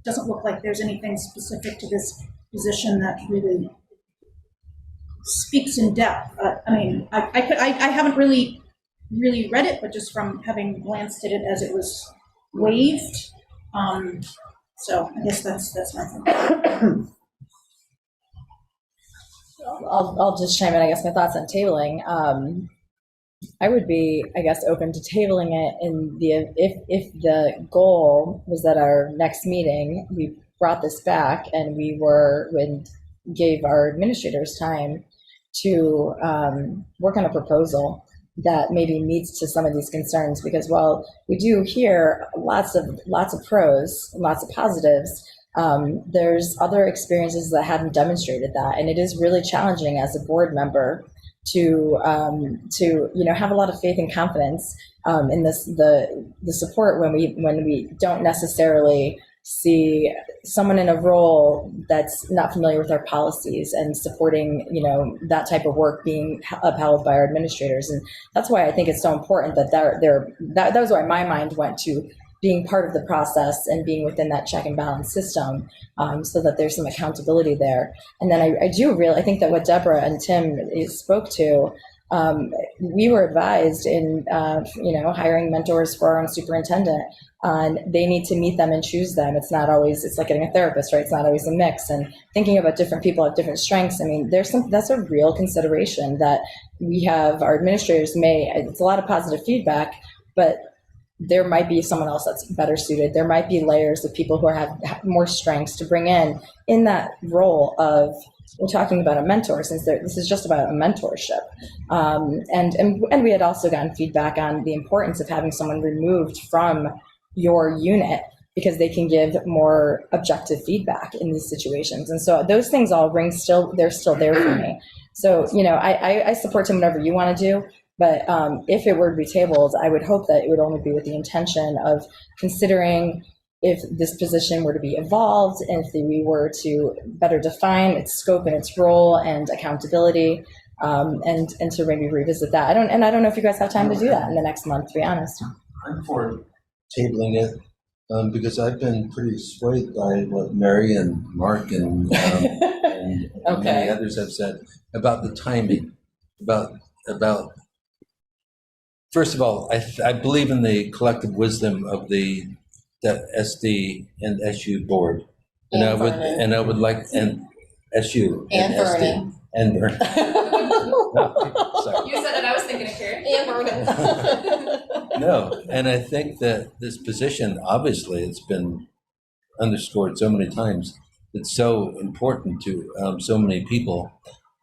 doesn't look like there's anything specific to this position that really speaks in depth. I mean, I haven't really read it, but just from having glanced at it as it was waived. So I guess that's my thing. I'll just chime in, I guess, my thoughts on tabling. I would be, I guess, open to tabling it in the, if the goal was that our next meeting, we brought this back and gave our administrators time to work on a proposal that maybe meets to some of these concerns, because while we do hear lots of pros, lots of positives, there's other experiences that haven't demonstrated that, and it is really challenging as a board member to have a lot of faith and confidence in the support when we don't necessarily see someone in a role that's not familiar with our policies and supporting that type of work being upheld by our administrators. And that's why I think it's so important that that was why my mind went to being part of the process and being within that check and balance system, so that there's some accountability there. And then I think that what Deborah and Tim spoke to, we were advised in hiring mentors for our own superintendent, and they need to meet them and choose them. It's not always, it's like getting a therapist, right? It's not always a mix. And thinking about different people have different strengths. I mean, that's a real consideration that we have. Our administrators it's a lot of positive feedback, but there might be someone else that's better suited. There might be layers of people who have more strengths to bring in that role of, we're talking about a mentor, since this is just about a mentorship. And we had also gotten feedback on the importance of having someone removed from your unit, because they can give more objective feedback in these situations. And so those things all they're still there for me. So, I support Tim whatever you want to do. But if it were to be tabled, I would hope that it would only be with the intention of considering if this position were to be evolved, and if we were to better define its scope and its role and accountability, and to maybe revisit that. I don't know if you guys have time to do that in the next month, to be honest. I'm for tabling it because I've been pretty swayed by what Mary and Mark and many others have said about the timing, about. First of all, I believe in the collective wisdom of the SD and SU board, and I would like SU and SD Vernon and Vernon. You said it, I was thinking of Carrie. and Vernon. No, and I think that this position, obviously, it's been underscored so many times. It's so important to so many people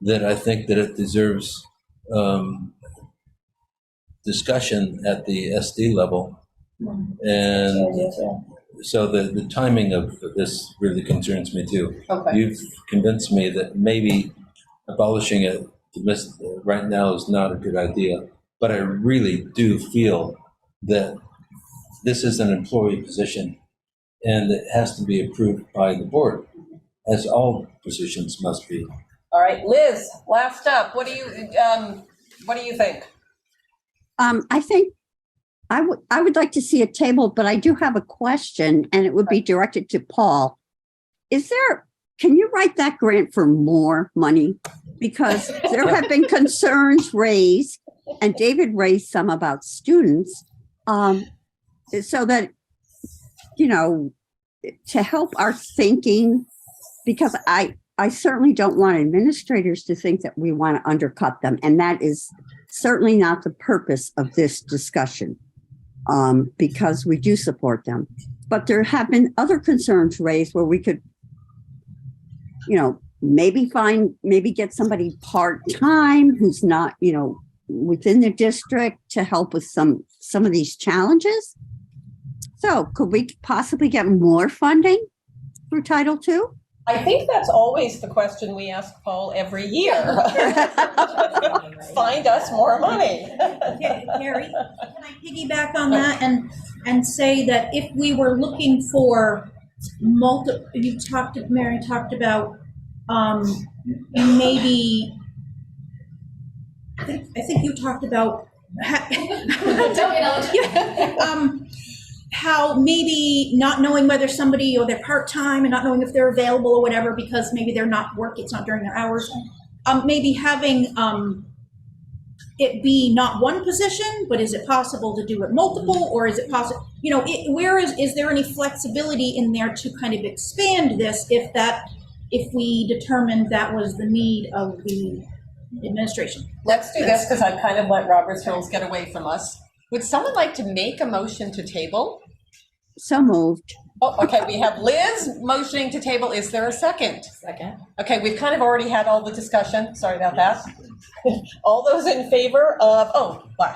that I think that it deserves discussion at the SD level. And so the timing of this really concerns me too. Okay. You've convinced me that maybe abolishing it right now is not a good idea, but I really do feel that this is an employee position and it has to be approved by the board, as all positions must be. All right, Liz, last up, what do you think? I think I would like to see a table, but I do have a question, and it would be directed to Paul. Can you write that grant for more money? Because there have been concerns raised, and David raised some about students, so that, to help our thinking, because I certainly don't want administrators to think that we want to undercut them, and that is certainly not the purpose of this discussion, because we do support them. But there have been other concerns raised where we could, maybe get somebody part-time who's not, within the district to help with some of these challenges. So could we possibly get more funding through Title II? I think that's always the question we ask Paul every year. Find us more money. Carrie, can I piggyback on that and say that if we were looking for Mary talked about maybe, I think you talked about how maybe not knowing whether somebody, or they're part-time and not knowing if they're available or whatever, because maybe they're not working, it's not during their hours. Maybe having it be not one position, but is it possible to do it multiple, or is it possible, you know, is there any flexibility in there to kind of expand this if we determined that was the need of the administration? Let's do this, because I've kind of let Robert's rules get away from us. Would someone like to make a motion to table? So moved. Oh, okay, we have Liz motioning to table. Is there a second? Second. Okay, we've kind of already had all the discussion. Sorry about that. All those in favor of, wow.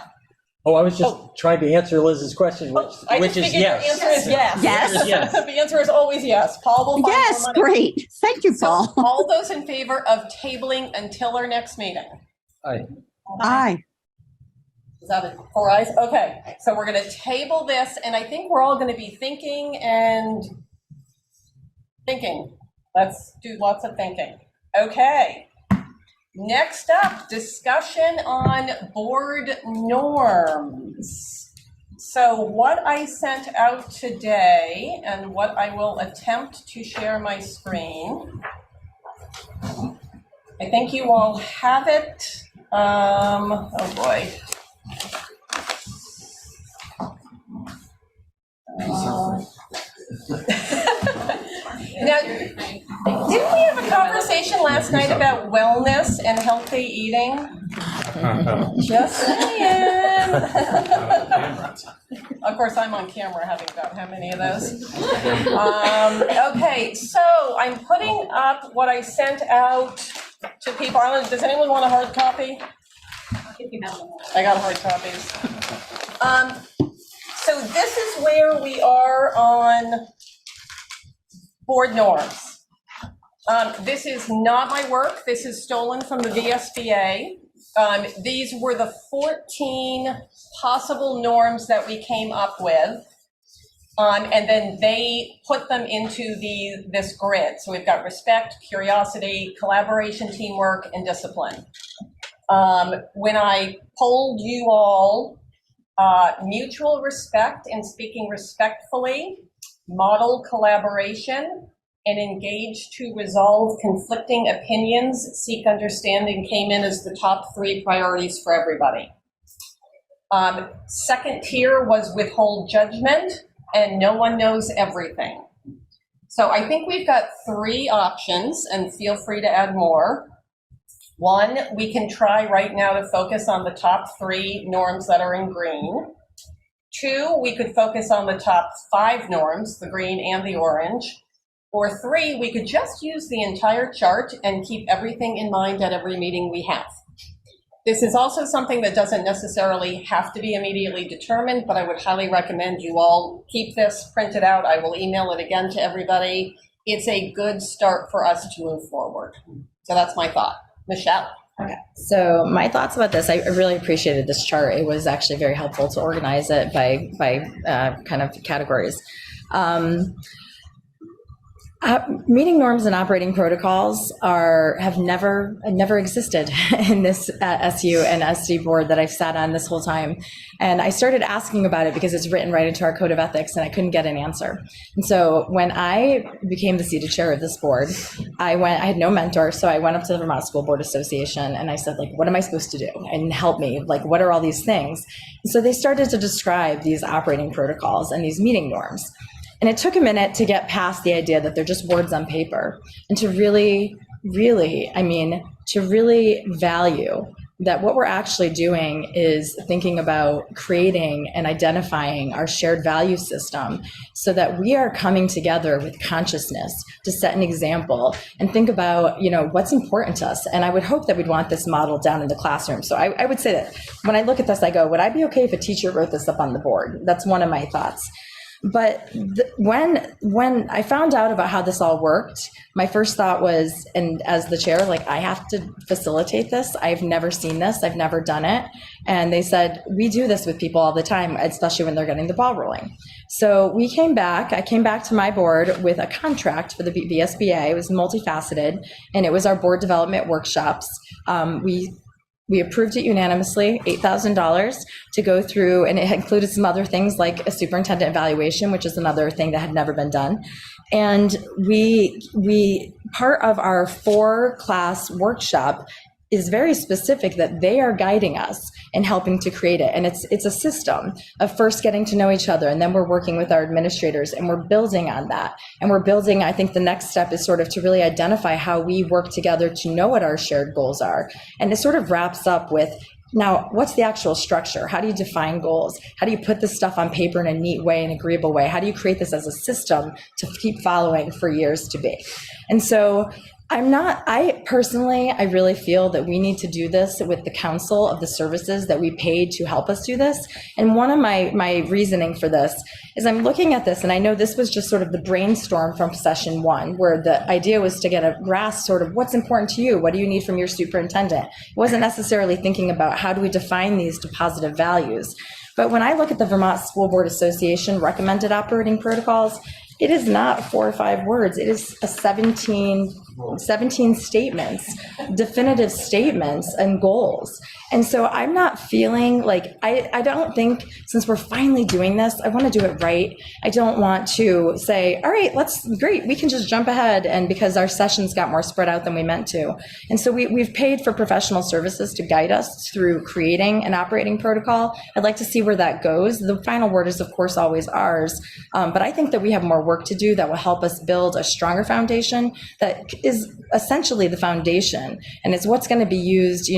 Oh, I was just trying to answer Liz's question, which is yes. The answer is yes. Yes. Yes. The answer is always yes. Paul will find more Yes, money. great. Thank you, So Paul. all those in favor of tabling until our next meeting? Aye. Aye. Is that it? 4 ayes? Okay, so we're going to table this, and I think we're all going to be thinking and thinking. Let's do lots of thinking. Okay. Next up, discussion on board norms. So what I sent out today, and what I will attempt to share my screen. I think you all have it. Oh boy. Now, didn't we have a conversation last night about wellness and healthy eating? Just saying. Of course, I'm on camera having about how many of those? Okay, so I'm putting up what I sent out to people. Does anyone want a hard copy? I got hard copies. So this is where we are on board norms. This is not my work. This is stolen from the VSBA. These were the 14 possible norms that we came up with. And then they put them into this grid. So we've got respect, curiosity, collaboration, teamwork, and discipline. When I polled you all, mutual respect and speaking respectfully, model collaboration, and engage to resolve conflicting opinions, seek understanding came in as the top 3 priorities for everybody. Second tier was withhold judgment, and no one knows everything. So I think we've got 3 options, and feel free to add more. 1, we can try right now to focus on the top 3 norms that are in green. 2, we could focus on the top 5 norms, the green and the orange. Or 3, we could just use the entire chart and keep everything in mind at every meeting we have. This is also something that doesn't necessarily have to be immediately determined, but I would highly recommend you all keep this printed out. I will email it again to everybody. It's a good start for us to move forward. So that's my thought. Michelle. Okay, so my thoughts about this, I really appreciated this chart. It was actually very helpful to organize it by kind of categories. Meeting norms and operating protocols have never existed in this SU and SD board that I've sat on this whole time. And I started asking about it because it's written right into our code of ethics, and I couldn't get an answer. And so when I became the seated chair of this board, I had no mentor, so I went up to the Vermont School Board Association and I said, like, what am I supposed to do? And help me, like, what are all these things? And so they started to describe these operating protocols and these meeting norms. And it took a minute to get past the idea that they're just words on paper, and to really value that what we're actually doing is thinking about creating and identifying our shared value system so that we are coming together with consciousness to set an example and think about, what's important to us. And I would hope that we'd want this model down in the classroom. So I would say that when I look at this, I go, would I be okay if a teacher wrote this up on the board? That's one of my thoughts. But when I found out about how this all worked, my first thought was, and as the chair, like, I have to facilitate this. I've never seen this. I've never done it. And they said, we do this with people all the time, especially when they're getting the ball rolling. So I came back to my board with a contract for the VSBA. It was multifaceted, and it was our board development workshops. We We approved it unanimously, $8,000 to go through, and it included some other things like a superintendent evaluation, which is another thing that had never been done. And we part of our 4-class workshop is very specific that they are guiding us and helping to create it. And it's a system of first getting to know each other, and then we're working with our administrators, and we're building on that. And we're building, I think the next step is sort of to really identify how we work together to know what our shared goals are. And it sort of wraps up with, now, what's the actual structure? How do you define goals? How do you put this stuff on paper in a neat way, an agreeable way? How do you create this as a system to keep following for years to be? And so I personally really feel that we need to do this with the council of the services that we paid to help us do this. And one of my reasoning for this is I'm looking at this, and I know this was just sort of the brainstorm from session 1, where the idea was to get a grasp sort of what's important to you, what do you need from your superintendent? It wasn't necessarily thinking about how do we define these to positive values. But when I look at the Vermont School Board Association recommended operating protocols, it is not 4 or 5 words. It is a 17 statements, definitive statements and goals. And so I'm not feeling like, I don't think, since we're finally doing this, I want to do it right. I don't want to say, all right, great, we can just jump ahead, and because our sessions got more spread out than we meant to. And so we've paid for professional services to guide us through creating an operating protocol. I'd like to see where that goes. The final word is, of course, always ours. But I think that we have more work to do that will help us build a stronger foundation that is essentially the foundation. And it's what's going to be used,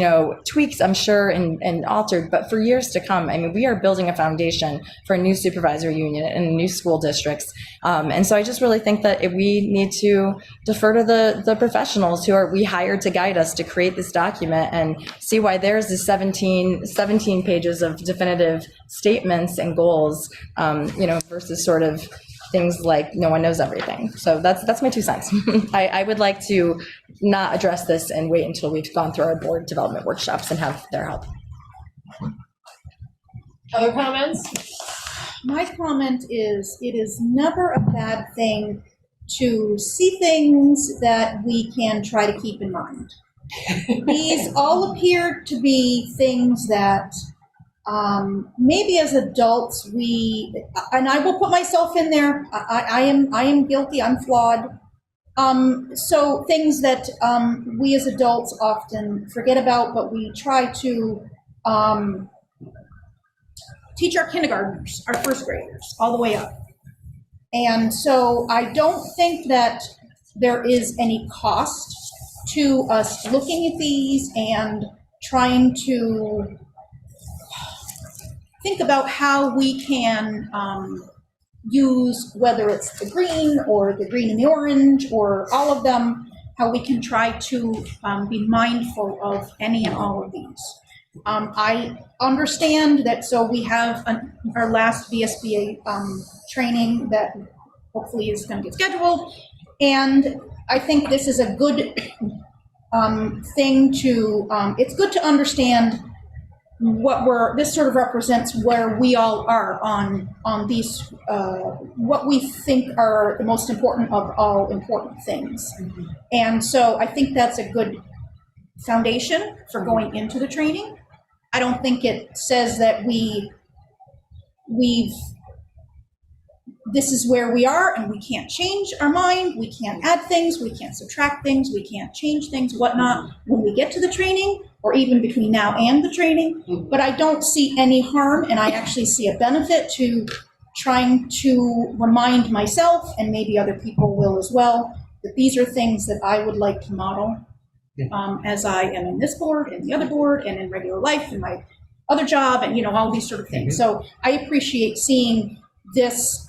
tweaks, I'm sure, and altered, but for years to come. I mean, we are building a foundation for a new supervisory union and new school districts. And so I just really think that we need to defer to the professionals who we hired to guide us to create this document, and see why there's the 17 pages of definitive statements and goals, versus sort of things like no one knows everything. So that's my 2 cents. I would like to not address this and wait until we've gone through our board development workshops and have their help. Other comments? My comment is, it is never a bad thing to see things that we can try to keep in mind. These all appear to be things that maybe as adults and I will put myself in there, I am guilty, I'm flawed. So things that we as adults often forget about, but we try to teach our kindergartners, our first graders, all the way up. And so I don't think that there is any cost to us looking at these and trying to think about how we can use, whether it's the green or the green and the orange or all of them, how we can try to be mindful of any and all of these. I understand that, so we have our last VSBA training that hopefully is going to get scheduled, and I think this is a good thing to, it's good to understand this sort of represents where we all are on these, what we think are the most important of all important things. Mm-hmm. And so I think that's a good foundation for going into the training. I don't think it says that this is where we are and we can't change our mind, we can't add things, we can't subtract things, we can't change things, whatnot, when we get to the training, or even between now and the training. But I don't see any harm, and I actually see a benefit to trying to remind myself, and maybe other people will as well, that these are things that I would like to model as I am in this board, and the other board, and in regular life, and my other job, and all these sort of things. So I appreciate seeing this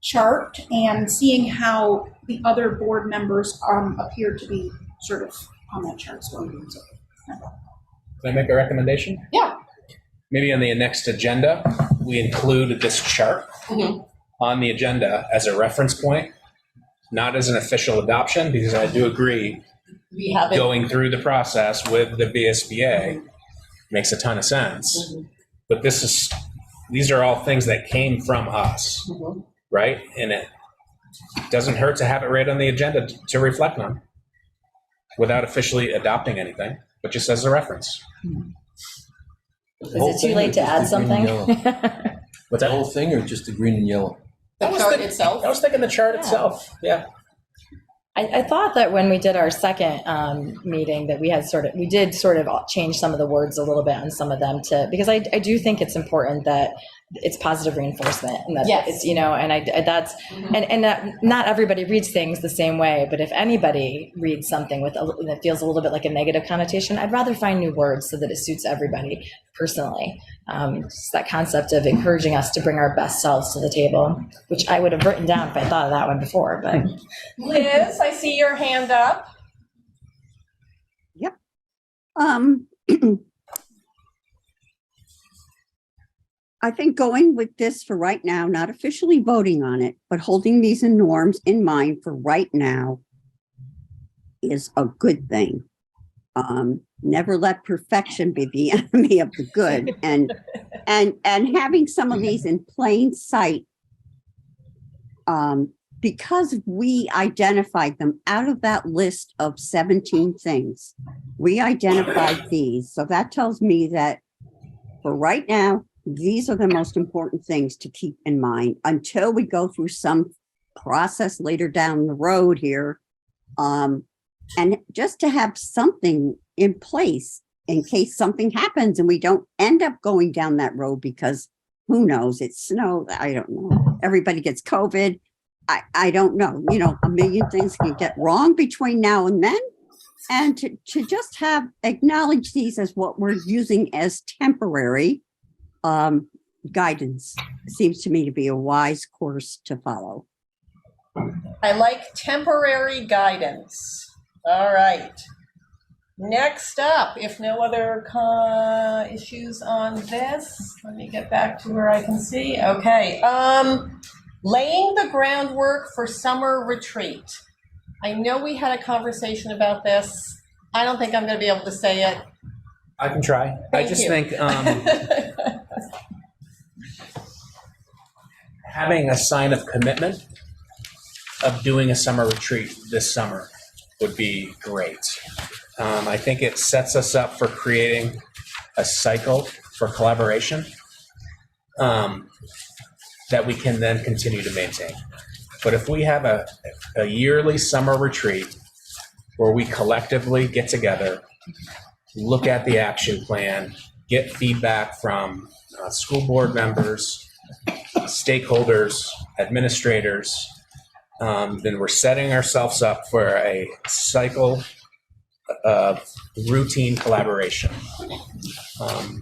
chart and seeing how the other board members appear to be sort of on that chart as well. So, can I make a recommendation? Yeah. Maybe on the next agenda, we include this chart on the agenda as a reference point, not as an official adoption, because I do agree going through the process with the VSBA makes a ton of sense. But these are all things that came from us, right? And it doesn't hurt to have it right on the agenda to reflect on without officially adopting anything. but just as a reference. Is it too late to add something? What's that? The whole thing or just the green and yellow? The chart itself? I was thinking the chart itself, yeah. I thought that when we did our second meeting that we did sort of change some of the words a little bit on some of them because I do think it's important that it's positive reinforcement and that it's, and that not everybody reads things the same way, but if anybody reads something that feels a little bit like a negative connotation, I'd rather find new words so that it suits everybody personally. Just that concept of encouraging us to bring our best selves to the table, which I would have written down if I thought of that one before, but. Liz, I see your hand up. Yep. I think going with this for right now, not officially voting on it, but holding these norms in mind for right now is a good thing. Never let perfection be the enemy of the good. And having some of these in plain sight, because we identified them out of that list of 17 things, we identified these. So that tells me that for right now, these are the most important things to keep in mind until we go through some process later down the road here. And just to have something in place in case something happens and we don't end up going down that road because who knows, it snowed, I don't know. Everybody gets COVID. I don't know, a million things can get wrong between now and then. And to just acknowledge these as what we're using as temporary guidance seems to me to be a wise course to follow. I like temporary guidance. All right. Next up, if no other issues on this, let me get back to where I can see. Okay. Laying the groundwork for summer retreat. I know we had a conversation about this. I don't think I'm going to be able to say it. I can try. I just think having a sign of commitment of doing a summer retreat this summer would be great. I think it sets us up for creating a cycle for collaboration that we can then continue to maintain. But if we have a yearly summer retreat where we collectively get together, look at the action plan, get feedback from school board members, stakeholders, administrators, then we're setting ourselves up for a cycle of routine collaboration.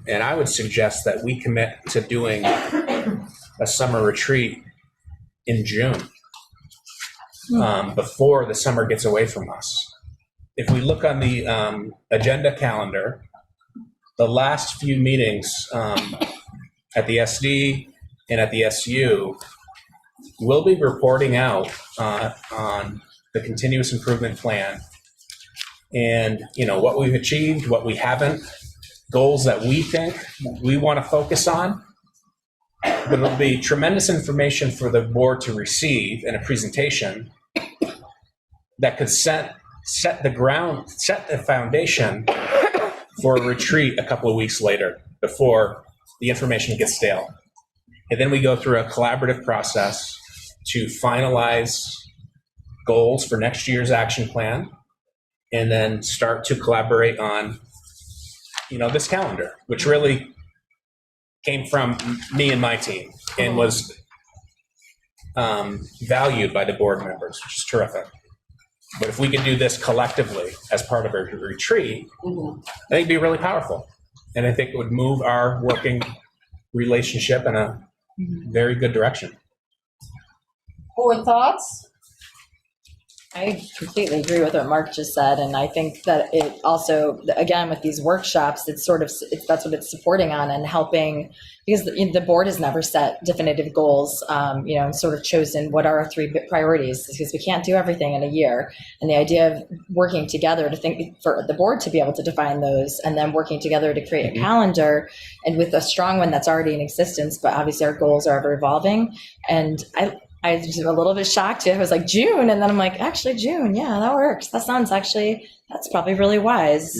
And I would suggest that we commit to doing a summer retreat in June, before the summer gets away from us. If we look on the agenda calendar, the last few meetings at the SD and at the SU, we'll be reporting out on the continuous improvement plan and what we've achieved, what we haven't, goals that we think we want to focus on. But it'll be tremendous information for the board to receive in a presentation that could set the foundation for a retreat a couple of weeks later before the information gets stale. And then we go through a collaborative process to finalize goals for next year's action plan and then start to collaborate on, this calendar, which really came from me and my team and was valued by the board members, which is terrific. But if we could do this collectively as part of a retreat, I think it'd be really powerful. And I think it would move our working relationship in a very good direction. Board thoughts? I completely agree with what Mark just said, and I think that it also, again, with these workshops, that's what it's supporting on and helping, because the board has never set definitive goals, and sort of chosen what are our 3 priorities, because we can't do everything in a year. And the idea of working together to think for the board to be able to define those, and then working together to create a calendar, and with a strong one that's already in existence, but obviously our goals are ever evolving. And I was a little bit shocked. I was like, June. And then I'm like, actually, June. Yeah, that works. That's probably really wise.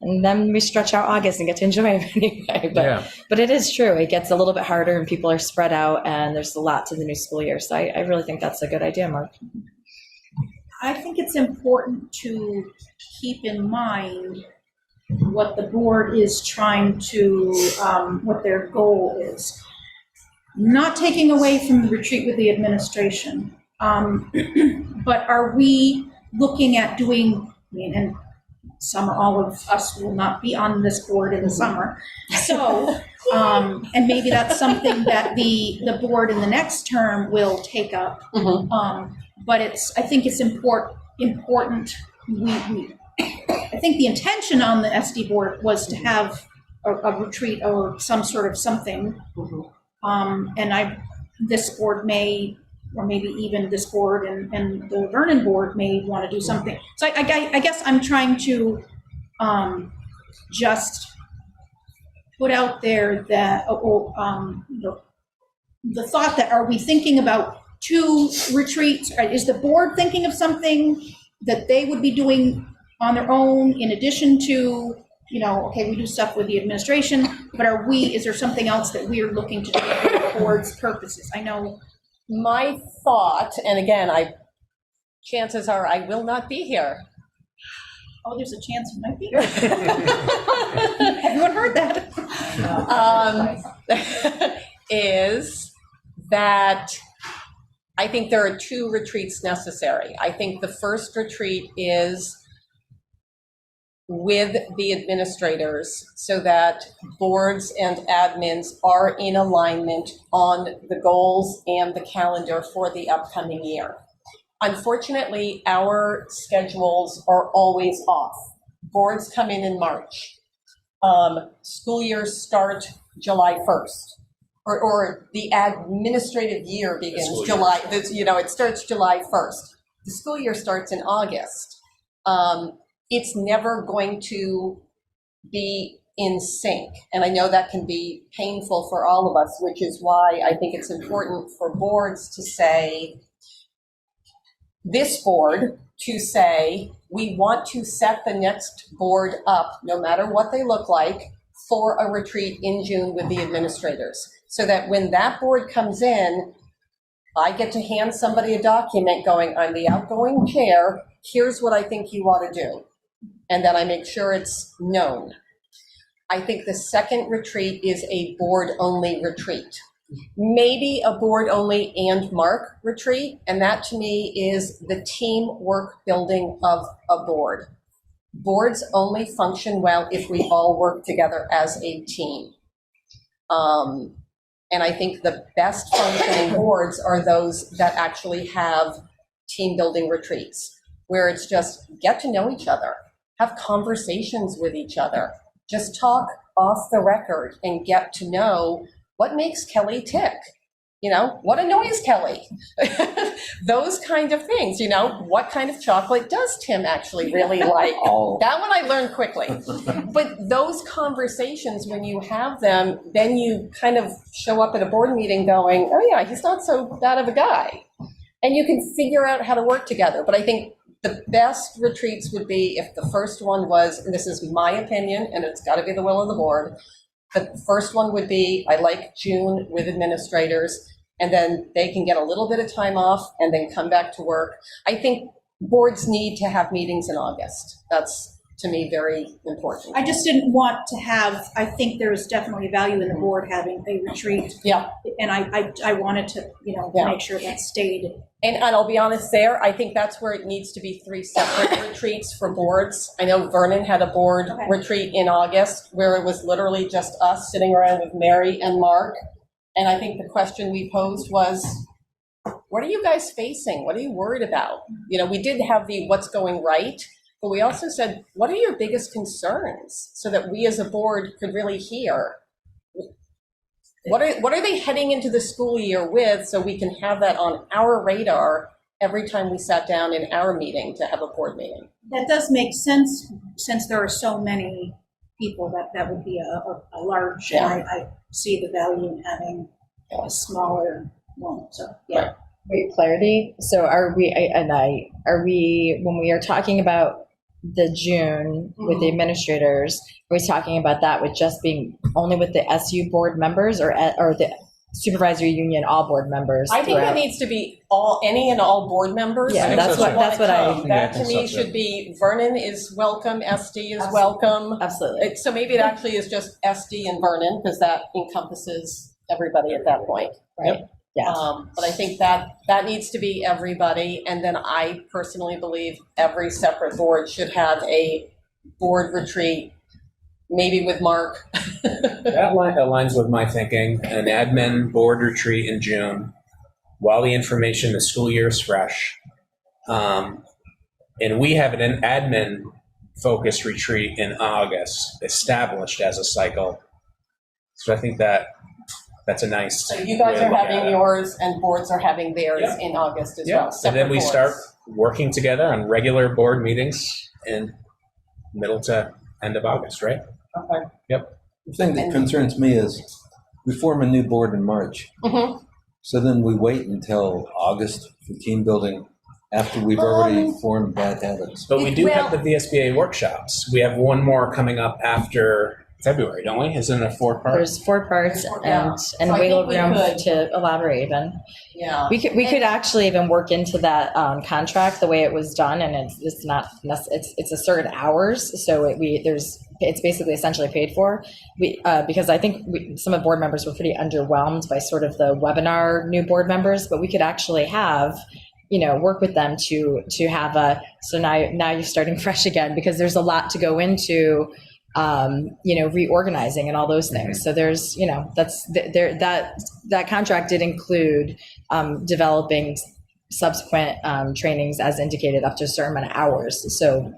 And then we stretch out August and get to enjoy it anyway. Yeah. But it is true. It gets a little bit harder and people are spread out and there's a lot to the new school year. So I really think that's a good idea, Mark. I think it's important to keep in mind what the board is trying to, what their goal is. Not taking away from the retreat with the administration, but are we looking at doing, and all of us will not be on this board in the summer. So, and maybe that's something that the board in the next term will take up. But I think it's important. I think the intention on the SD board was to have a retreat or some sort of something. And this board may, or maybe even this board and the Vernon board may want to do something. So I guess I'm trying to just put out there that the thought that, are we thinking about 2 retreats? Is the board thinking of something that they would be doing on their own in addition to, okay, we do stuff with the administration, but is there something else that we're looking to do for the board's purposes? I know. My thought, and again, chances are I will not be here. Oh, there's a chance you might be here. Everyone heard that. Is that I think there are 2 retreats necessary. I think the first retreat is with the administrators so that boards and admins are in alignment on the goals and the calendar for the upcoming year. Unfortunately, our schedules are always off. Boards come in March. School years start July 1st. Or the administrative year begins July, it starts July 1st. The school year starts in August. It's never going to be in sync. And I know that can be painful for all of us, which is why I think it's important for boards to say, this board to say, we want to set the next board up, no matter what they look like, for a retreat in June with the administrators. So that when that board comes in, I get to hand somebody a document going, I'm the outgoing chair, here's what I think you ought to do. And then I make sure it's known. I think the second retreat is a board-only retreat. Maybe a board-only and Mark retreat, and that to me is the teamwork building of a board. Boards only function well if we all work together as a team. And I think the best functioning boards are those that actually have team building retreats, where it's just get to know each other, have conversations with each other, just talk off the record and get to know what makes Kelly tick. What annoys Kelly? Those kind of things, what kind of chocolate does Tim actually really like? That one I learned quickly. But those conversations, when you have them, then you kind of show up at a board meeting going, oh yeah, he's not so bad of a guy. And you can figure out how to work together. But I think the best retreats would be if the first one was, and this is my opinion, and it's got to be the will of the board, the first one would be, I like June with administrators, and then they can get a little bit of time off and then come back to work. I think boards need to have meetings in August. That's, to me, very important. I just didn't want to have, I think there is definitely value in the board having a retreat. Yeah. And I wanted to, make sure that stayed. And I'll be honest there, I think that's where it needs to be 3 separate retreats for boards. I know Vernon had a board retreat in August where it was literally just us sitting around with Mary and Mark. And I think the question we posed was, what are you guys facing? What are you worried about? We did have the what's going right, but we also said, what are your biggest concerns? So that we as a board could really hear, what are they heading into the school year with, so we can have that on our radar every time we sat down in our meeting to have a board meeting. That does make sense, since there are so many people that would be a large, I see the value in having a smaller one, so, yeah. Great clarity. So are we, when we are talking about the June with the administrators, are we talking about that with just being only with the SU board members or the supervisory union, all board members? I think it throughout? needs to be any and all board members. Yeah, who that's what wanna I. come. That to me should be, Vernon is welcome, SD is welcome. Absolutely. So maybe it actually is just SD and Vernon, because that encompasses everybody at that point. Right. Yeah. But I think that needs to be everybody. And then I personally believe every separate board should have a board retreat, maybe with Mark. That aligns with my thinking. An admin board retreat in June, while the school year is fresh. And we have an admin focused retreat in August, established as a cycle. So I think that's a nice. So you guys way to are look at having it. yours and boards are having theirs in August as well. And then we separate start boards. working together on regular board meetings in middle to end of August, right? Okay. Yep. The thing that concerns me is we form a new board in March. Mhm. So then we wait until August for team building after we've already formed bad habits. But we do have the VSBA workshops. We have one more coming up after February, don't we? Isn't it a 4-part? There's 4 parts Yeah. and So I wiggle think we room could- to elaborate even. Yeah. We could actually even work into that contract the way it was done, and it's not it's a certain hours, so it's basically essentially paid for. Because I think some of board members were pretty underwhelmed by sort of the webinar new board members, but we could actually have work with them to have so now you're starting fresh again, because there's a lot to go into. Reorganizing and all those things. So there's, that contract did include developing subsequent trainings as indicated up to a certain amount of hours. So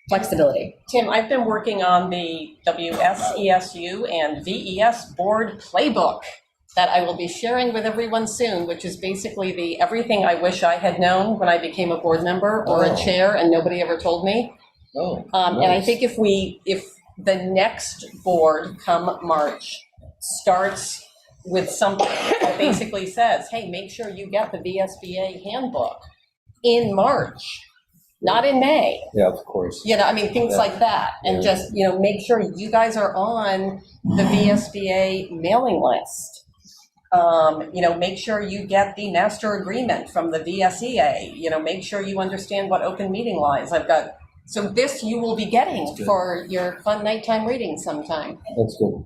flexibility. Tim, I've been working on the WSESU and VES board playbook that I will be sharing with everyone soon, which is basically everything I wish I had known when I became a board member or a chair and nobody ever told me. And I think if the next board come March starts with something that basically says, hey, make sure you get the VSBA handbook in March, not in May. Yeah, of course. Things like that. And just, make sure you guys are on the VSBA mailing list. Make sure you get the master agreement from the VSEA. Make sure you understand what open meeting law is. So this you will be getting for your fun nighttime reading sometime. That's good.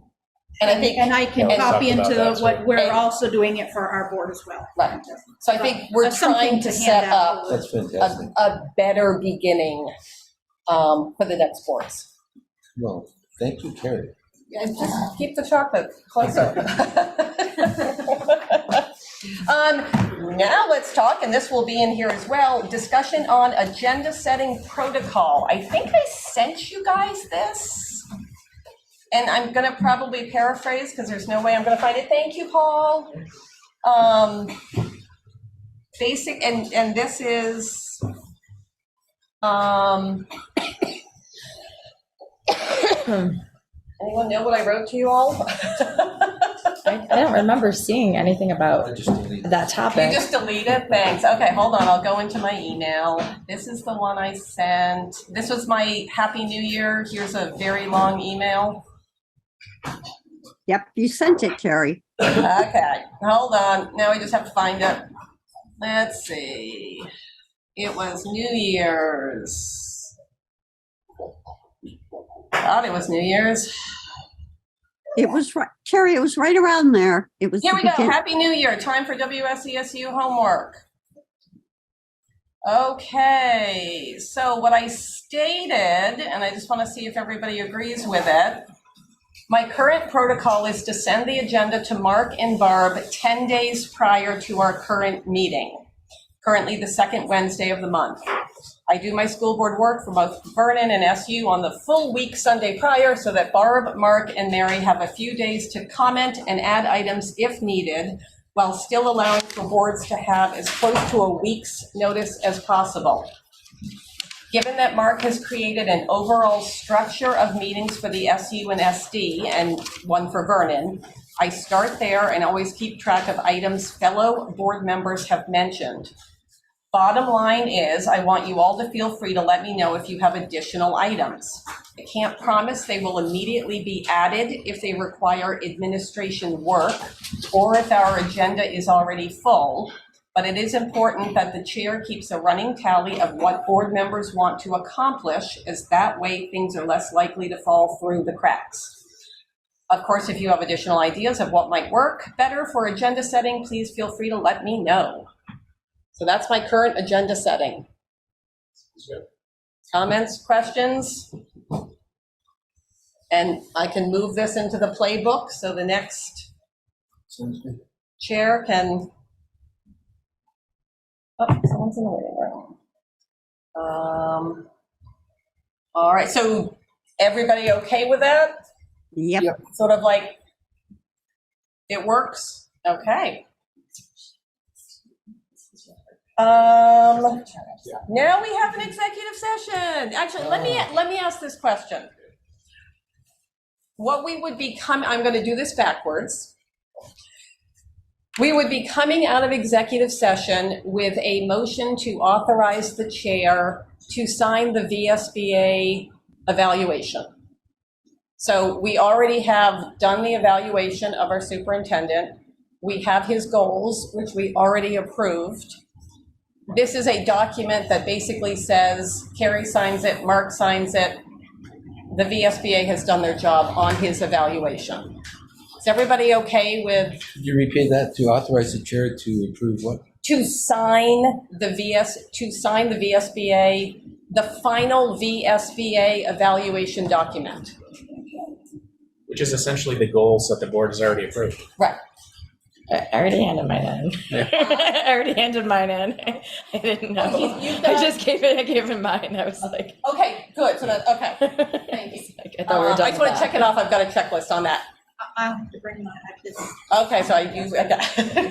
And I can copy into what we're And- also doing it for our board as well. Right. So I think we're That's something trying to to set hand out. up That's fantastic. a better beginning for the next boards. Well, thank you, Carrie. And just keep the chocolate closer. Now let's talk, and this will be in here as well, discussion on agenda setting protocol. I think I sent you guys this. And I'm gonna probably paraphrase because there's no way I'm gonna find it. Thank you, Paul. Basic, and this is, anyone know what I wrote to you all? I don't remember seeing anything about that topic. You just delete it? Thanks. Okay, hold on. I'll go into my email. This is the one I sent. This was my Happy New Year. Here's a very long email. Yep, you sent it, Carrie. Okay, hold on. Now I just have to find it. Let's see. It was New Year's. God, it was New Year's. It was right, Carrie, it was right around there. It was. Here we the go. begin- Happy New Year. Time for WSESU homework. Okay, so what I stated, and I just want to see if everybody agrees with it. My current protocol is to send the agenda to Mark and Barb 10 days prior to our current meeting, currently the second Wednesday of the month. I do my school board work for both Vernon and SU on the full week Sunday prior so that Barb, Mark, and Mary have a few days to comment and add items if needed, while still allowing for boards to have as close to a week's notice as possible. Given that Mark has created an overall structure of meetings for the SU and SD and one for Vernon, I start there and always keep track of items fellow board members have mentioned. Bottom line is, I want you all to feel free to let me know if you have additional items. I can't promise they will immediately be added if they require administration work or if our agenda is already full, but it is important that the chair keeps a running tally of what board members want to accomplish, as that way things are less likely to fall through the cracks. Of course, if you have additional ideas of what might work better for agenda setting, please feel free to let me know. So that's my current agenda setting. Comments, questions? And I can move this into the playbook so the next chair can. Oh, someone's in the waiting room. All right, so everybody okay with that? Yep. Sort of like, it works? Okay. Now we have an executive session. Actually, let me ask this question. What we would be I'm going to do this backwards. We would be coming out of executive session with a motion to authorize the chair to sign the VSBA evaluation. So we already have done the evaluation of our superintendent. We have his goals, which we already approved. This is a document that basically says Carrie signs it, Mark signs it. The VSBA has done their job on his evaluation. Is everybody okay with? Could you repeat that? To authorize the chair to approve what? To sign the VSBA, the final VSBA evaluation document. Which is essentially the goals that the board has already approved. Right. I already handed mine in. I already handed mine in. I didn't know. I gave him mine. I was like, okay, good. So that, okay. Thank you. I thought we were done I just want with to check it off. I've got a checklist on that. I'll have to bring mine. Okay, so I use that.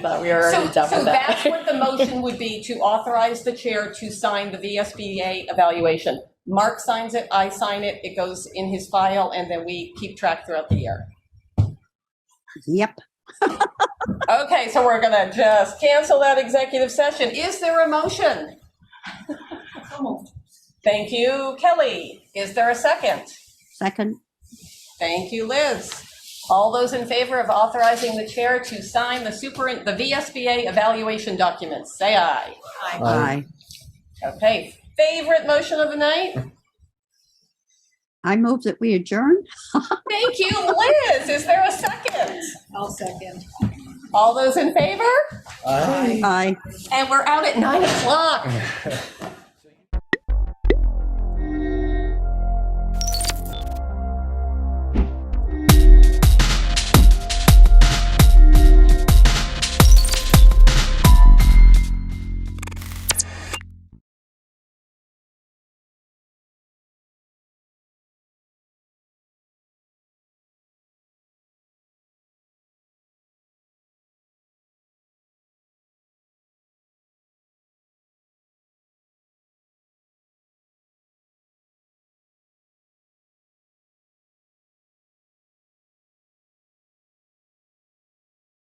Thought we were already done So with that. that's what the motion would be, to authorize the chair to sign the VSBA evaluation. Mark signs it, I sign it, it goes in his file, and then we keep track throughout the year. Yep. Okay, so we're gonna just cancel that executive session. Is there a motion? Thank you, Kelly. Is there a second? Second. Thank you, Liz. All those in favor of authorizing the chair to sign the VSBA evaluation documents, say aye. Aye. Okay, favorite motion of the night? I move that we adjourn. Thank you, Liz. Is there a second? I'll second. All those in favor? Aye. And we're out at 9 o'clock.